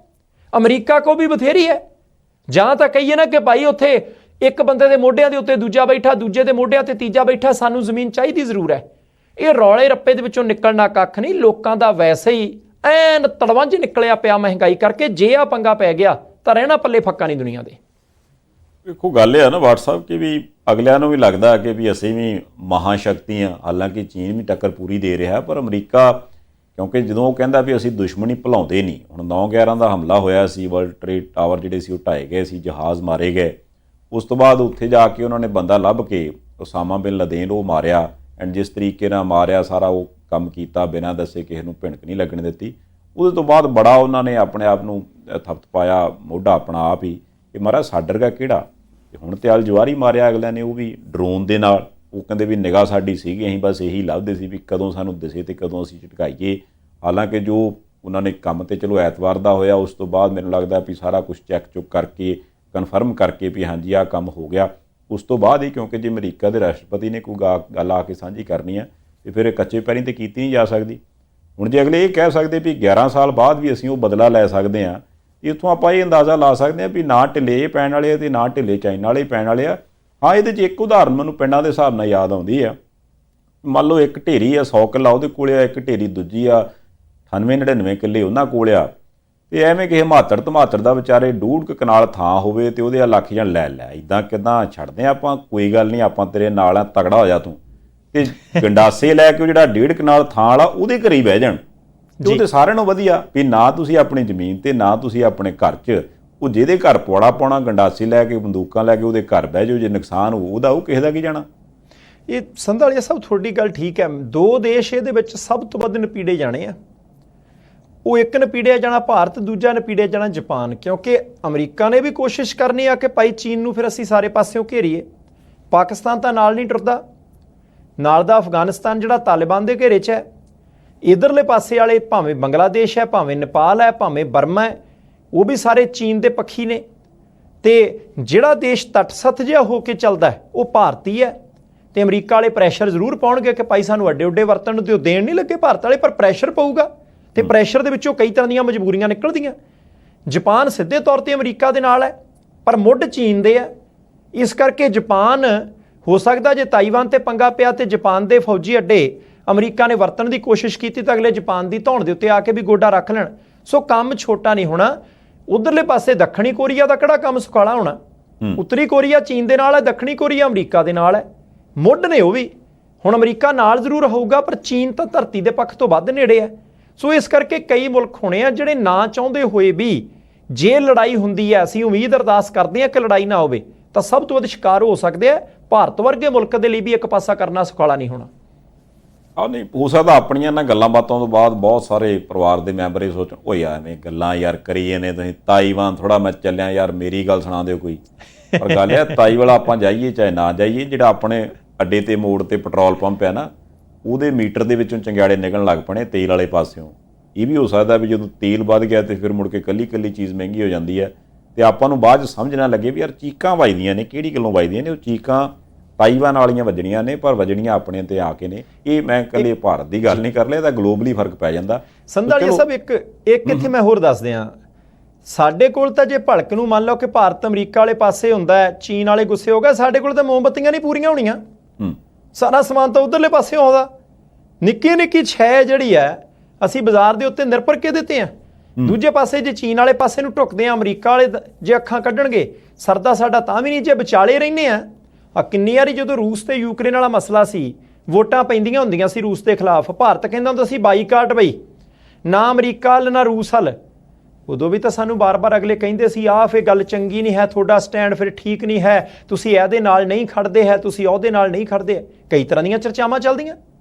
ਅਮਰੀਕਾ ਕੋਲ ਵੀ ਬਥੇਰੀ ਹੈ। ਜਾਂ ਤਾਂ ਕਹੀਏ ਨਾ ਕਿ ਭਾਈ ਉੱਥੇ ਇੱਕ ਬੰਦੇ ਦੇ ਮੋਢਿਆਂ ਦੇ ਉੱਤੇ ਦੂਜਾ ਬੈਠਾ, ਦੂਜੇ ਦੇ ਮੋਢਿਆਂ ਤੇ ਤੀਜਾ ਬੈਠਾ, ਸਾਨੂੰ ਜ਼ਮੀਨ ਚਾਹੀਦੀ ਜ਼ਰੂਰ ਹੈ। ਇਹ ਰੌਲੇ ਰੱਪੇ ਦੇ ਵਿੱਚੋਂ ਨਿਕਲਣਾ ਕੱਖ ਨਹੀਂ। ਲੋਕਾਂ ਦਾ ਵੈਸੇ ਹੀ ਐਨ ਤੜਵੰਝ ਨਿਕਲਿਆ ਪਿਆ ਮਹਿੰਗਾਈ ਕਰਕੇ। ਜੇ ਆ ਪੰਗਾ ਪੈ ਗਿਆ ਤਾਂ ਰਹਿਣਾ ਪੱਲੇ ਫੱਕਾ ਨਹੀਂ ਦੁਨੀਆ ਦੇ। ਦੇਖੋ ਗੱਲ ਇਹ ਆ ਨਾ WhatsApp ਕਿ ਵੀ ਅਗਲਿਆਂ ਨੂੰ ਵੀ ਲੱਗਦਾ ਕਿ ਵੀ ਅਸੀਂ ਵੀ ਮਹਾਸ਼ਕਤੀ ਹਾਂ, ਹਾਲਾਂਕਿ ਚੀਨ ਵੀ ਟੱਕਰ ਪੂਰੀ ਦੇ ਰਿਹਾ, ਪਰ ਅਮਰੀਕਾ ਕਿਉਂਕਿ ਜਦੋਂ ਉਹ ਕਹਿੰਦਾ ਵੀ ਅਸੀਂ ਦੁਸ਼ਮਣੀ ਭੁਲਾਉਂਦੇ ਨਹੀਂ। ਹੁਣ 9/11 ਦਾ ਹਮਲਾ ਹੋਇਆ ਸੀ, ਵਰਲਡ ਟ੍ਰੇਡ ਟਾਵਰ ਜਿਹੜੇ ਸੀ ਉਹ ਢਾਏ ਗਏ ਸੀ, ਜਹਾਜ਼ ਮਾਰੇ ਗਏ। ਉਸ ਤੋਂ ਬਾਅਦ ਉੱਥੇ ਜਾ ਕੇ ਉਹਨਾਂ ਨੇ ਬੰਦਾ ਲੱਭ ਕੇ ਉਸਾਮਾ ਬਿਨ ਲਦੇਨ ਉਹ ਮਾਰਿਆ, ਐਂਡ ਜਿਸ ਤਰੀਕੇ ਨਾਲ ਮਾਰਿਆ ਸਾਰਾ ਉਹ ਕੰਮ ਕੀਤਾ ਬਿਨਾਂ ਦੱਸੇ, ਕਿਸੇ ਨੂੰ ਭਿਣਕ ਨਹੀਂ ਲੱਗਣ ਦਿੱਤੀ। ਉਹਦੇ ਤੋਂ ਬਾਅਦ ਬੜਾ ਉਹਨਾਂ ਨੇ ਆਪਣੇ ਆਪ ਨੂੰ ਥਪਥ ਪਾਇਆ, ਮੋਢਾ ਆਪਣਾ ਆਪ ਹੀ, ਕਿ ਮਹਾਰਾਜ ਸਾਡਾ ਵਰਗਾ ਕਿਹੜਾ। ਤੇ ਹੁਣ ਤੇ ਅਲ ਜਵਾਰੀ ਮਾਰਿਆ ਅਗਲਿਆਂ ਨੇ, ਉਹ ਵੀ ਡਰੋਨ ਦੇ ਨਾਲ। ਉਹ ਕਹਿੰਦੇ ਵੀ ਨਿਗਾਹ ਸਾਡੀ ਸੀਗੀ, ਅਸੀਂ ਬਸ ਇਹੀ ਲੱਭਦੇ ਸੀ ਵੀ ਕਦੋਂ ਸਾਨੂੰ ਦਿਸੇ ਤੇ ਕਦੋਂ ਅਸੀਂ ਝਟਕਾਈਏ। ਹਾਲਾਂਕਿ ਜੋ ਉਹਨਾਂ ਨੇ ਕੰਮ ਤੇ ਚਲੋ ਐਤਵਾਰ ਦਾ ਹੋਇਆ, ਉਸ ਤੋਂ ਬਾਅਦ ਮੈਨੂੰ ਲੱਗਦਾ ਵੀ ਸਾਰਾ ਕੁਝ ਚੈੱਕ ਚੁੱਕ ਕਰਕੇ ਕਨਫਰਮ ਕਰਕੇ ਵੀ ਹਾਂਜੀ ਆਹ ਕੰਮ ਹੋ ਗਿਆ। ਉਸ ਤੋਂ ਬਾਅਦ ਹੀ, ਕਿਉਂਕਿ ਜੇ ਅਮਰੀਕਾ ਦੇ ਰਾਸ਼ਟਰਪਤੀ ਨੇ ਕੋਈ ਗੱਲ ਆ ਕੇ ਸਾਂਝੀ ਕਰਨੀ ਹੈ ਤੇ ਫਿਰ ਇਹ ਕੱਚੇ ਪੈਰੀਂ ਤੇ ਕੀਤੀ ਨਹੀਂ ਜਾ ਸਕਦੀ। ਹੁਣ ਜੇ ਅਗਲੇ ਇਹ ਕਹਿ ਸਕਦੇ ਵੀ 11 ਸਾਲ ਬਾਅਦ ਵੀ ਅਸੀਂ ਉਹ ਬਦਲਾ ਲੈ ਸਕਦੇ ਹਾਂ, ਇੱਥੋਂ ਆਪਾਂ ਇਹ ਅੰਦਾਜ਼ਾ ਲਾ ਸਕਦੇ ਹਾਂ ਵੀ ਨਾ ਢਿੱਲੇ ਇਹ ਪੈਣ ਵਾਲੇ ਆ ਤੇ ਨਾ ਢਿੱਲੇ ਚਾਈਨਾ ਵਾਲੇ ਪੈਣ ਵਾਲੇ ਆ। ਹਾਂ, ਇਹਦੇ 'ਚ ਇੱਕ ਉਦਾਹਰਨ ਮੈਨੂੰ ਪਿੰਡਾਂ ਦੇ ਹਿਸਾਬ ਨਾਲ ਯਾਦ ਆਉਂਦੀ ਆ। ਮੰਨ ਲਓ ਇੱਕ ਢੇਰੀ ਆ 100 ਕਿੱਲਾ ਉਹਦੇ ਕੋਲ ਆ, ਇੱਕ ਢੇਰੀ ਦੂਜੀ ਆ 98-99 ਕਿੱਲੇ ਉਹਨਾਂ ਕੋਲ ਆ। ਤੇ ਐਵੇਂ ਕਿਸੇ ਮਾਤੜ ਦਾ ਵਿਚਾਰੇ 1.5 ਕਨਾਲ ਥਾਂ ਹੋਵੇ ਤੇ ਉਹਦੇ ਲੱਖ ਜਾਂ ਲੈ ਇੱਦਾਂ ਕਿੱਦਾਂ ਛੱਡਦੇ ਆਪਾਂ। ਕੋਈ ਗੱਲ ਨਹੀਂ, ਆਪਾਂ ਤੇਰੇ ਨਾਲ ਆ, ਤਗੜਾ ਹੋ ਜਾ ਤੂੰ। ਤੇ ਗੰਡਾਸੇ ਲੈ ਕੇ ਉਹ ਜਿਹੜਾ 1.5 ਕਨਾਲ ਥਾਂ ਵਾਲਾ ਉਹਦੇ ਘਰੇ ਹੀ ਬਹਿ ਜਾਣ। ਤੇ ਉਹ ਤੇ ਸਾਰਿਆਂ ਨੂੰ ਵਧੀਆ ਵੀ ਨਾ ਤੁਸੀਂ ਆਪਣੀ ਜ਼ਮੀਨ ਤੇ ਨਾ ਤੁਸੀਂ ਆਪਣੇ ਘਰ 'ਚ, ਉਹ ਜਿਹਦੇ ਘਰ ਪੌੜਾ ਪਾਉਣਾ ਗੰਡਾਸੇ ਲੈ ਕੇ ਬੰਦੂਕਾਂ ਲੈ ਕੇ ਉਹਦੇ ਘਰ ਬਹਿ ਜਾਓ। ਜੇ ਨੁਕਸਾਨ ਉਹਦਾ ਉਹ ਕਿਸੇ ਦਾ ਕੀ ਜਾਣਾ। ਇਹ ਸੰਧਾਲੀਆ ਸਾਹਿਬ ਤੁਹਾਡੀ ਗੱਲ ਠੀਕ ਹੈ। 2 ਦੇਸ਼ ਇਹਦੇ ਵਿੱਚ ਸਭ ਤੋਂ ਵੱਧ ਨਪੀੜੇ ਜਾਣੇ ਆ। ਉਹ ਇੱਕ ਨਪੀੜਿਆ ਜਾਣਾ ਭਾਰਤ, ਦੂਜਾ ਨਪੀੜਿਆ ਜਾਣਾ ਜਾਪਾਨ। ਕਿਉਂਕਿ ਅਮਰੀਕਾ ਨੇ ਵੀ ਕੋਸ਼ਿਸ਼ ਕਰਨੀ ਆ ਕਿ ਭਾਈ ਚੀਨ ਨੂੰ ਫਿਰ ਅਸੀਂ ਸਾਰੇ ਪਾਸਿਓਂ ਘੇਰੀਏ। ਪਾਕਿਸਤਾਨ ਤਾਂ ਨਾਲ ਨਹੀਂ ਟੁਰਦਾ, ਨਾਲ ਦਾ ਅਫਗਾਨਿਸਤਾਨ ਜਿਹੜਾ ਤਾਲਿਬਾਨ ਦੇ ਘੇਰੇ 'ਚ ਹੈ। ਇੱਧਰਲੇ ਪਾਸੇ ਵਾਲੇ ਭਾਵੇਂ ਬੰਗਲਾਦੇਸ਼ ਹੈ, ਭਾਵੇਂ ਨੇਪਾਲ ਹੈ, ਭਾਵੇਂ ਬਰਮਾ ਹੈ, ਉਹ ਵੀ ਸਾਰੇ ਚੀਨ ਦੇ ਪੱਖੀ ਨੇ। ਤੇ ਜਿਹੜਾ ਦੇਸ਼ ਤਟਸਥ ਜਿਹਾ ਹੋ ਕੇ ਚੱਲਦਾ ਉਹ ਭਾਰਤੀ ਹੈ। ਤੇ ਅਮਰੀਕਾ ਵਾਲੇ ਪ੍ਰੈਸ਼ਰ ਜ਼ਰੂਰ ਪਾਉਣਗੇ ਕਿ ਭਾਈ ਸਾਨੂੰ ਅੱਡੇ ਉੱਡੇ ਵਰਤਣ ਨੂੰ ਦਿਓ। ਦੇਣ ਨਹੀਂ ਲੱਗੇ ਭਾਰਤ ਵਾਲੇ, ਪਰ ਪ੍ਰੈਸ਼ਰ ਪਊਗਾ। ਤੇ ਪ੍ਰੈਸ਼ਰ ਦੇ ਵਿੱਚੋਂ ਕਈ ਤਰ੍ਹਾਂ ਦੀਆਂ ਮਜਬੂਰੀਆਂ ਨਿਕਲਦੀਆਂ। ਜਾਪਾਨ ਸਿੱਧੇ ਤੌਰ ਤੇ ਅਮਰੀਕਾ ਦੇ ਨਾਲ ਹੈ, ਪਰ ਮੁੱਢ ਚੀਨ ਦੇ ਹੈ। ਇਸ ਕਰਕੇ ਜਾਪਾਨ ਹੋ ਸਕਦਾ ਜੇ ਤਾਈਵਾਨ ਤੇ ਪੰਗਾ ਪਿਆ ਤੇ ਜਾਪਾਨ ਦੇ ਫੌਜੀ ਅੱਡੇ ਅਮਰੀਕਾ ਨੇ ਵਰਤਣ ਦੀ ਕੋਸ਼ਿਸ਼ ਕੀਤੀ ਤਾਂ ਅਗਲੇ ਜਾਪਾਨ ਦੀ ਧੌਣ ਦੇ ਉੱਤੇ ਆ ਕੇ ਵੀ ਗੋਡਾ ਰੱਖ ਲੈਣ। ਸੋ ਕੰਮ ਛੋਟਾ ਨਹੀਂ ਹੋਣਾ। ਉਧਰਲੇ ਪਾਸੇ ਦੱਖਣੀ ਕੋਰੀਆ ਦਾ ਕਿਹੜਾ ਕੰਮ ਸੁਖਾਲਾ ਹੋਣਾ। ਉੱਤਰੀ ਕੋਰੀਆ ਚੀਨ ਦੇ ਨਾਲ ਹੈ, ਦੱਖਣੀ ਕੋਰੀਆ ਅਮਰੀਕਾ ਦੇ ਨਾਲ ਹੈ। ਮੁੱਢ ਨੇ ਉਹ ਵੀ। ਹੁਣ ਅਮਰੀਕਾ ਨਾਲ ਜ਼ਰੂਰ ਹੋਊਗਾ, ਪਰ ਚੀਨ ਤਾਂ ਧਰਤੀ ਦੇ ਪੱਖ ਤੋਂ ਵੱਧ ਨੇੜੇ ਹੈ। ਸੋ ਇਸ ਕਰਕੇ ਕਈ ਮੁਲਕ ਹੋਣੇ ਆ ਜਿਹੜੇ ਨਾ ਚਾਹੁੰਦੇ ਹੋਏ ਵੀ ਜੇ ਲੜਾਈ ਹੁੰਦੀ ਹੈ, ਅਸੀਂ ਉਮੀਦ ਅਰਦਾਸ ਕਰਦੇ ਹਾਂ ਕਿ ਲੜਾਈ ਨਾ ਹੋਵੇ, ਤਾਂ ਸਭ ਤੋਂ ਵੱਧ ਸ਼ਿਕਾਰ ਹੋ ਸਕਦੇ ਆ। ਭਾਰਤ ਵਰਗੇ ਮੁਲਕ ਦੇ ਲਈ ਵੀ ਇੱਕ ਪਾਸਾ ਕਰਨਾ ਸੁਖਾਲਾ ਨਹੀਂ ਹੋਣਾ। ਨਹੀਂ ਹੋ ਸਕਦਾ ਆਪਣੀਆਂ ਇਹਨਾਂ ਗੱਲਾਂ ਬਾਤਾਂ ਤੋਂ ਬਾਅਦ ਬਹੁਤ ਸਾਰੇ ਪਰਿਵਾਰ ਦੇ ਮੈਂਬਰ ਇਹ ਸੋਚਣ, ਓਏ ਐਵੇਂ ਗੱਲਾਂ ਯਾਰ ਕਰੀ ਜਾਂਦੇ ਤੁਸੀਂ, ਤਾਈਵਾਨ ਥੋੜਾ ਮੈਂ ਚੱਲਿਆ ਯਾਰ, ਮੇਰੀ ਗੱਲ ਸੁਣਾ ਦਿਓ ਕੋਈ। ਪਰ ਗੱਲ ਇਹ ਤਾਈਵਾਨ ਆਪਾਂ ਜਾਈਏ ਚਾਹੇ ਨਾ ਜਾਈਏ, ਜਿਹੜਾ ਆਪਣੇ ਅੱਡੇ ਤੇ ਮੋੜ ਤੇ ਪੈਟਰੋਲ ਪੰਪ ਹੈ ਨਾ, ਉਹਦੇ ਮੀਟਰ ਦੇ ਵਿੱਚੋਂ ਚੰਗਿਆੜੇ ਨਿਕਲਣ ਲੱਗ ਪਣੇ ਤੇਲ ਵਾਲੇ ਪਾਸਿਓਂ। ਇਹ ਵੀ ਹੋ ਸਕਦਾ ਵੀ ਜਦੋਂ ਤੇਲ ਵੱਧ ਗਿਆ ਤੇ ਫਿਰ ਮੁੜ ਕੇ ਕੱਲੀ ਚੀਜ਼ ਮਹਿੰਗੀ ਹੋ ਜਾਂਦੀ ਹੈ ਤੇ ਆਪਾਂ ਨੂੰ ਬਾਅਦ 'ਚ ਸਮਝ ਨਾ ਲੱਗੇ ਵੀ ਯਾਰ ਚੀਕਾਂ ਵੱਜਦੀਆਂ ਨੇ, ਕਿਹੜੀ ਗੱਲੋਂ ਵੱਜਦੀਆਂ ਨੇ। ਉਹ ਚੀਕਾਂ ਤਾਈਵਾਨ ਵਾਲੀਆਂ ਵੱਜਣੀਆਂ ਨੇ, ਪਰ ਵੱਜਣੀਆਂ ਆਪਣੇ ਤੇ ਆ ਕੇ ਨੇ। ਇਹ ਮੈਂ ਇਕੱਲੇ ਭਾਰਤ ਦੀ ਗੱਲ ਨਹੀਂ ਕਰ ਲਿਆ, ਇਹਦਾ ਗਲੋਬਲੀ ਫਰਕ ਪੈ ਜਾਂਦਾ। ਸੰਧਾਲੀਆ ਸਾਹਿਬ ਇੱਕ ਇੱਥੇ ਮੈਂ ਹੋਰ ਦੱਸ ਦਿਆਂ, ਸਾਡੇ ਕੋਲ ਤਾਂ ਜੇ ਭਲਕ ਨੂੰ ਮੰਨ ਲਓ ਕਿ ਭਾਰਤ ਅਮਰੀਕਾ ਵਾਲੇ ਪਾਸੇ ਹੁੰਦਾ ਹੈ, ਚੀਨ ਵਾਲੇ ਗੁੱਸੇ ਹੋ ਗਏ, ਸਾਡੇ ਕੋਲ ਤਾਂ ਮੋਮਬੱਤੀਆਂ ਨਹੀਂ ਪੂਰੀਆਂ ਹੋਣੀਆਂ। ਸਾਰਾ ਸਮਾਨ ਤਾਂ ਉਧਰਲੇ ਪਾਸੇ ਆਉਂਦਾ। ਨਿੱਕੀ ਨਿੱਕੀ ਛੈ ਜਿਹੜੀ ਹੈ ਅਸੀਂ ਬਾਜ਼ਾਰ ਦੇ ਉੱਤੇ ਨਿਰਭਰ ਕੇ ਦਿੱਤੇ ਆ। ਦੂਜੇ ਪਾਸੇ ਜੇ ਚੀਨ ਵਾਲੇ ਪਾਸੇ ਨੂੰ ਢੁੱਕਦੇ ਆ, ਅਮਰੀਕਾ ਵਾਲੇ ਜੇ ਅੱਖਾਂ ਕੱਢਣਗੇ, ਸਰਦਾ ਸਾਡਾ ਤਾਂ ਵੀ ਨਹੀਂ ਜੇ ਵਿਚਾਲੇ ਰਹਿੰਦੇ ਆ। ਕਿੰਨੀ ਵਾਰੀ ਜਦੋਂ ਰੂਸ ਤੇ ਯੂਕਰੇਨ ਵਾਲਾ ਮਸਲਾ ਸੀ, ਵੋਟਾਂ ਪੈਂਦੀਆਂ ਹੁੰਦੀਆਂ ਸੀ ਰੂਸ ਦੇ ਖਿਲਾਫ, ਭਾਰਤ ਕਹਿੰਦਾ ਹੁੰਦਾ ਸੀ ਬਾਈਕਾਟ ਬਈ, ਨਾ ਅਮਰੀਕਾ ਹੱਲ ਨਾ ਰੂਸ ਹੱਲ। ਉਦੋਂ ਵੀ ਤਾਂ ਸਾਨੂੰ ਬਾਰ-ਬਾਰ ਅਗਲੇ ਕਹਿੰਦੇ ਸੀ ਆਹ ਫਿਰ ਗੱਲ ਚੰਗੀ ਨਹੀਂ ਹੈ, ਤੁਹਾਡਾ ਸਟੈਂਡ ਫਿਰ ਠੀਕ ਨਹੀਂ ਹੈ, ਤੁਸੀਂ ਇਹਦੇ ਨਾਲ ਨਹੀਂ ਖੜਦੇ ਹੈ, ਤੁਸੀਂ ਉਹਦੇ ਨਾਲ ਨਹੀਂ ਖੜਦੇ। ਕਈ ਤਰ੍ਹਾਂ ਦੀਆਂ ਚਰਚਾਵਾਂ ਚੱਲਦੀਆਂ।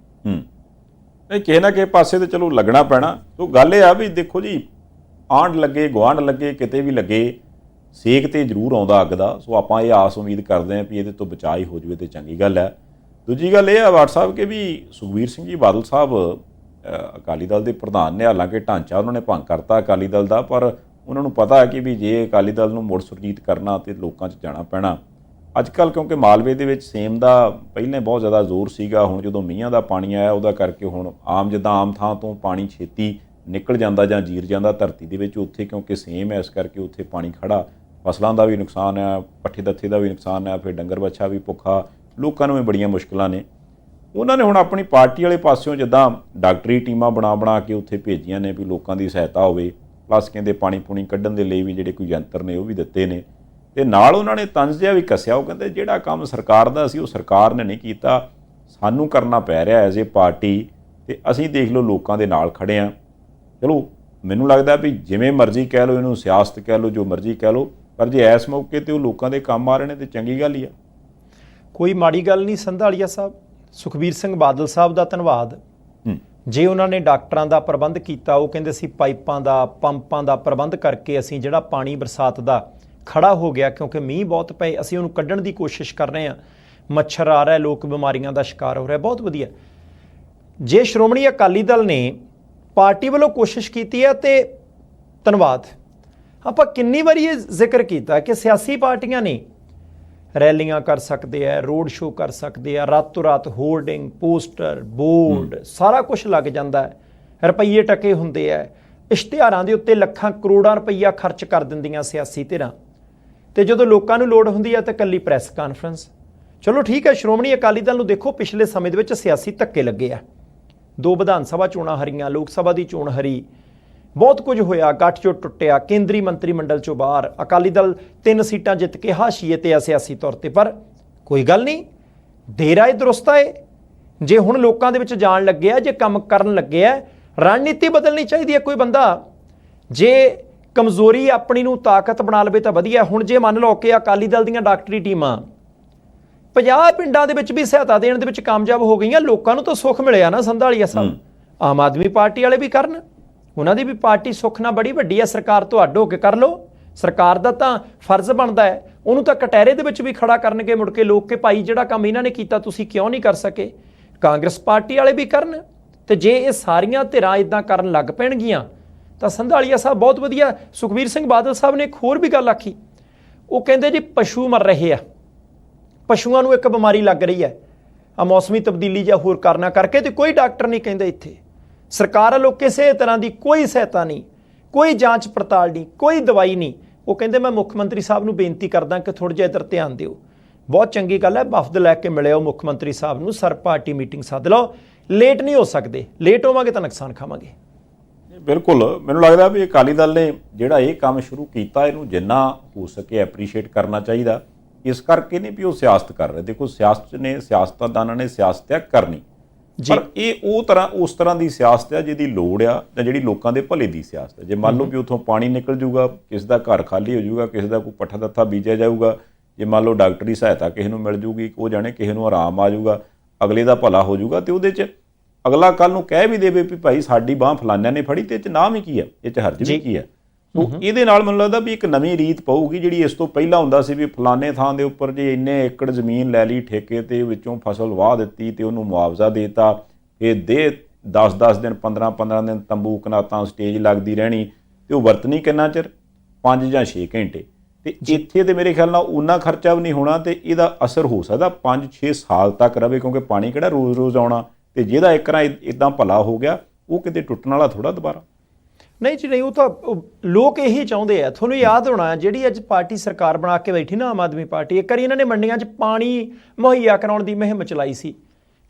ਨਹੀਂ ਕਿਸੇ ਨਾ ਕਿਸੇ ਪਾਸੇ ਤੇ ਚਲੋ ਲੱਗਣਾ ਪੈਣਾ। ਸੋ ਗੱਲ ਇਹ ਆ ਵੀ ਦੇਖੋ ਜੀ, ਆਂਢ ਲੱਗੇ ਗੁਆਂਢ ਲੱਗੇ ਕਿਤੇ ਵੀ ਲੱਗੇ, ਸੇਕ ਤੇ ਜ਼ਰੂਰ ਆਉਂਦਾ ਅੱਗ ਦਾ। ਸੋ ਆਪਾਂ ਇਹ ਆਸ ਉਮੀਦ ਕਰਦੇ ਹਾਂ ਵੀ ਇਹਦੇ ਤੋਂ ਬਚਾਅ ਹੀ ਹੋ ਜਾਵੇ ਤੇ ਚੰਗੀ ਗੱਲ ਹੈ। ਦੂਜੀ ਗੱਲ ਇਹ ਹੈ ਵਾਟ ਸਾਹਿਬ ਕਿ ਵੀ ਸੁਖਬੀਰ ਸਿੰਘ ਜੀ ਬਾਦਲ ਸਾਹਿਬ ਅਕਾਲੀ ਦਲ ਦੇ ਪ੍ਰਧਾਨ ਨੇ, ਹਾਲਾਂਕਿ ਢਾਂਚਾ ਉਹਨਾਂ ਨੇ ਭੰਗ ਕਰਤਾ ਅਕਾਲੀ ਦਲ ਦਾ, ਪਰ ਉਹਨਾਂ ਨੂੰ ਪਤਾ ਹੈ ਕਿ ਵੀ ਜੇ ਅਕਾਲੀ ਦਲ ਨੂੰ ਮੁੜ ਸੁਰਜੀਤ ਕਰਨਾ ਤੇ ਲੋਕਾਂ 'ਚ ਜਾਣਾ ਪੈਣਾ। ਅੱਜ ਕੱਲ੍ਹ ਕਿਉਂਕਿ ਮਾਲਵੇ ਦੇ ਵਿੱਚ ਸੇਮ ਦਾ ਪਹਿਲਾਂ ਬਹੁਤ ਜ਼ਿਆਦਾ ਜ਼ੋਰ ਸੀਗਾ, ਹੁਣ ਜਦੋਂ ਮੀਂਹਾਂ ਦਾ ਪਾਣੀ ਆਇਆ ਉਹਦਾ ਕਰਕੇ ਹੁਣ ਜਿੱਦਾਂ ਆਮ ਥਾਂ ਤੋਂ ਪਾਣੀ ਛੇਤੀ ਨਿਕਲ ਜਾਂਦਾ ਜਾਂ ਜੀਰ ਜਾਂਦਾ ਧਰਤੀ ਦੇ ਵਿੱਚ, ਉੱਥੇ ਕਿਉਂਕਿ ਸੇਮ ਹੈ ਇਸ ਕਰਕੇ ਉੱਥੇ ਪਾਣੀ ਖੜਾ, ਫਸਲਾਂ ਦਾ ਵੀ ਨੁਕਸਾਨ ਹੈ, ਪੱਠੇ ਦੱਥੇ ਦਾ ਵੀ ਨੁਕਸਾਨ ਹੈ, ਫਿਰ ਡੰਗਰ ਬੱਛਾ ਵੀ ਭੁੱਖਾ, ਲੋਕਾਂ ਨੂੰ ਵੀ ਬੜੀਆਂ ਮੁਸ਼ਕਿਲਾਂ ਨੇ। ਉਹਨਾਂ ਨੇ ਹੁਣ ਆਪਣੀ ਪਾਰਟੀ ਵਾਲੇ ਪਾਸਿਓਂ ਜਿੱਦਾਂ ਡਾਕਟਰੀ ਟੀਮਾਂ ਬਣਾ ਕੇ ਉੱਥੇ ਭੇਜੀਆਂ ਨੇ ਵੀ ਲੋਕਾਂ ਦੀ ਸਹਾਇਤਾ ਹੋਵੇ, ਪਲੱਸ ਕਹਿੰਦੇ ਪਾਣੀ ਪੂਣੀ ਕੱਢਣ ਦੇ ਲਈ ਵੀ ਜਿਹੜੇ ਕੋਈ ਯੰਤਰ ਨੇ ਉਹ ਵੀ ਦਿੱਤੇ ਨੇ। ਤੇ ਨਾਲ ਉਹਨਾਂ ਨੇ ਤੰਜ਼ ਜਿਹਾ ਵੀ ਕੱਸਿਆ, ਉਹ ਕਹਿੰਦੇ ਜਿਹੜਾ ਕੰਮ ਸਰਕਾਰ ਦਾ ਸੀ ਉਹ ਸਰਕਾਰ ਨੇ ਨਹੀਂ ਕੀਤਾ, ਸਾਨੂੰ ਕਰਨਾ ਪੈ ਰਿਹਾ ਐਜ਼ ਏ ਪਾਰਟੀ, ਤੇ ਅਸੀਂ ਦੇਖ ਲਓ ਲੋਕਾਂ ਦੇ ਨਾਲ ਖੜੇ ਹਾਂ। ਚਲੋ ਮੈਨੂੰ ਲੱਗਦਾ ਵੀ ਜਿਵੇਂ ਮਰਜ਼ੀ ਕਹਿ ਲਓ, ਇਹਨੂੰ ਸਿਆਸਤ ਕਹਿ ਲਓ, ਜੋ ਮਰਜ਼ੀ ਕਹਿ ਲਓ, ਪਰ ਜੇ ਇਸ ਮੌਕੇ ਤੇ ਉਹ ਲੋਕਾਂ ਦੇ ਕੰਮ ਆ ਰਹੇ ਨੇ ਤੇ ਚੰਗੀ ਗੱਲ ਹੀ ਆ, ਕੋਈ ਮਾੜੀ ਗੱਲ ਨਹੀਂ। ਸੰਧਾਲੀਆ ਸਾਹਿਬ, ਸੁਖਬੀਰ ਸਿੰਘ ਬਾਦਲ ਸਾਹਿਬ ਦਾ ਧੰਨਵਾਦ। ਜੇ ਉਹਨਾਂ ਨੇ ਡਾਕਟਰਾਂ ਦਾ ਪ੍ਰਬੰਧ ਕੀਤਾ, ਉਹ ਕਹਿੰਦੇ ਸੀ ਪਾਈਪਾਂ ਦਾ ਪੰਪਾਂ ਦਾ ਪ੍ਰਬੰਧ ਕਰਕੇ ਅਸੀਂ ਜਿਹੜਾ ਪਾਣੀ ਬਰਸਾਤ ਦਾ ਖੜਾ ਹੋ ਗਿਆ, ਕਿਉਂਕਿ ਮੀਂਹ ਬਹੁਤ ਪਏ, ਅਸੀਂ ਉਹਨੂੰ ਕੱਢਣ ਦੀ ਕੋਸ਼ਿਸ਼ ਕਰ ਰਹੇ ਹਾਂ, ਮੱਛਰ ਆ ਰਿਹਾ, ਲੋਕ ਬਿਮਾਰੀਆਂ ਦਾ ਸ਼ਿਕਾਰ ਹੋ ਰਿਹਾ, ਬਹੁਤ ਵਧੀਆ। ਜੇ ਸ਼੍ਰੋਮਣੀ ਅਕਾਲੀ ਦਲ ਨੇ ਪਾਰਟੀ ਵੱਲੋਂ ਕੋਸ਼ਿਸ਼ ਕੀਤੀ ਹੈ ਤੇ ਧੰਨਵਾਦ। ਆਪਾਂ ਕਿੰਨੀ ਵਾਰੀ ਇਹ ਜ਼ਿਕਰ ਕੀਤਾ ਕਿ ਸਿਆਸੀ ਪਾਰਟੀਆਂ ਨੇ ਰੈਲੀਆਂ ਕਰ ਸਕਦੇ ਆ, ਰੋਡ ਸ਼ੋਅ ਕਰ ਸਕਦੇ ਆ, ਰਾਤੋਂ ਰਾਤ ਹੋਰਡਿੰਗ, ਪੋਸਟਰ, ਬੋਰਡ ਸਾਰਾ ਕੁਝ ਲੱਗ ਜਾਂਦਾ ਹੈ, ਰੁਪਈਏ ਟਕੇ ਹੁੰਦੇ ਆ, ਇਸ਼ਤਿਹਾਰਾਂ ਦੇ ਉੱਤੇ ਲੱਖਾਂ ਕਰੋੜਾਂ ਰੁਪਈਆ ਖਰਚ ਕਰ ਦਿੰਦੀਆਂ ਸਿਆਸੀ ਧਿਰਾਂ, ਤੇ ਜਦੋਂ ਲੋਕਾਂ ਨੂੰ ਲੋੜ ਹੁੰਦੀ ਹੈ ਤਾਂ ਇਕੱਲੀ ਪ੍ਰੈਸ ਕਾਨਫਰੰਸ। ਚਲੋ ਠੀਕ ਹੈ, ਸ਼੍ਰੋਮਣੀ ਅਕਾਲੀ ਦਲ ਨੂੰ ਦੇਖੋ ਪਿਛਲੇ ਸਮੇਂ ਦੇ ਵਿੱਚ ਸਿਆਸੀ ਧੱਕੇ ਲੱਗੇ ਆ, 2 ਵਿਧਾਨ ਸਭਾ ਚੋਣਾਂ ਹਰੀਆਂ, ਲੋਕ ਸਭਾ ਦੀ ਚੋਣ ਹਰੀ, ਬਹੁਤ ਕੁਝ ਹੋਇਆ, ਗੱਠਜੋੜ ਟੁੱਟਿਆ, ਕੇਂਦਰੀ ਮੰਤਰੀ ਮੰਡਲ ਚੋਂ ਬਾਹਰ, ਅਕਾਲੀ ਦਲ 3 ਸੀਟਾਂ ਜਿੱਤ ਕੇ ਹਾਸ਼ੀਏ ਤੇ ਆ ਸਿਆਸੀ ਤੌਰ ਤੇ। ਪਰ ਕੋਈ ਗੱਲ ਨਹੀਂ, ਦੇਰ ਆਏ ਦਰੁਸਤ ਆਏ। ਜੇ ਹੁਣ ਲੋਕਾਂ ਦੇ ਵਿੱਚ ਜਾਣ ਲੱਗਿਆ, ਜੇ ਕੰਮ ਕਰਨ ਲੱਗਿਆ, ਰਣਨੀਤੀ ਬਦਲਣੀ ਚਾਹੀਦੀ ਹੈ। ਕੋਈ ਬੰਦਾ ਜੇ ਕਮਜ਼ੋਰੀ ਆਪਣੀ ਨੂੰ ਤਾਕਤ ਬਣਾ ਲਵੇ ਤਾਂ ਵਧੀਆ। ਹੁਣ ਜੇ ਮੰਨ ਲਓ ਕਿ ਅਕਾਲੀ ਦਲ ਦੀਆਂ ਡਾਕਟਰੀ ਟੀਮਾਂ 50 ਪਿੰਡਾਂ ਦੇ ਵਿੱਚ ਵੀ ਸਹਾਇਤਾ ਦੇਣ ਦੇ ਵਿੱਚ ਕਾਮਯਾਬ ਹੋ ਗਈਆਂ, ਲੋਕਾਂ ਨੂੰ ਤਾਂ ਸੁੱਖ ਮਿਲਿਆ ਨਾ ਸੰਧਾਲੀਆ ਸਾਹਿਬ। ਆਮ ਆਦਮੀ ਪਾਰਟੀ ਵਾਲੇ ਵੀ ਕਰਨ, ਉਹਨਾਂ ਦੀ ਵੀ ਪਾਰਟੀ ਸੁੱਖ ਨਾਲ ਬੜੀ ਵੱਡੀ ਹੈ, ਸਰਕਾਰ ਤੋਂ ਅੱਡ ਹੋ ਕੇ ਕਰ ਲਓ। ਸਰਕਾਰ ਦਾ ਤਾਂ ਫਰਜ਼ ਬਣਦਾ ਹੈ ਉਹਨੂੰ ਤਾਂ ਕਟਹਿਰੇ ਦੇ ਵਿੱਚ ਵੀ ਖੜਾ ਕਰਨਗੇ ਮੁੜ ਕੇ ਲੋਕ ਕਿ ਭਾਈ ਜਿਹੜਾ ਕੰਮ ਇਹਨਾਂ ਨੇ ਕੀਤਾ ਤੁਸੀਂ ਕਿਉਂ ਨਹੀਂ ਕਰ ਸਕੇ। ਕਾਂਗਰਸ ਪਾਰਟੀ ਵਾਲੇ ਵੀ ਕਰਨ, ਤੇ ਜੇ ਇਹ ਸਾਰੀਆਂ ਧਿਰਾਂ ਇਦਾਂ ਕਰਨ ਲੱਗ ਪੈਣਗੀਆਂ ਤਾਂ ਸੰਧਾਲੀਆ ਸਾਹਿਬ ਬਹੁਤ ਵਧੀਆ। ਸੁਖਬੀਰ ਸਿੰਘ ਬਾਦਲ ਸਾਹਿਬ ਨੇ ਇੱਕ ਹੋਰ ਵੀ ਗੱਲ ਆਖੀ, ਉਹ ਕਹਿੰਦੇ ਜੀ ਪਸ਼ੂ ਮਰ ਰਹੇ ਆ, ਪਸ਼ੂਆਂ ਨੂੰ ਇੱਕ ਬਿਮਾਰੀ ਲੱਗ ਰਹੀ ਹੈ ਆ ਮੌਸਮੀ ਤਬਦੀਲੀ ਜਾਂ ਹੋਰ ਕਾਰਨਾਂ ਕਰਕੇ, ਤੇ ਕੋਈ ਡਾਕਟਰ ਨਹੀਂ ਕਹਿੰਦੇ ਇੱਥੇ। ਸਰਕਾਰ ਵੱਲੋਂ ਕਿਸੇ ਤਰ੍ਹਾਂ ਦੀ ਕੋਈ ਸਹਾਇਤਾ ਨਹੀਂ, ਕੋਈ ਜਾਂਚ ਪੜਤਾਲ ਨਹੀਂ, ਕੋਈ ਦਵਾਈ ਨਹੀਂ। ਉਹ ਕਹਿੰਦੇ ਮੈਂ ਮੁੱਖ ਮੰਤਰੀ ਸਾਹਿਬ ਨੂੰ ਬੇਨਤੀ ਕਰਦਾ ਕਿ ਥੋੜ੍ਹਾ ਜਿਹਾ ਇੱਧਰ ਧਿਆਨ ਦਿਓ। ਬਹੁਤ ਚੰਗੀ ਗੱਲ ਹੈ, ਵਫਦ ਲੈ ਕੇ ਮਿਲਿਓ ਮੁੱਖ ਮੰਤਰੀ ਸਾਹਿਬ ਨੂੰ, ਸਰਬ ਪਾਰਟੀ ਮੀਟਿੰਗ ਸੱਦ ਲਓ। ਲੇਟ ਨਹੀਂ ਹੋ ਸਕਦੇ, ਲੇਟ ਹੋਵਾਂਗੇ ਤਾਂ ਨੁਕਸਾਨ ਖਾਵਾਂਗੇ। ਬਿਲਕੁਲ, ਮੈਨੂੰ ਲੱਗਦਾ ਵੀ ਅਕਾਲੀ ਦਲ ਨੇ ਜਿਹੜਾ ਇਹ ਕੰਮ ਸ਼ੁਰੂ ਕੀਤਾ ਇਹਨੂੰ ਜਿੰਨਾ ਹੋ ਸਕੇ ਐਪਰੀਸ਼ੀਏਟ ਕਰਨਾ ਚਾਹੀਦਾ। ਇਸ ਕਰਕੇ ਨਹੀਂ ਵੀ ਉਹ ਸਿਆਸਤ ਕਰ ਰਹੇ। ਦੇਖੋ ਸਿਆਸਤ ਨੇ, ਸਿਆਸਤਦਾਨਾਂ ਨੇ ਸਿਆਸਤ ਕਰਨੀ, ਪਰ ਇਹ ਉਸ ਤਰ੍ਹਾਂ ਦੀ ਸਿਆਸਤ ਹੈ ਜਿਹਦੀ ਲੋੜ ਆ, ਜਾਂ ਜਿਹੜੀ ਲੋਕਾਂ ਦੇ ਭਲੇ ਦੀ ਸਿਆਸਤ ਹੈ। ਜੇ ਮੰਨ ਲਓ ਵੀ ਉੱਥੋਂ ਪਾਣੀ ਨਿਕਲ ਜੂਗਾ, ਕਿਸੇ ਦਾ ਘਰ ਖਾਲੀ ਹੋ ਜੂਗਾ, ਕਿਸੇ ਦਾ ਕੋਈ ਪੱਠਾ ਦੱਥਾ ਬੀਜਿਆ ਜਾਊਗਾ, ਜੇ ਮੰਨ ਲਓ ਡਾਕਟਰੀ ਸਹਾਇਤਾ ਕਿਸੇ ਨੂੰ ਮਿਲ ਜੂਗੀ, ਉਹ ਜਾਣੇ ਕਿਸੇ ਨੂੰ ਆਰਾਮ ਆ ਜੂਗਾ, ਅਗਲੇ ਦਾ ਭਲਾ ਹੋ ਜੂਗਾ, ਤੇ ਉਹਦੇ 'ਚ ਅਗਲਾ ਕੱਲ ਨੂੰ ਕਹਿ ਵੀ ਦੇਵੇ ਵੀ ਭਾਈ ਸਾਡੀ ਬਾਂਹ ਫਲਾਨਿਆਂ ਨੇ ਫੜੀ, ਤੇ ਇਹ 'ਚ ਨਾਮ ਹੀ ਕੀ ਹੈ, ਇਹ 'ਚ ਹਰਜ ਵੀ ਕੀ ਹੈ। ਸੋ ਇਹਦੇ ਨਾਲ ਮੈਨੂੰ ਲੱਗਦਾ ਵੀ ਇੱਕ ਨਵੀਂ ਰੀਤ ਪਊਗੀ, ਜਿਹੜੀ ਇਸ ਤੋਂ ਪਹਿਲਾਂ ਹੁੰਦਾ ਸੀ ਵੀ ਫਲਾਣੇ ਥਾਂ ਦੇ ਉੱਪਰ ਜੇ ਇੰਨੇ ਏਕੜ ਜ਼ਮੀਨ ਲੈ ਲਈ ਠੇਕੇ ਤੇ, ਵਿੱਚੋਂ ਫਸਲ ਵਾਹ ਦਿੱਤੀ ਤੇ ਉਹਨੂੰ ਮੁਆਵਜ਼ਾ ਦੇ ਦਿੱਤਾ, ਇਹ ਦੇ 10-10 ਦਿਨ 15-15 ਦਿਨ ਤੰਬੂ ਕਨਾਤਾਂ ਸਟੇਜ ਲੱਗਦੀ ਰਹਿਣੀ, ਤੇ ਉਹ ਵਰਤਣੀ ਕਿੰਨਾ ਚਿਰ, 5 ਜਾਂ 6 ਘੰਟੇ। ਤੇ ਇੱਥੇ ਤੇ ਮੇਰੇ ਖਿਆਲ ਨਾਲ ਉਨਾ ਖਰਚਾ ਵੀ ਨਹੀਂ ਹੋਣਾ, ਤੇ ਇਹਦਾ ਅਸਰ ਹੋ ਸਕਦਾ 5-6 ਸਾਲ ਤੱਕ ਰਵੇ, ਕਿਉਂਕਿ ਪਾਣੀ ਕਿਹੜਾ ਰੋਜ਼-ਰੋਜ਼ ਆਉਣਾ, ਤੇ ਜਿਹਦਾ ਇੱਕ ਰਾਂ ਇੱਦਾਂ ਭਲਾ ਹੋ ਗਿਆ ਉਹ ਕਿਤੇ ਟੁੱਟਣ ਵਾਲਾ ਥੋੜਾ ਦੁਬਾਰਾ। ਨਹੀਂ ਜੀ ਨਹੀਂ, ਉਹ ਤਾਂ ਲੋਕ ਇਹੀ ਚਾਹੁੰਦੇ ਆ। ਤੁਹਾਨੂੰ ਯਾਦ ਹੋਣਾ ਜਿਹੜੀ ਅੱਜ ਪਾਰਟੀ ਸਰਕਾਰ ਬਣਾ ਕੇ ਬੈਠੀ ਨਾ, ਆਮ ਆਦਮੀ ਪਾਰਟੀ, ਇੱਕ ਵਾਰੀ ਇਹਨਾਂ ਨੇ ਮੰਡੀਆਂ 'ਚ ਪਾਣੀ ਮੁਹੱਈਆ ਕਰਾਉਣ ਦੀ ਮੁਹਿੰਮ ਚਲਾਈ ਸੀ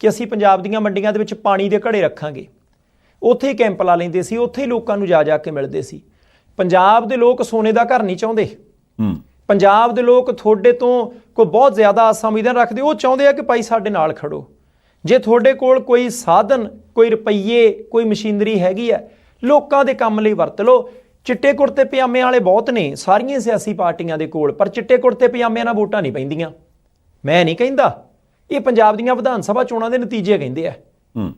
ਕਿ ਅਸੀਂ ਪੰਜਾਬ ਦੀਆਂ ਮੰਡੀਆਂ ਦੇ ਵਿੱਚ ਪਾਣੀ ਦੇ ਘੜੇ ਰੱਖਾਂਗੇ। ਉੱਥੇ ਹੀ ਕੈਂਪ ਲਾ ਲੈਂਦੇ ਸੀ, ਉੱਥੇ ਹੀ ਲੋਕਾਂ ਨੂੰ ਜਾ ਕੇ ਮਿਲਦੇ ਸੀ। ਪੰਜਾਬ ਦੇ ਲੋਕ ਸੋਨੇ ਦਾ ਘਰ ਨਹੀਂ ਚਾਹੁੰਦੇ। ਪੰਜਾਬ ਦੇ ਲੋਕ ਤੁਹਾਡੇ ਤੋਂ ਕੋਈ ਬਹੁਤ ਜ਼ਿਆਦਾ ਆਸਾਂ ਉਮੀਦਾਂ ਰੱਖਦੇ, ਉਹ ਚਾਹੁੰਦੇ ਆ ਕਿ ਭਾਈ ਸਾਡੇ ਨਾਲ ਖੜੋ। ਜੇ ਤੁਹਾਡੇ ਕੋਲ ਕੋਈ ਸਾਧਨ, ਕੋਈ ਰੁਪਈਏ, ਕੋਈ ਮਸ਼ੀਨਰੀ ਹੈਗੀ ਹੈ, ਲੋਕਾਂ ਦੇ ਕੰਮ ਲਈ ਵਰਤ ਲਓ। ਚਿੱਟੇ ਕੁੜਤੇ ਪਜਾਮੇ ਵਾਲੇ ਬਹੁਤ ਨੇ ਸਾਰੀਆਂ ਸਿਆਸੀ ਪਾਰਟੀਆਂ ਦੇ ਕੋਲ, ਪਰ ਚਿੱਟੇ ਕੁੜਤੇ ਪਜਾਮਿਆਂ ਨਾਲ ਵੋਟਾਂ ਨਹੀਂ ਪੈਂਦੀਆਂ। ਮੈਂ ਨਹੀਂ ਕਹਿੰਦਾ, ਇਹ ਪੰਜਾਬ ਦੀਆਂ ਵਿਧਾਨ ਸਭਾ ਚੋਣਾਂ ਦੇ ਨਤੀਜੇ ਕਹਿੰਦੇ ਆ।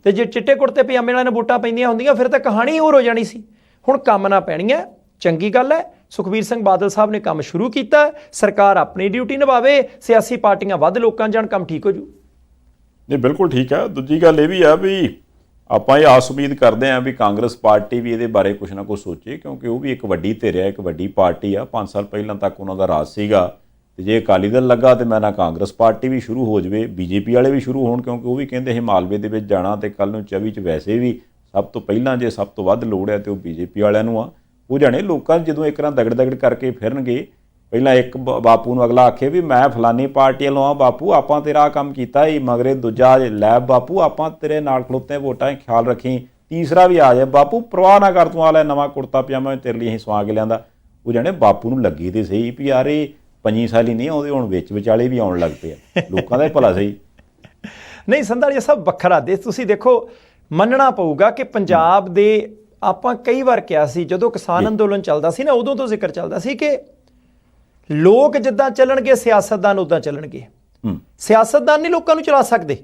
ਤੇ ਜੇ ਚਿੱਟੇ ਕੁੜਤੇ ਪਜਾਮੇ ਵਾਲਿਆਂ ਨਾਲ ਵੋਟਾਂ ਪੈਂਦੀਆਂ ਹੁੰਦੀਆਂ ਫਿਰ ਤਾਂ ਕਹਾਣੀ ਹੋਰ ਹੋ ਜਾਣੀ ਸੀ। ਹੁਣ ਕੰਮ ਨਾ ਪੈਣੀਆਂ, ਚੰਗੀ ਗੱਲ ਹੈ। ਸੁਖਬੀਰ ਸਿੰਘ ਬਾਦਲ ਸਾਹਿਬ ਨੇ ਕੰਮ ਸ਼ੁਰੂ ਕੀਤਾ, ਸਰਕਾਰ ਆਪਣੀ ਡਿਊਟੀ ਨਿਭਾਵੇ, ਸਿਆਸੀ ਪਾਰਟੀਆਂ ਵੱਧ ਲੋਕਾਂ ਜਾਣ, ਕੰਮ ਠੀਕ ਹੋ ਜੂ। ਨਹੀਂ ਬਿਲਕੁਲ ਠੀਕ ਹੈ। ਦੂਜੀ ਗੱਲ ਇਹ ਵੀ ਆ ਵੀ ਆਪਾਂ ਇਹ ਆਸ ਉਮੀਦ ਕਰਦੇ ਹਾਂ ਵੀ ਕਾਂਗਰਸ ਪਾਰਟੀ ਵੀ ਇਹਦੇ ਬਾਰੇ ਕੁਛ ਨਾ ਕੁਛ ਸੋਚੇ, ਕਿਉਂਕਿ ਉਹ ਵੀ ਇੱਕ ਵੱਡੀ ਧਿਰ ਹੈ, ਇੱਕ ਵੱਡੀ ਪਾਰਟੀ ਆ। 5 ਸਾਲ ਪਹਿਲਾਂ ਤੱਕ ਉਹਨਾਂ ਦਾ ਰਾਜ ਸੀਗਾ, ਤੇ ਜੇ ਅਕਾਲੀ ਦਲ ਲੱਗਾ ਤੇ ਮੈਂ ਨਾ ਕਾਂਗਰਸ ਪਾਰਟੀ ਵੀ ਸ਼ੁਰੂ ਹੋ ਜਾਵੇ, ਬੀਜੇਪੀ ਵਾਲੇ ਵੀ ਸ਼ੁਰੂ ਹੋਣ, ਕਿਉਂਕਿ ਉਹ ਵੀ ਕਹਿੰਦੇ ਹਿਮਾਲਵੇ ਦੇ ਵਿੱਚ ਜਾਣਾ, ਤੇ ਕੱਲ ਨੂੰ 24 'ਚ ਵੈਸੇ ਵੀ ਸਭ ਤੋਂ ਪਹਿਲਾਂ ਜੇ ਸਭ ਤੋਂ ਵੱਧ ਲੋੜ ਹੈ ਤੇ ਉਹ ਬੀਜੇਪੀ ਵਾਲਿਆਂ ਨੂੰ ਆ। ਉਹ ਜਾਣੇ ਲੋਕਾਂ ਜਦੋਂ ਇੱਕ ਰਾਂ ਦਗੜ ਕਰਕੇ ਫਿਰਨਗੇ, ਪਹਿਲਾਂ ਇੱਕ ਬਾਪੂ ਨੂੰ ਅਗਲਾ ਆਖੇ ਵੀ ਮੈਂ ਫਲਾਨੀ ਪਾਰਟੀ ਵੱਲੋਂ ਆ ਬਾਪੂ, ਆਪਾਂ ਤੇਰਾ ਕੰਮ ਕੀਤਾ ਹੀ, ਮਗਰੇ ਦੂਜਾ ਲੈ ਬਾਪੂ ਆਪਾਂ ਤੇਰੇ ਨਾਲ ਖਲੋਤੇ, ਵੋਟਾਂ ਖਿਆਲ ਰੱਖੀ, ਤੀਸਰਾ ਵੀ ਆ ਜਾਏ ਬਾਪੂ ਪਰਵਾਹ ਨਾ ਕਰ, ਤੂੰ ਆ ਲੈ ਨਵਾਂ ਕੁੜਤਾ ਪਜਾਮਾ ਤੇਰੇ ਲਈ ਅਸੀਂ ਸਵਾ ਕੇ ਲਿਆਂਦਾ। ਉਹ ਜਾਣੇ ਬਾਪੂ ਨੂੰ ਲੱਗੀ ਤੇ ਸਹੀ ਵੀ ਯਾਰ ਇਹ 5 ਸਾਲ ਹੀ ਨਹੀਂ ਆਉਂਦੇ, ਹੁਣ ਵਿੱਚ ਵਿਚਾਲੇ ਵੀ ਆਉਣ ਲੱਗ ਪਏ ਆ, ਲੋਕਾਂ ਦਾ ਭਲਾ ਸਹੀ। ਨਹੀਂ ਸੰਧਾਲੀਆ ਸਾਹਿਬ, ਵੱਖਰਾ ਦੇਸ਼ ਤੁਸੀਂ ਦੇਖੋ, ਮੰਨਣਾ ਪਊਗਾ ਕਿ ਪੰਜਾਬ ਦੇ, ਆਪਾਂ ਕਈ ਵਾਰ ਕਿਹਾ ਸੀ ਜਦੋਂ ਕਿਸਾਨ ਅੰਦੋਲਨ ਚੱਲਦਾ ਸੀ ਨਾ, ਉਦੋਂ ਤੋਂ ਜ਼ਿਕਰ ਚੱਲਦਾ ਸੀ ਕਿ ਲੋਕ ਜਿੱਦਾਂ ਚੱਲਣਗੇ ਸਿਆਸਤਦਾਨ ਉੱਦਾਂ ਚੱਲਣਗੇ। ਸਿਆਸਤਦਾਨ ਨਹੀਂ ਲੋਕਾਂ ਨੂੰ ਚਲਾ ਸਕਦੇ।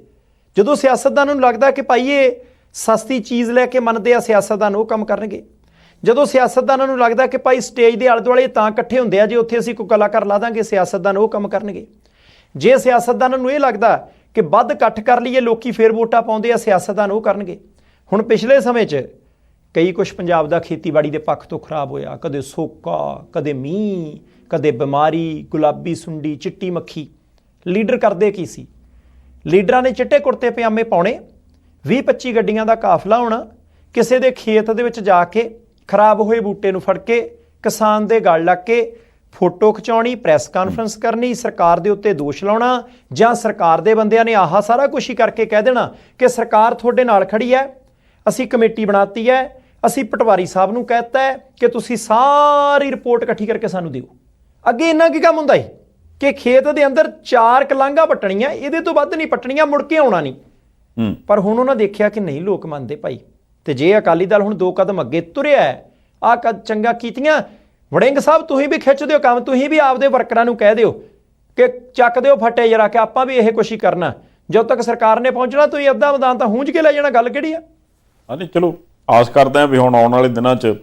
ਜਦੋਂ ਸਿਆਸਤਦਾਨਾਂ ਨੂੰ ਲੱਗਦਾ ਕਿ ਭਾਈ ਇਹ ਸਸਤੀ ਚੀਜ਼ ਲੈ ਕੇ ਮੰਨਦੇ ਆ, ਸਿਆਸਤਦਾਨ ਉਹ ਕੰਮ ਕਰਨਗੇ। ਜਦੋਂ ਸਿਆਸਤਦਾਨਾਂ ਨੂੰ ਲੱਗਦਾ ਕਿ ਭਾਈ ਸਟੇਜ ਦੇ ਆਲੇ ਦੁਆਲੇ ਤਾਂ ਇਕੱਠੇ ਹੁੰਦੇ ਆ ਜੇ ਉੱਥੇ ਅਸੀਂ ਕੋਈ ਕਲਾਕਾਰ ਲਾ ਦਾਂਗੇ, ਸਿਆਸਤਦਾਨ ਉਹ ਕੰਮ ਕਰਨਗੇ। ਜੇ ਸਿਆਸਤਦਾਨਾਂ ਨੂੰ ਇਹ ਲੱਗਦਾ ਕਿ ਵੱਧ ਇਕੱਠ ਕਰ ਲਈਏ ਲੋਕੀ ਫੇਰ ਵੋਟਾਂ ਪਾਉਂਦੇ ਆ, ਸਿਆਸਤਦਾਨ ਉਹ ਕਰਨਗੇ। ਹੁਣ ਪਿਛਲੇ ਸਮੇਂ 'ਚ ਕਈ ਕੁਛ ਪੰਜਾਬ ਦਾ ਖੇਤੀਬਾੜੀ ਦੇ ਪੱਖ ਤੋਂ ਖਰਾਬ ਹੋਇਆ, ਕਦੇ ਸੋਕਾ, ਕਦੇ ਮੀਂਹ, ਕਦੇ ਬਿਮਾਰੀ, ਗੁਲਾਬੀ ਸੁੰਡੀ, ਚਿੱਟੀ ਮੱਖੀ। ਲੀਡਰ ਕਰਦੇ ਕੀ ਸੀ? ਲੀਡਰਾਂ ਨੇ ਚਿੱਟੇ ਕੁੜਤੇ ਪਜਾਮੇ ਪਾਉਣੇ, 20-25 ਗੱਡੀਆਂ ਦਾ ਕਾਫਲਾ ਹੋਣਾ, ਕਿਸੇ ਦੇ ਖੇਤ ਦੇ ਵਿੱਚ ਜਾ ਕੇ ਖਰਾਬ ਹੋਏ ਬੂਟੇ ਨੂੰ ਫੜ ਕੇ ਕਿਸਾਨ ਦੇ ਗਲ ਲੱਗ ਕੇ ਫੋਟੋ ਖਿਚਾਉਣੀ, ਪ੍ਰੈਸ ਕਾਨਫਰੰਸ ਕਰਨੀ, ਸਰਕਾਰ ਦੇ ਉੱਤੇ ਦੋਸ਼ ਲਾਉਣਾ, ਜਾਂ ਸਰਕਾਰ ਦੇ ਬੰਦਿਆਂ ਨੇ ਆਹ ਸਾਰਾ ਕੁਛ ਹੀ ਕਰਕੇ ਕਹਿ ਦੇਣਾ ਕਿ ਸਰਕਾਰ ਤੁਹਾਡੇ ਨਾਲ ਖੜੀ ਹੈ, ਅਸੀਂ ਕਮੇਟੀ ਬਣਾਤੀ ਹੈ, ਅਸੀਂ ਪਟਵਾਰੀ ਸਾਹਿਬ ਨੂੰ ਕਹਿਤਾ ਹੈ ਕਿ ਤੁਸੀਂ ਸਾਰੀ ਰਿਪੋਰਟ ਇਕੱਠੀ ਕਰਕੇ ਸਾਨੂੰ ਦਿਓ। ਅੱਗੇ ਇੰਨਾ ਕੀ ਕੰਮ ਹੁੰਦਾ ਹੈ ਕਿ ਖੇਤ ਦੇ ਅੰਦਰ 4 ਕਲਾਂਘਾਂ ਪੱਟਣੀਆਂ, ਇਹਦੇ ਤੋਂ ਵੱਧ ਨਹੀਂ ਪੱਟਣੀਆਂ, ਮੁੜ ਕੇ ਆਉਣਾ ਨਹੀਂ। ਪਰ ਹੁਣ ਉਹਨਾਂ ਦੇਖਿਆ ਕਿ ਨਹੀਂ ਲੋਕ ਮੰਨਦੇ ਭਾਈ। ਤੇ ਜੇ ਅਕਾਲੀ ਦਲ ਹੁਣ 2 ਕਦਮ ਅੱਗੇ ਤੁਰਿਆ ਹੈ, ਆਹ ਚੰਗਾ ਕੀਤੀਆਂ। ਵੜਿੰਗ ਸਾਹਿਬ ਤੁਸੀਂ ਵੀ ਖਿੱਚ ਦਿਓ ਕੰਮ, ਤੁਸੀਂ ਵੀ ਆਪਦੇ ਵਰਕਰਾਂ ਨੂੰ ਕਹਿ ਦਿਓ ਕਿ ਚੱਕ ਦਿਓ ਫੱਟੇ ਜਰਾ, ਕਿ ਆਪਾਂ ਵੀ ਇਹ ਕੁਛ ਹੀ ਕਰਨਾ। ਜਦੋਂ ਤੱਕ ਸਰਕਾਰ ਨੇ ਪਹੁੰਚਣਾ ਤੁਸੀਂ ਅੱਧਾ ਮੈਦਾਨ ਤਾਂ ਹੂੰਝ ਕੇ ਲੈ ਜਾਣਾ, ਗੱਲ ਕਿਹੜੀ ਆ। ਹਾਂਜੀ ਚਲੋ ਆਸ ਕਰਦੇ ਹਾਂ ਵੀ ਹੁਣ ਆਉਣ ਵਾਲੇ ਦਿਨਾਂ 'ਚ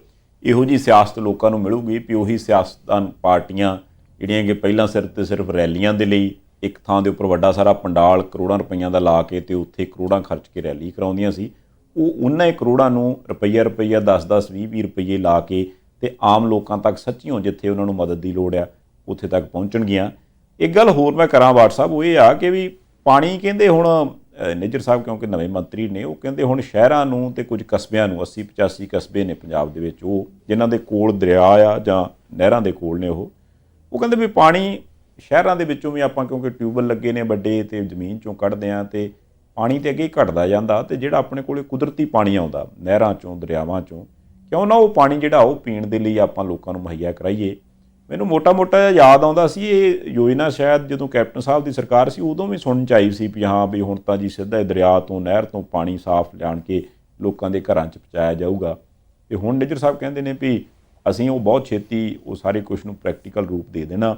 ਇਹੋ ਜਿਹੀ ਸਿਆਸਤ ਲੋਕਾਂ ਨੂੰ ਮਿਲੂਗੀ ਵੀ ਉਹੀ ਸਿਆਸਤਦਾਨ ਪਾਰਟੀਆਂ ਜਿਹੜੀਆਂ ਕਿ ਪਹਿਲਾਂ ਸਿਰਫ ਰੈਲੀਆਂ ਦੇ ਲਈ ਇੱਕ ਥਾਂ ਦੇ ਉੱਪਰ ਵੱਡਾ ਸਾਰਾ ਪੰਡਾਲ ਕਰੋੜਾਂ ਰੁਪਈਆਂ ਦਾ ਲਾ ਕੇ ਤੇ ਉੱਥੇ ਕਰੋੜਾਂ ਖਰਚ ਕੇ ਰੈਲੀ ਕਰਾਉਂਦੀਆਂ ਸੀ, ਉਹ ਉਹਨਾਂ ਹੀ ਕਰੋੜਾਂ ਨੂੰ ਰੁਪਈਆ 10-10 20 ਰੁਪਈਏ ਲਾ ਕੇ ਤੇ ਆਮ ਲੋਕਾਂ ਤੱਕ ਸੱਚੀਓ ਜਿੱਥੇ ਉਹਨਾਂ ਨੂੰ ਮਦਦ ਦੀ ਲੋੜ ਆ ਉੱਥੇ ਤੱਕ ਪਹੁੰਚਣਗੀਆਂ। ਇੱਕ ਗੱਲ ਹੋਰ ਮੈਂ ਕਰਾਂ WhatsApp, ਉਹ ਇਹ ਆ ਕਿ ਵੀ ਪਾਣੀ ਕਹਿੰਦੇ ਹੁਣ ਨਿੱਜਰ ਸਾਹਿਬ ਕਿਉਂਕਿ ਨਵੇਂ ਮੰਤਰੀ ਨੇ, ਉਹ ਕਹਿੰਦੇ ਹੁਣ ਸ਼ਹਿਰਾਂ ਨੂੰ ਤੇ ਕੁਝ ਕਸਬਿਆਂ ਨੂੰ 80-85 ਕਸਬੇ ਨੇ ਪੰਜਾਬ ਦੇ ਵਿੱਚ ਉਹ ਜਿਨ੍ਹਾਂ ਦੇ ਕੋਲ ਦਰਿਆ ਆ ਜਾਂ ਨਹਿਰਾਂ ਦੇ ਕੋਲ ਨੇ, ਉਹ ਕਹਿੰਦੇ ਵੀ ਪਾਣੀ ਸ਼ਹਿਰਾਂ ਦੇ ਵਿੱਚੋਂ ਵੀ ਆਪਾਂ ਕਿਉਂਕਿ ਟਿਊਬਵੈੱਲ ਲੱਗੇ ਨੇ ਵੱਡੇ ਤੇ ਜ਼ਮੀਨ 'ਚੋਂ ਕੱਢਦੇ ਹਾਂ ਤੇ ਪਾਣੀ ਤੇ ਅੱਗੇ ਹੀ ਘਟਦਾ ਜਾਂਦਾ, ਤੇ ਜਿਹੜਾ ਆਪਣੇ ਕੋਲ ਕੁਦਰਤੀ ਪਾਣੀ ਆਉਂਦਾ ਨਹਿਰਾਂ 'ਚੋਂ ਦਰਿਆਵਾਂ 'ਚੋਂ, ਕਿਉਂ ਨਾ ਉਹ ਪਾਣੀ ਜਿਹੜਾ ਉਹ ਪੀਣ ਦੇ ਲਈ ਆਪਾਂ ਲੋਕਾਂ ਨੂੰ ਮੁਹੱਈਆ ਕਰਾਈਏ। ਮੈਨੂੰ ਮੋਟਾ ਯਾਦ ਆਉਂਦਾ ਸੀ ਇਹ ਯੋਜਨਾ ਸ਼ਾਇਦ ਜਦੋਂ ਕੈਪਟਨ ਸਾਹਿਬ ਦੀ ਸਰਕਾਰ ਸੀ ਉਦੋਂ ਵੀ ਸੁਣਨ 'ਚ ਆਈ ਸੀ ਵੀ ਹਾਂ ਵੀ ਹੁਣ ਤਾਂ ਜੀ ਸਿੱਧਾ ਦਰਿਆ ਤੋਂ ਨਹਿਰ ਤੋਂ ਪਾਣੀ ਸਾਫ਼ ਲਿਆਣ ਕੇ ਲੋਕਾਂ ਦੇ ਘਰਾਂ 'ਚ ਪਹੁੰਚਾਇਆ ਜਾਊਗਾ। ਤੇ ਹੁਣ ਨਿੱਜਰ ਸਾਹਿਬ ਕਹਿੰਦੇ ਨੇ ਵੀ ਅਸੀਂ ਉਹ ਬਹੁਤ ਛੇਤੀ ਉਹ ਸਾਰੇ ਕੁਛ ਨੂੰ ਪ੍ਰੈਕਟੀਕਲ ਰੂਪ ਦੇ ਦੇਣਾ।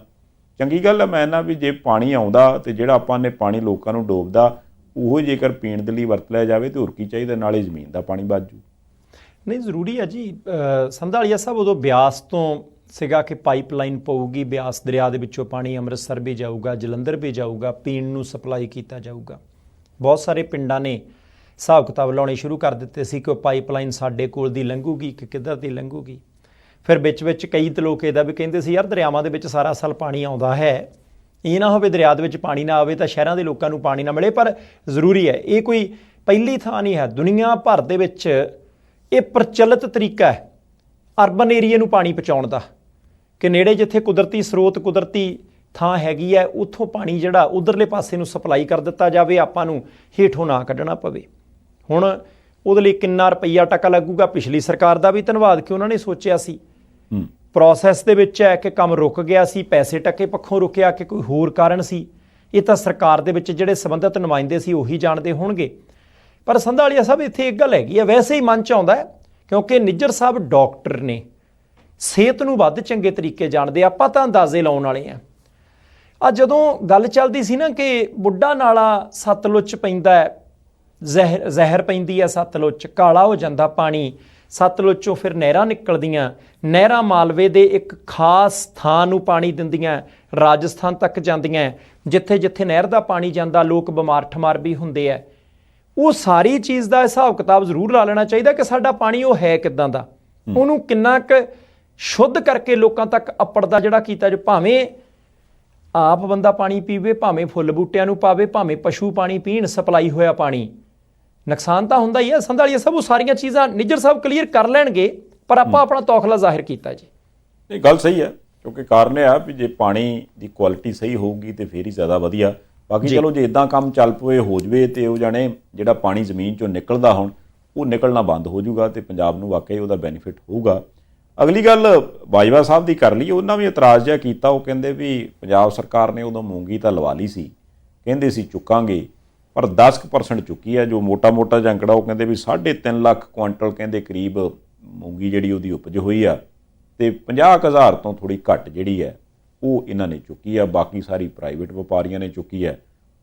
ਚੰਗੀ ਗੱਲ ਹੈ, ਮੈਂ ਨਾ ਵੀ ਜੇ ਪਾਣੀ ਆਉਂਦਾ ਤੇ ਜਿਹੜਾ ਆਪਾਂ ਨੇ ਪਾਣੀ ਲੋਕਾਂ ਨੂੰ ਡੋਬਦਾ ਉਹ ਜੇਕਰ ਪੀਣ ਦੇ ਲਈ ਵਰਤ ਲਿਆ ਜਾਵੇ ਤੇ ਹੋਰ ਕੀ ਚਾਹੀਦਾ, ਨਾਲੇ ਜ਼ਮੀਨ ਦਾ ਪਾਣੀ ਬਚ ਜੂ। ਨਹੀਂ ਜ਼ਰੂਰੀ ਹੈ ਜੀ। ਸੰਧਾਲੀਆ ਸਾਹਿਬ ਉਦੋਂ ਬਿਆਸ ਤੋਂ ਸੀਗਾ ਕਿ ਪਾਈਪਲਾਈਨ ਪਊਗੀ, ਬਿਆਸ ਦਰਿਆ ਦੇ ਵਿੱਚੋਂ ਪਾਣੀ ਅੰਮ੍ਰਿਤਸਰ ਵੀ ਜਾਊਗਾ, ਜਲੰਧਰ ਵੀ ਜਾਊਗਾ, ਪੀਣ ਨੂੰ ਸਪਲਾਈ ਕੀਤਾ ਜਾਊਗਾ। ਬਹੁਤ ਸਾਰੇ ਪਿੰਡਾਂ ਨੇ ਹਿਸਾਬ ਕਿਤਾਬ ਲਾਉਣੇ ਸ਼ੁਰੂ ਕਰ ਦਿੱਤੇ ਸੀ ਕਿ ਉਹ ਪਾਈਪਲਾਈਨ ਸਾਡੇ ਕੋਲ ਦੀ ਲੰਘੂਗੀ ਕਿ ਕਿੱਧਰ ਦੀ ਲੰਘੂਗੀ। ਫਿਰ ਵਿੱਚ ਕਈ ਤਾਂ ਲੋਕ ਇਹਦਾ ਵੀ ਕਹਿੰਦੇ ਸੀ ਯਾਰ ਦਰਿਆਵਾਂ ਦੇ ਵਿੱਚ ਸਾਰਾ ਸਾਲ ਪਾਣੀ ਆਉਂਦਾ ਹੈ, ਇਹ ਨਾ ਹੋਵੇ ਦਰਿਆ ਦੇ ਵਿੱਚ ਪਾਣੀ ਨਾ ਆਵੇ ਤਾਂ ਸ਼ਹਿਰਾਂ ਦੇ ਲੋਕਾਂ ਨੂੰ ਪਾਣੀ ਨਾ ਮਿਲੇ। ਪਰ ਜ਼ਰੂਰੀ ਹੈ, ਇਹ ਕੋਈ ਪਹਿਲੀ ਥਾਂ ਨਹੀਂ ਹੈ, ਦੁਨੀਆ ਭਰ ਦੇ ਵਿੱਚ ਇਹ ਪ੍ਰਚਲਿਤ ਤਰੀਕਾ ਹੈ ਅਰਬਨ ਏਰੀਏ ਨੂੰ ਪਾਣੀ ਪਹੁੰਚਾਉਣ ਦਾ, ਕਿ ਨੇੜੇ ਜਿੱਥੇ ਕੁਦਰਤੀ ਸਰੋਤ ਕੁਦਰਤੀ ਥਾਂ ਹੈਗੀ ਹੈ ਉੱਥੋਂ ਪਾਣੀ ਜਿਹੜਾ ਉਧਰਲੇ ਪਾਸੇ ਨੂੰ ਸਪਲਾਈ ਕਰ ਦਿੱਤਾ ਜਾਵੇ, ਆਪਾਂ ਨੂੰ ਹੇਠੋਂ ਨਾ ਕੱਢਣਾ ਪਵੇ। ਹੁਣ ਉਹਦੇ ਲਈ ਕਿੰਨਾ ਰੁਪਈਆ ਟਕਾ ਲੱਗੂਗਾ, ਪਿਛਲੀ ਸਰਕਾਰ ਦਾ ਵੀ ਧੰਨਵਾਦ ਕਿ ਉਹਨਾਂ ਨੇ ਸੋਚਿਆ ਸੀ। ਪ੍ਰੋਸੈਸ ਦੇ ਵਿੱਚ ਹੈ ਕਿ ਕੰਮ ਰੁਕ ਗਿਆ ਸੀ, ਪੈਸੇ ਟਕੇ ਪੱਖੋਂ ਰੁਕਿਆ ਕਿ ਕੋਈ ਹੋਰ ਕਾਰਨ ਸੀ, ਇਹ ਤਾਂ ਸਰਕਾਰ ਦੇ ਵਿੱਚ ਜਿਹੜੇ ਸੰਬੰਧਿਤ ਨੁਮਾਇੰਦੇ ਸੀ ਉਹੀ ਜਾਣਦੇ ਹੋਣਗੇ। ਪਰ ਸੰਧਾਲੀਆ ਸਾਹਿਬ ਇੱਥੇ ਇੱਕ ਗੱਲ ਹੈਗੀ ਹੈ, ਵੈਸੇ ਹੀ ਮਨ 'ਚ ਆਉਂਦਾ ਕਿਉਂਕਿ ਨਿੱਜਰ ਸਾਹਿਬ ਡਾਕਟਰ ਨੇ, ਸਿਹਤ ਨੂੰ ਵੱਧ ਚੰਗੇ ਤਰੀਕੇ ਜਾਣਦੇ, ਆਪਾਂ ਤਾਂ ਅੰਦਾਜ਼ੇ ਲਾਉਣ ਵਾਲੇ ਆ। ਆ ਜਦੋਂ ਗੱਲ ਚੱਲਦੀ ਸੀ ਨਾ ਕਿ ਬੁੱਢਾ ਨਾਲਾ ਸਤਲੁਜ 'ਚ ਪੈਂਦਾ, ਜ਼ਹਿਰ ਪੈਂਦੀ ਹੈ ਸਤਲੁਜ 'ਚ, ਕਾਲਾ ਹੋ ਜਾਂਦਾ ਪਾਣੀ, ਸਤਲੁਜ 'ਚੋਂ ਫਿਰ ਨਹਿਰਾਂ ਨਿਕਲਦੀਆਂ, ਨਹਿਰਾਂ ਮਾਲਵੇ ਦੇ ਇੱਕ ਖਾਸ ਥਾਂ ਨੂੰ ਪਾਣੀ ਦਿੰਦੀਆਂ, ਰਾਜਸਥਾਨ ਤੱਕ ਜਾਂਦੀਆਂ, ਜਿੱਥੇ ਜਿੱਥੇ ਨਹਿਰ ਦਾ ਪਾਣੀ ਜਾਂਦਾ ਲੋਕ ਬਿਮਾਰ ਠਮਾਰ ਵੀ ਹੁੰਦੇ ਆ। ਉਹ ਸਾਰੀ ਚੀਜ਼ ਦਾ ਹਿਸਾਬ ਕਿਤਾਬ ਜ਼ਰੂਰ ਲਾ ਲੈਣਾ ਚਾਹੀਦਾ ਕਿ ਸਾਡਾ ਪਾਣੀ ਉਹ ਹੈ ਕਿੱਦਾਂ ਦਾ, ਉਹਨੂੰ ਕਿੰਨਾ ਕੁ ਸ਼ੁੱਧ ਕਰਕੇ ਲੋਕਾਂ ਤੱਕ ਅੱਪੜਦਾ ਜਿਹੜਾ ਕੀਤਾ, ਜੋ ਭਾਵੇਂ ਆਪ ਬੰਦਾ ਪਾਣੀ ਪੀਵੇ, ਭਾਵੇਂ ਫੁੱਲ ਬੂਟਿਆਂ ਨੂੰ ਪਾਵੇ, ਭਾਵੇਂ ਪਸ਼ੂ ਪਾਣੀ ਪੀਣ, ਸਪਲਾਈ ਹੋਇਆ ਪਾਣੀ, ਨੁਕਸਾਨ ਤਾਂ ਹੁੰਦਾ ਹੀ ਹੈ। ਸੰਧਾਲੀਆ ਸਾਹਿਬ ਉਹ ਸਾਰੀਆਂ ਚੀਜ਼ਾਂ ਨਿੱਜਰ ਸਾਹਿਬ ਕਲੀਅਰ ਕਰ ਲੈਣਗੇ, ਪਰ ਆਪਾਂ ਆਪਣਾ ਤੌਖਲਾ ਜ਼ਾਹਿਰ ਕੀਤਾ ਜੀ। ਇਹ ਗੱਲ ਸਹੀ ਹੈ, ਕਿਉਂਕਿ ਕਾਰਨ ਇਹ ਆ ਵੀ ਜੇ ਪਾਣੀ ਦੀ ਕੁਆਲਿਟੀ ਸਹੀ ਹੋਊਗੀ ਤੇ ਫੇਰ ਹੀ ਜ਼ਿਆਦਾ ਵਧੀਆ। ਬਾਕੀ ਚਲੋ ਜੇ ਇਦਾਂ ਕੰਮ ਚੱਲ ਪਵੇ ਹੋ ਜਵੇ ਤੇ ਉਹ ਜਾਣੇ ਜਿਹੜਾ ਪਾਣੀ ਜ਼ਮੀਨ 'ਚੋਂ ਨਿਕਲਦਾ ਹੁਣ ਉਹ ਨਿਕਲਣਾ ਬੰਦ ਹੋ ਜਾਊਗਾ ਤੇ ਪੰਜਾਬ ਨੂੰ ਵਾਕਈ ਉਹਦਾ ਬੈਨੀਫਿਟ ਹੋਊਗਾ। ਅਗਲੀ ਗੱਲ ਬਾਜਵਾ ਸਾਹਿਬ ਦੀ ਕਰ ਲਈ, ਉਹਨਾਂ ਵੀ ਇਤਰਾਜ਼ ਜਿਹਾ ਕੀਤਾ। ਉਹ ਕਹਿੰਦੇ ਵੀ ਪੰਜਾਬ ਸਰਕਾਰ ਨੇ ਉਦੋਂ ਮੂੰਗੀ ਤਾਂ ਲਵਾ ਲਈ ਸੀ, ਕਹਿੰਦੇ ਸੀ ਚੁੱਕਾਂਗੇ, ਪਰ 10% ਚੁੱਕੀ ਹੈ। ਜੋ ਮੋਟਾ ਜਿਹਾ ਅੰਕੜਾ ਉਹ ਕਹਿੰਦੇ ਵੀ 3.5 ਲੱਖ ਕੁਆਂਟਲ ਕਹਿੰਦੇ ਕਰੀਬ ਮੂੰਗੀ ਜਿਹੜੀ ਉਹਦੀ ਉਪਜ ਹੋਈ ਆ, ਤੇ 50,000 ਤੋਂ ਥੋੜ੍ਹੀ ਘੱਟ ਜਿਹੜੀ ਹੈ ਉਹ ਇਹਨਾਂ ਨੇ ਚੁੱਕੀ ਆ। ਬਾਕੀ ਸਾਰੀ ਪ੍ਰਾਈਵੇਟ ਵਪਾਰੀਆਂ ਨੇ ਚੁੱਕੀ ਹੈ।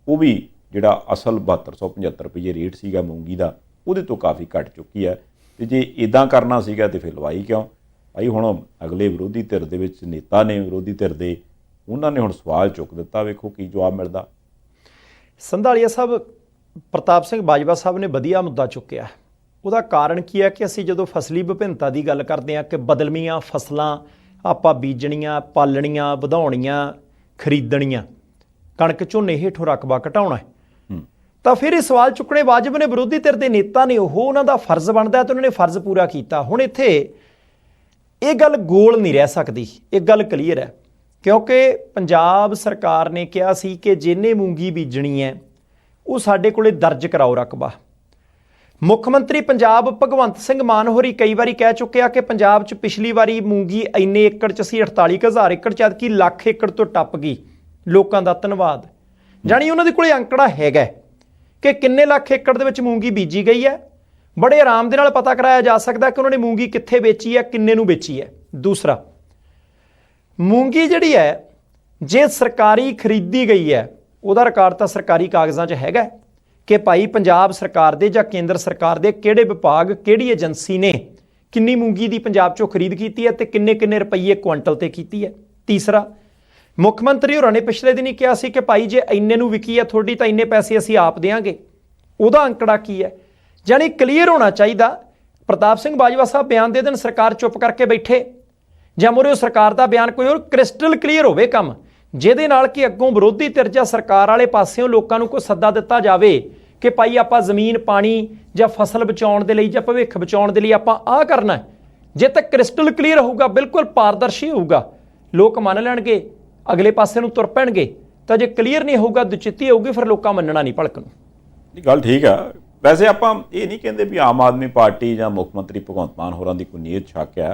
ਉਹ ਵੀ ਜਿਹੜਾ ਅਸਲ 7275 ਰੁਪਏ ਰੇਟ ਸੀਗਾ ਮੂੰਗੀ ਦਾ ਉਹਦੇ ਤੋਂ ਕਾਫੀ ਘੱਟ ਚੁੱਕੀ ਹੈ। ਤੇ ਜੇ ਇੱਦਾਂ ਕਰਨਾ ਸੀਗਾ ਤੇ ਫਿਰ ਲਵਾਈ ਕਿਉਂ ਭਾਈ? ਹੁਣ ਅਗਲੇ ਵਿਰੋਧੀ ਧਿਰ ਦੇ ਵਿੱਚ ਨੇਤਾ ਨੇ, ਵਿਰੋਧੀ ਧਿਰ ਦੇ, ਉਹਨਾਂ ਨੇ ਹੁਣ ਸਵਾਲ ਚੁੱਕ ਦਿੱਤਾ, ਵੇਖੋ ਕੀ ਜਵਾਬ ਮਿਲਦਾ। ਸੰਧਾਲੀਆ ਸਾਹਿਬ, ਪ੍ਰਤਾਪ ਸਿੰਘ ਬਾਜਵਾ ਸਾਹਿਬ ਨੇ ਵਧੀਆ ਮੁੱਦਾ ਚੁੱਕਿਆ। ਉਹਦਾ ਕਾਰਨ ਕੀ ਹੈ ਕਿ ਅਸੀਂ ਜਦੋਂ ਫਸਲੀ ਵਿਭਿੰਨਤਾ ਦੀ ਗੱਲ ਕਰਦੇ ਹਾਂ ਕਿ ਬਦਲਵੀਆਂ ਫਸਲਾਂ ਆਪਾਂ ਬੀਜਣੀਆਂ, ਪਾਲਣੀਆਂ, ਵਧਾਉਣੀਆਂ, ਖਰੀਦਣੀਆਂ, ਕਣਕ ਝੋਨੇ ਹੇਠੋਂ ਰਕਬਾ ਘਟਾਉਣਾ ਹੈ, ਤਾਂ ਫਿਰ ਇਹ ਸਵਾਲ ਚੁੱਕਣੇ ਵਾਜਬ ਨੇ। ਵਿਰੋਧੀ ਧਿਰ ਦੇ ਨੇਤਾ ਨੇ, ਉਹ ਉਹਨਾਂ ਦਾ ਫਰਜ਼ ਬਣਦਾ ਤੇ ਉਹਨਾਂ ਨੇ ਫਰਜ਼ ਪੂਰਾ ਕੀਤਾ। ਹੁਣ ਇੱਥੇ ਇਹ ਗੱਲ ਗੋਲ ਨਹੀਂ ਰਹਿ ਸਕਦੀ, ਇਹ ਗੱਲ ਕਲੀਅਰ ਹੈ, ਕਿਉਂਕਿ ਪੰਜਾਬ ਸਰਕਾਰ ਨੇ ਕਿਹਾ ਸੀ ਕਿ ਜਿਹਨੇ ਮੂੰਗੀ ਬੀਜਣੀ ਹੈ ਉਹ ਸਾਡੇ ਕੋਲੇ ਦਰਜ ਕਰਾਓ ਰਕਬਾ। ਮੁੱਖ ਮੰਤਰੀ ਪੰਜਾਬ ਭਗਵੰਤ ਸਿੰਘ ਮਾਨ ਹੋਰੀ ਕਈ ਵਾਰੀ ਕਹਿ ਚੁੱਕਿਆ ਕਿ ਪੰਜਾਬ 'ਚ ਪਿਛਲੀ ਵਾਰੀ ਮੂੰਗੀ ਇੰਨੇ ਏਕੜ 'ਚ ਸੀ 48,000 ਏਕੜ 'ਚ, ਐਤਕੀ ਲੱਖ ਏਕੜ ਤੋਂ ਟੱਪ ਗਈ। ਲੋਕਾਂ ਦਾ ਧੰਨਵਾਦ। ਜਾਣੀ ਉਹਨਾਂ ਦੇ ਕੋਲੇ ਅੰਕੜਾ ਹੈਗਾ ਕਿ ਕਿੰਨੇ ਲੱਖ ਏਕੜ ਦੇ ਵਿੱਚ ਮੂੰਗੀ ਬੀਜੀ ਗਈ ਹੈ। ਬੜੇ ਆਰਾਮ ਦੇ ਨਾਲ ਪਤਾ ਕਰਾਇਆ ਜਾ ਸਕਦਾ ਕਿ ਉਹਨਾਂ ਨੇ ਮੂੰਗੀ ਕਿੱਥੇ ਵੇਚੀ ਹੈ, ਕਿੰਨੇ ਨੂੰ ਵੇਚੀ ਹੈ। ਦੂਸਰਾ, ਮੂੰਗੀ ਜਿਹੜੀ ਹੈ ਜੇ ਸਰਕਾਰੀ ਖਰੀਦੀ ਗਈ ਹੈ ਉਹਦਾ ਰਿਕਾਰਡ ਤਾਂ ਸਰਕਾਰੀ ਕਾਗਜ਼ਾਂ 'ਚ ਹੈਗਾ ਕਿ ਭਾਈ ਪੰਜਾਬ ਸਰਕਾਰ ਦੇ ਜਾਂ ਕੇਂਦਰ ਸਰਕਾਰ ਦੇ ਕਿਹੜੇ ਵਿਭਾਗ, ਕਿਹੜੀ ਏਜੰਸੀ ਨੇ ਕਿੰਨੀ ਮੂੰਗੀ ਦੀ ਪੰਜਾਬ 'ਚੋਂ ਖਰੀਦ ਕੀਤੀ ਹੈ ਤੇ ਕਿੰਨੇ ਰੁਪਈਏ ਕੁਆਂਟਲ ਤੇ ਕੀਤੀ ਹੈ। ਤੀਸਰਾ, ਮੁੱਖ ਮੰਤਰੀ ਹੋਰਾਂ ਨੇ ਪਿਛਲੇ ਦਿਨ ਹੀ ਕਿਹਾ ਸੀ ਕਿ ਭਾਈ ਜੇ ਇੰਨੇ ਨੂੰ ਵਿਕੀ ਹੈ ਤੁਹਾਡੀ ਤਾਂ ਇੰਨੇ ਪੈਸੇ ਅਸੀਂ ਆਪ ਦੇਵਾਂਗੇ, ਉਹਦਾ ਅੰਕੜਾ ਕੀ ਹੈ। ਜਾਣੀ ਕਲੀਅਰ ਹੋਣਾ ਚਾਹੀਦਾ। ਪ੍ਰਤਾਪ ਸਿੰਘ ਬਾਜਵਾ ਸਾਹਿਬ ਬਿਆਨ ਦੇ ਦੇਣ, ਸਰਕਾਰ ਚੁੱਪ ਕਰਕੇ ਬੈਠੇ, ਜਾਂ ਮੂਹਰੇ ਉਹ ਸਰਕਾਰ ਦਾ ਬਿਆਨ ਕੋਈ ਹੋਰ ਕ੍ਰਿਸਟਲ ਕਲੀਅਰ ਹੋਵੇ ਕੰਮ, ਜਿਹਦੇ ਨਾਲ ਕਿ ਅੱਗੋਂ ਵਿਰੋਧੀ ਧਿਰ ਜਾਂ ਸਰਕਾਰ ਵਾਲੇ ਪਾਸਿਓਂ ਲੋਕਾਂ ਨੂੰ ਕੋਈ ਸੱਦਾ ਦਿੱਤਾ ਜਾਵੇ ਕਿ ਭਾਈ ਆਪਾਂ ਜ਼ਮੀਨ ਪਾਣੀ ਜਾਂ ਫਸਲ ਬਚਾਉਣ ਦੇ ਲਈ ਜਾਂ ਭਵਿੱਖ ਬਚਾਉਣ ਦੇ ਲਈ ਆਪਾਂ ਆਹ ਕਰਨਾ ਹੈ। ਜੇ ਤੱਕ ਕ੍ਰਿਸਟਲ ਕਲੀਅਰ ਹੋਊਗਾ, ਬਿਲਕੁਲ ਪਾਰਦਰਸ਼ੀ ਹੋਊਗਾ, ਲੋਕ ਮੰਨ ਲੈਣਗੇ, ਅਗਲੇ ਪਾਸੇ ਨੂੰ ਤੁਰ ਪੈਣਗੇ। ਤਾਂ ਜੇ ਕਲੀਅਰ ਨਹੀਂ ਹੋਊਗਾ, ਦੁਚਿੱਤੀ ਹੋਊਗੀ, ਫਿਰ ਲੋਕਾਂ ਮੰਨਣਾ ਨਹੀਂ ਭਲਕ ਨੂੰ। ਇਹ ਗੱਲ ਠੀਕ ਆ। ਵੈਸੇ ਆਪਾਂ ਇਹ ਨਹੀਂ ਕਹਿੰਦੇ ਵੀ ਆਮ ਆਦਮੀ ਪਾਰਟੀ ਜਾਂ ਮੁੱਖ ਮੰਤਰੀ ਭਗਵੰਤ ਮਾਨ ਹੋਰਾਂ ਦੀ ਕੋਈ ਨੀਅਤ ਸ਼ੱਕ ਆ।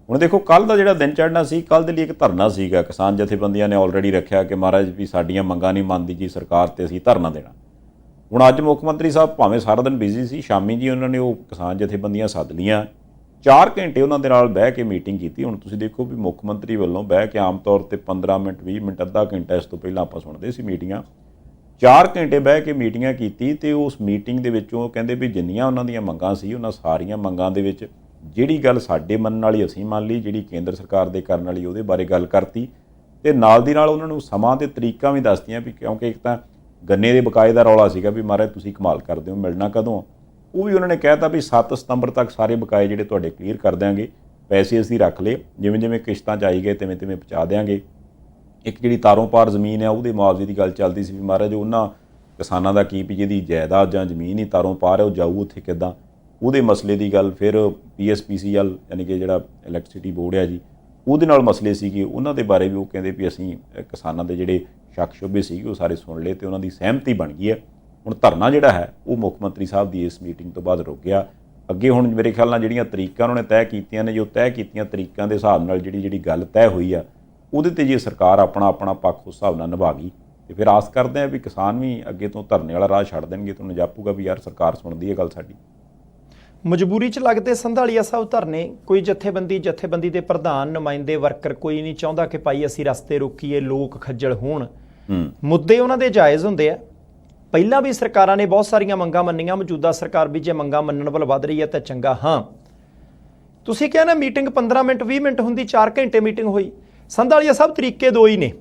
ਹੁਣ ਦੇਖੋ, ਕੱਲ੍ਹ ਦਾ ਜਿਹੜਾ ਦਿਨ ਚੜ੍ਹਨਾ ਸੀ, ਕੱਲ੍ਹ ਦੇ ਲਈ ਇੱਕ ਧਰਨਾ ਸੀਗਾ। ਕਿਸਾਨ ਜਥੇਬੰਦੀਆਂ ਨੇ ਆਲਰੇਡੀ ਰੱਖਿਆ ਕਿ ਮਹਾਰਾਜ ਵੀ ਸਾਡੀਆਂ ਮੰਗਾਂ ਨਹੀਂ ਮੰਨਦੀ ਜੀ ਸਰਕਾਰ, ਤੇ ਅਸੀਂ ਧਰਨਾ ਦੇਣਾ। ਹੁਣ ਅੱਜ ਮੁੱਖ ਮੰਤਰੀ ਸਾਹਿਬ ਭਾਵੇਂ ਸਾਰਾ ਦਿਨ ਬਿਜ਼ੀ ਸੀ, ਸ਼ਾਮੀ ਜੀ ਉਹਨਾਂ ਨੇ ਉਹ ਕਿਸਾਨ ਜਥੇਬੰਦੀਆਂ ਸੱਦ ਲੀਆਂ, 4 ਘੰਟੇ ਉਹਨਾਂ ਦੇ ਨਾਲ ਬਹਿ ਕੇ ਮੀਟਿੰਗ ਕੀਤੀ। ਹੁਣ ਤੁਸੀਂ ਦੇਖੋ ਵੀ ਮੁੱਖ ਮੰਤਰੀ ਵੱਲੋਂ ਬਹਿ ਕੇ ਆਮ ਤੌਰ 'ਤੇ 15 ਮਿੰਟ 20 ਮਿੰਟ ਅੱਧਾ ਘੰਟਾ ਇਸ ਤੋਂ ਪਹਿਲਾਂ ਆਪਾਂ ਸੁਣਦੇ ਸੀ ਮੀਟਿੰਗਾਂ, 4 ਘੰਟੇ ਬਹਿ ਕੇ ਮੀਟਿੰਗਾਂ ਕੀਤੀ। ਤੇ ਉਸ ਮੀਟਿੰਗ ਦੇ ਵਿੱਚੋਂ ਕਹਿੰਦੇ ਵੀ ਜਿੰਨੀਆਂ ਉਹਨਾਂ ਦੀਆਂ ਮੰਗਾਂ ਸੀ, ਉਹਨਾਂ ਸਾਰੀਆਂ ਮੰਗਾਂ ਦੇ ਵਿੱਚ ਜਿਹੜੀ ਗੱਲ ਸਾਡੇ ਮੰਨਣ ਵਾਲੀ ਅਸੀਂ ਮੰਨ ਲਈ, ਜਿਹੜੀ ਕੇਂਦਰ ਸਰਕਾਰ ਦੇ ਕਰਨ ਵਾਲੀ ਉਹਦੇ ਬਾਰੇ ਗੱਲ ਕਰਤੀ। ਤੇ ਨਾਲ ਦੀ ਨਾਲ ਉਹਨਾਂ ਨੂੰ ਸਮਾਂ ਤੇ ਤਰੀਕਾਂ ਵੀ ਦੱਸਤੀਆਂ ਵੀ, ਕਿਉਂਕਿ ਇੱਕ ਤਾਂ ਗੰਨੇ ਦੇ ਬਕਾਏ ਦਾ ਰੌਲਾ ਸੀਗਾ ਵੀ ਮਹਾਰਾਜ ਤੁਸੀਂ ਕਮਾਲ ਕਰਦੇ ਹੋ, ਮਿਲਣਾ ਕਦੋਂ? ਉਹ ਵੀ ਉਹਨਾਂ ਨੇ ਕਹਿਤਾ ਵੀ 7 ਸਤੰਬਰ ਤੱਕ ਸਾਰੇ ਬਕਾਏ ਜਿਹੜੇ ਤੁਹਾਡੇ ਕਲੀਅਰ ਕਰ ਦਿਆਂਗੇ, ਪੈਸੇ ਅਸੀਂ ਰੱਖ ਲਏ, ਜਿਵੇਂ ਜਿਵੇਂ ਕਿਸ਼ਤਾਂ 'ਚ ਆਈ ਗਏ ਤਿਵੇਂ ਤਿਵੇਂ ਪਹੁੰਚਾ ਦਿਆਂਗੇ। ਇੱਕ ਜਿਹੜੀ ਤਾਰੋਂ ਪਾਰ ਜ਼ਮੀਨ ਆ, ਉਹਦੇ ਮੁਆਵਜ਼ੇ ਦੀ ਗੱਲ ਚੱਲਦੀ ਸੀ ਵੀ ਮਹਾਰਾਜ ਉਹਨਾਂ ਕਿਸਾਨਾਂ ਦਾ ਕੀ ਵੀ ਜਿਹਦੀ ਜਾਇਦਾਦ ਜਾਂ ਜ਼ਮੀਨ ਹੀ ਤਾਰੋਂ ਪਾਰ ਹੈ, ਉਹ ਜਾਊ ਉੱਥੇ ਕਿੱਦਾਂ? ਉਹਦੇ ਮਸਲੇ ਦੀ ਗੱਲ। ਫਿਰ PSPCL ਯਾਨੀ ਕਿ ਜਿਹੜਾ ਇਲੈਕਟ੍ਰਿਸਿਟੀ ਬੋਰਡ ਹੈ ਜੀ, ਉਹਦੇ ਨਾਲ ਮਸਲੇ ਸੀਗੇ, ਉਹਨਾਂ ਦੇ ਬਾਰੇ ਵੀ ਉਹ ਕਹਿੰਦੇ ਵੀ ਅਸੀਂ ਕਿਸਾਨਾਂ ਦੇ ਜਿਹੜੇ ਸ਼ੱਕ ਸ਼ੁਬੇ ਸੀਗੇ ਉਹ ਸਾਰੇ ਸੁਣ ਲਏ ਤੇ ਉਹਨਾਂ ਦੀ ਸਹਿਮਤੀ ਬਣ ਗਈ ਹੈ। ਹੁਣ ਧਰਨਾ ਜਿਹੜਾ ਹੈ ਉਹ ਮੁੱਖ ਮੰਤਰੀ ਸਾਹਿਬ ਦੀ ਇਸ ਮੀਟਿੰਗ ਤੋਂ ਬਾਅਦ ਰੁਕ ਗਿਆ। ਅੱਗੇ ਹੁਣ ਮੇਰੇ ਖਿਆਲ ਨਾਲ ਜਿਹੜੀਆਂ ਤਰੀਕਾਂ ਉਹਨਾਂ ਨੇ ਤੈਅ ਕੀਤੀਆਂ ਨੇ, ਜੋ ਤੈਅ ਕੀਤੀਆਂ ਤਰੀਕਾਂ ਦੇ ਹਿਸਾਬ ਨਾਲ ਜਿਹੜੀ ਗੱਲ ਤੈਅ ਹੋਈ ਆ, ਉਹਦੇ 'ਤੇ ਜੇ ਸਰਕਾਰ ਆਪਣਾ ਪੱਖ ਉਸ ਹਿਸਾਬ ਨਾਲ ਨਿਭਾ ਗਈ ਤੇ ਫਿਰ ਆਸ ਕਰਦੇ ਹਾਂ ਵੀ ਕਿਸਾਨ ਵੀ ਅੱਗੇ ਤੋਂ ਧਰਨੇ ਵਾਲਾ ਰਾਹ ਛੱਡ ਦੇਣਗੇ ਤੇ ਉਹਨੂੰ ਜਾਪੂਗਾ ਵੀ ਯਾਰ ਸਰਕਾਰ ਸੁਣਦੀ ਹੈ ਗੱਲ ਸਾਡੀ। ਮਜਬੂਰੀ 'ਚ ਲੱਗਦੇ ਸੰਧਾਲੀਆ ਸਾਹਿਬ ਧਰਨੇ। ਕੋਈ ਜਥੇਬੰਦੀ ਦੇ ਪ੍ਰਧਾਨ, ਨੁਮਾਇੰਦੇ, ਵਰਕਰ ਕੋਈ ਨਹੀਂ ਚਾਹੁੰਦਾ ਕਿ ਭਾਈ ਅਸੀਂ ਰਸਤੇ ਰੋਕੀਏ, ਲੋਕ ਖੱਜਲ ਹੋਣ। ਮੁੱਦੇ ਉਹਨਾਂ ਦੇ ਜਾਇਜ਼ ਹੁੰਦੇ ਆ। ਪਹਿਲਾਂ ਵੀ ਸਰਕਾਰਾਂ ਨੇ ਬਹੁਤ ਸਾਰੀਆਂ ਮੰਗਾਂ ਮੰਨੀਆਂ, ਮੌਜੂਦਾ ਸਰਕਾਰ ਵੀ ਜੇ ਮੰਗਾਂ ਮੰਨਣ ਵੱਲ ਵੱਧ ਰਹੀ ਹੈ ਤਾਂ ਚੰਗਾ। ਹਾਂ, ਤੁਸੀਂ ਕਿਹਾ ਨਾ ਮੀਟਿੰਗ 15 ਮਿੰਟ 20 ਮਿੰਟ ਹੁੰਦੀ, 4 ਘੰਟੇ ਮੀਟਿੰਗ ਹੋਈ। ਸੰਧਾਲੀਆ ਸਾਹਿਬ ਤਰੀਕੇ ਦੋ ਹੀ ਨੇ,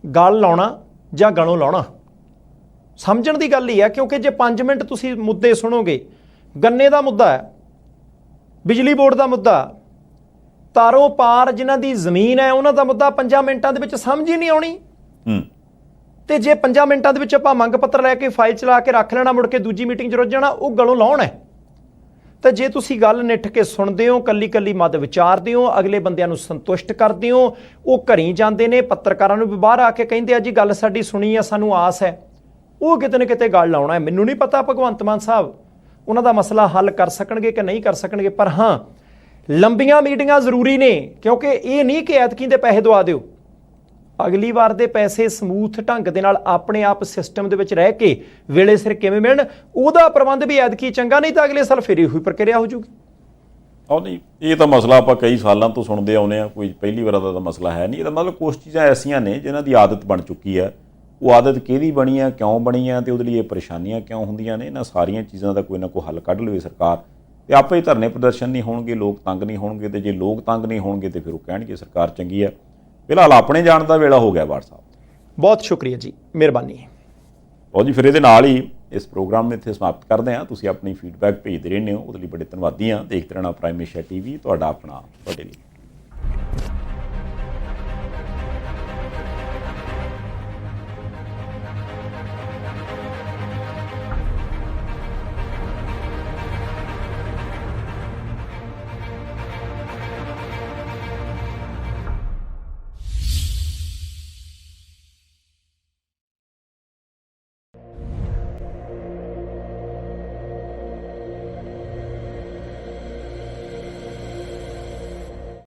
ਗਲ ਲਾਉਣਾ ਜਾਂ ਗਲੋਂ ਲਾਉਣਾ। ਸਮਝਣ ਦੀ ਗੱਲ ਹੀ ਹੈ, ਕਿਉਂਕਿ ਜੇ 5 ਮਿੰਟ ਤੁਸੀਂ ਮੁੱਦੇ ਸੁਣੋਗੇ, ਗੰਨੇ ਦਾ ਮੁੱਦਾ ਹੈ, ਬਿਜਲੀ ਬੋਰਡ ਦਾ ਮੁੱਦਾ, ਤਾਰੋਂ ਪਾਰ ਜਿਨ੍ਹਾਂ ਦੀ ਜ਼ਮੀਨ ਹੈ ਉਹਨਾਂ ਦਾ ਮੁੱਦਾ 5 ਮਿੰਟਾਂ ਦੇ ਵਿੱਚ ਸਮਝ ਹੀ ਨਹੀਂ ਆਉਣੀ। ਤੇ ਜੇ 5 ਮਿੰਟਾਂ ਦੇ ਵਿੱਚ ਆਪਾਂ ਮੰਗ ਪੱਤਰ ਲੈ ਕੇ ਫਾਈਲ ਚਲਾ ਕੇ ਰੱਖ ਲੈਣਾ, ਮੁੜ ਕੇ ਦੂਜੀ ਮੀਟਿੰਗ 'ਚ ਰੁੱਝ ਜਾਣਾ, ਉਹ ਗਲੋਂ ਲਾਉਣ ਹੈ। ਤਾਂ ਜੇ ਤੁਸੀਂ ਗੱਲ ਨਿੱਠ ਕੇ ਸੁਣਦੇ ਹੋ, ਕੱਲੀ ਕੱਲੀ ਮੱਦ ਵਿਚਾਰਦੇ ਹੋ, ਅਗਲੇ ਬੰਦਿਆਂ ਨੂੰ ਸੰਤੁਸ਼ਟ ਕਰਦੇ ਹੋ, ਉਹ ਘਰੀ ਜਾਂਦੇ ਨੇ, ਪੱਤਰਕਾਰਾਂ ਨੂੰ ਵੀ ਬਾਹਰ ਆ ਕੇ ਕਹਿੰਦੇ ਆ ਜੀ ਗੱਲ ਸਾਡੀ ਸੁਣੀ ਆ, ਸਾਨੂੰ ਆਸ ਹੈ, ਉਹ ਕਿਤੇ ਨਾ ਕਿਤੇ ਗੱਲ ਲਾਉਣਾ ਹੈ। ਮੈਨੂੰ ਨਹੀਂ ਪਤਾ ਭਗਵੰਤ ਮਾਨ ਸਾਹਿਬ ਉਹਨਾਂ ਦਾ ਮਸਲਾ ਹੱਲ ਕਰ ਸਕਣਗੇ ਕਿ ਨਹੀਂ ਕਰ ਸਕਣਗੇ, ਪਰ ਹਾਂ ਲੰਬੀਆਂ ਮੀਟਿੰਗਾਂ ਜ਼ਰੂਰੀ ਨੇ, ਕਿਉਂਕਿ ਇਹ ਨਹੀਂ ਕਿ ਐਤਕੀ ਦੇ ਪੈਸੇ ਦਵਾ ਦਿਓ। ਅਗਲੀ ਵਾਰ ਦੇ ਪੈਸੇ ਸਮੂਥ ਢੰਗ ਦੇ ਨਾਲ ਆਪਣੇ ਆਪ ਸਿਸਟਮ ਦੇ ਵਿੱਚ ਰਹਿ ਕੇ ਵੇਲੇ ਸਿਰ ਕਿਵੇਂ ਮਿਲਣ, ਉਹਦਾ ਪ੍ਰਬੰਧ ਵੀ ਐਤਕੀ ਚੰਗਾ, ਨਹੀਂ ਤਾਂ ਅਗਲੇ ਸਾਲ ਫਿਰ ਇਹੋ ਹੀ ਪ੍ਰਕਿਰਿਆ ਹੋ ਜੂਗੀ। ਆਹ ਨਹੀਂ, ਇਹ ਤਾਂ ਮਸਲਾ ਆਪਾਂ ਕਈ ਸਾਲਾਂ ਤੋਂ ਸੁਣਦੇ ਆਉਂਦੇ ਹਾਂ, ਕੋਈ ਪਹਿਲੀ ਵਾਰ ਦਾ ਤਾਂ ਮਸਲਾ ਹੈ ਨਹੀਂ। ਇਹਦਾ ਮਤਲਬ ਕੁਛ ਚੀਜ਼ਾਂ ਐਸੀਆਂ ਨੇ ਜਿਨ੍ਹਾਂ ਦੀ ਆਦਤ ਬਣ ਚੁੱਕੀ ਹੈ। ਉਹ ਆਦਤ ਕਿਹਦੀ ਬਣੀ ਆ, ਕਿਉਂ ਬਣੀ ਆ, ਤੇ ਉਹਦੇ ਲਈ ਇਹ ਪਰੇਸ਼ਾਨੀਆਂ ਕਿਉਂ ਹੁੰਦੀਆਂ ਨੇ, ਇਹਨਾਂ ਸਾਰੀਆਂ ਚੀਜ਼ਾਂ ਦਾ ਕੋਈ ਨਾ ਕੋਈ ਹੱਲ ਕੱਢ ਲਵੇ ਸਰਕਾਰ, ਤੇ ਆਪੇ ਹੀ ਧਰਨੇ ਪ੍ਰਦਰਸ਼ਨ ਨਹੀਂ ਹੋਣਗੇ, ਲੋਕ ਤੰਗ ਨਹੀਂ ਹੋਣਗੇ। ਤੇ ਜੇ ਲੋਕ ਤੰਗ ਨਹੀਂ ਹੋਣਗੇ ਤੇ ਫਿਰ ਉਹ ਕਹਿਣਗੇ ਸਰਕਾਰ ਚੰਗੀ ਆ। ਫਿਲਹਾਲ ਆਪਣੇ ਜਾਣ ਦਾ ਵੇਲਾ ਹੋ ਗਿਆ ਬਾੜ ਸਾਹਿਬ। ਬਹੁਤ ਸ਼ੁਕਰੀਆ ਜੀ, ਮਿਹਰਬਾਨੀ। ਬਹੁਤ ਜੀ, ਫਿਰ ਇਹਦੇ ਨਾਲ ਹੀ ਇਸ ਪ੍ਰੋਗਰਾਮ ਨੂੰ ਇੱਥੇ ਸਮਾਪਤ ਕਰਦੇ ਹਾਂ। ਤੁਸੀਂ ਆਪਣੀ ਫੀਡਬੈਕ ਭੇਜਦੇ ਰਹਿੰਦੇ ਹੋ, ਉਹਦੇ ਲਈ ਬੜੇ ਧੰਨਵਾਦੀ ਹਾਂ। ਦੇਖਦੇ ਰਹਿਣਾ ਪ੍ਰਾਈਮ ਏਸ਼ੀਆ TV, ਤੁਹਾਡਾ ਆਪਣਾ ਤੁਹਾਡੇ ਲਈ।